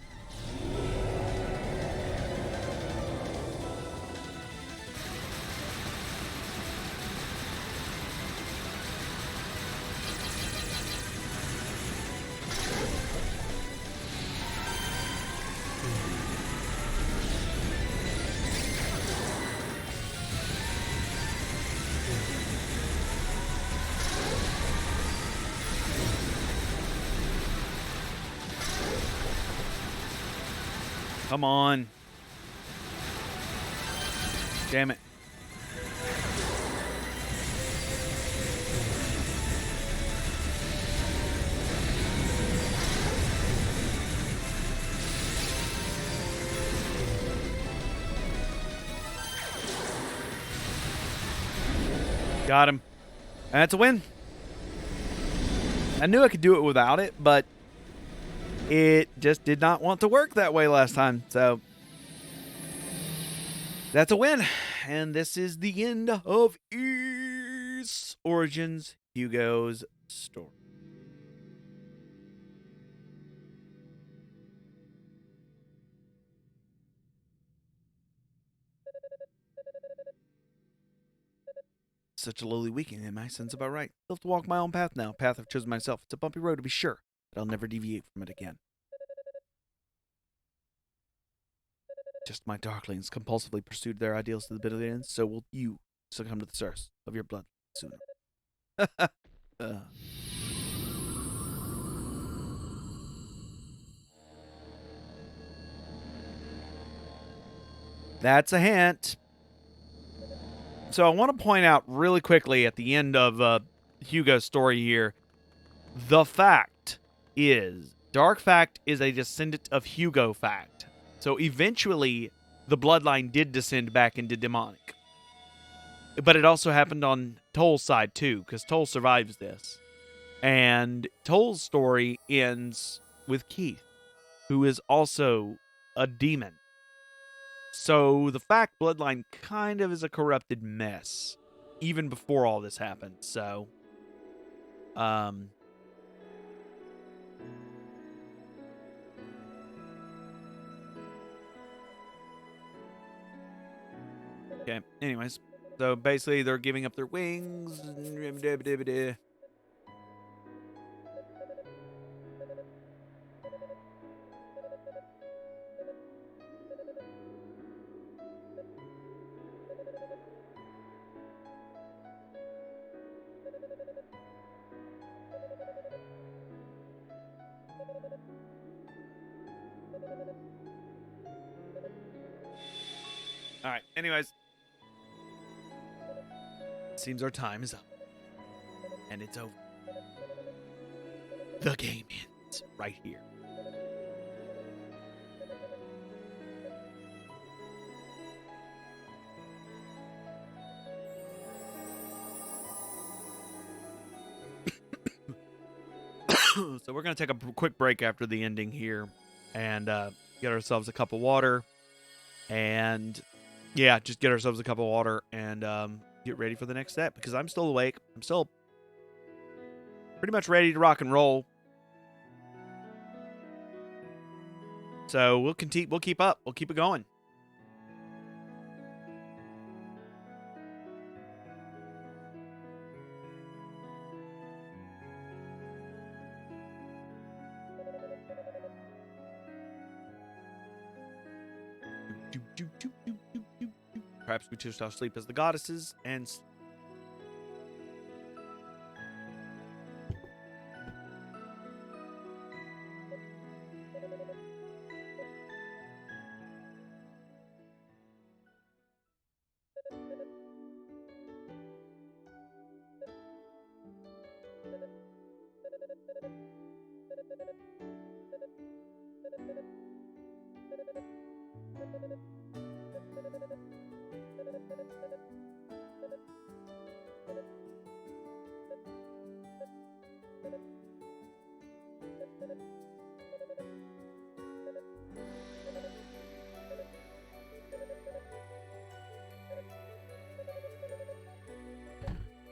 Come on. Damn it. Got him. And that's a win. I knew I could do it without it, but it just did not want to work that way last time. So that's a win. And this is the end of East Origins Hugo's story. Such a lowly weekend, am I? Sounds about right. I'll have to walk my own path now. Path I've chosen myself. It's a bumpy road to be sure, but I'll never deviate from it again. Just my darklings compulsively pursued their ideals to the bitter end, so will you succumb to the source of your blood sooner. That's a hint. So I want to point out really quickly at the end of Hugo's story here, the fact is, Dark Fact is a descendant of Hugo Fact. So eventually, the bloodline did descend back into demonic. But it also happened on TOAL's side too, because TOAL survives this. And TOAL's story ends with Keith, who is also a demon. So the Fact bloodline kind of is a corrupted mess, even before all this happened. So, okay, anyways. So basically they're giving up their wings. All right, anyways. Seems our time is up. And it's over. The game ends right here. So we're going to take a quick break after the ending here and get ourselves a cup of water. And yeah, just get ourselves a cup of water and get ready for the next step, because I'm still awake. I'm still pretty much ready to rock and roll. So we'll keep up. We'll keep it going. Perhaps we too shall sleep as the goddesses and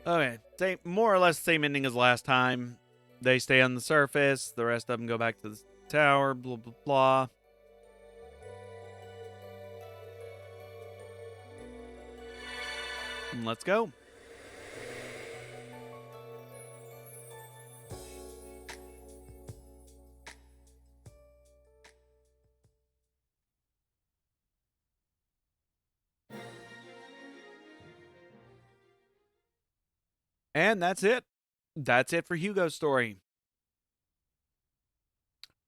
Okay, same, more or less same ending as last time. They stay on the surface. The rest of them go back to the tower. Blah blah blah. And let's go. And that's it. That's it for Hugo's story.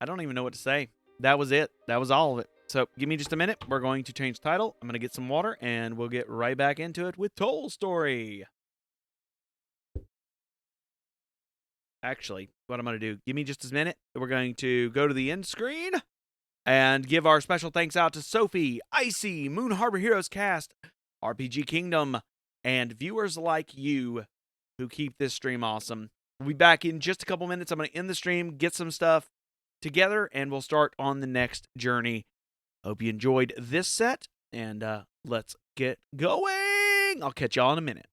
I don't even know what to say. That was it. That was all of it. So give me just a minute. We're going to change title. I'm going to get some water, and we'll get right back into it with TOAL story. Actually, what I'm going to do, give me just a minute. We're going to go to the end screen and give our special thanks out to Sophie, Icy, Moon Harbor Heroes Cast, RPG Kingdom, and viewers like you who keep this stream awesome. We'll be back in just a couple minutes. I'm going to end the stream, get some stuff together, and we'll start on the next journey. Hope you enjoyed this set, and let's get going. I'll catch y'all in a minute.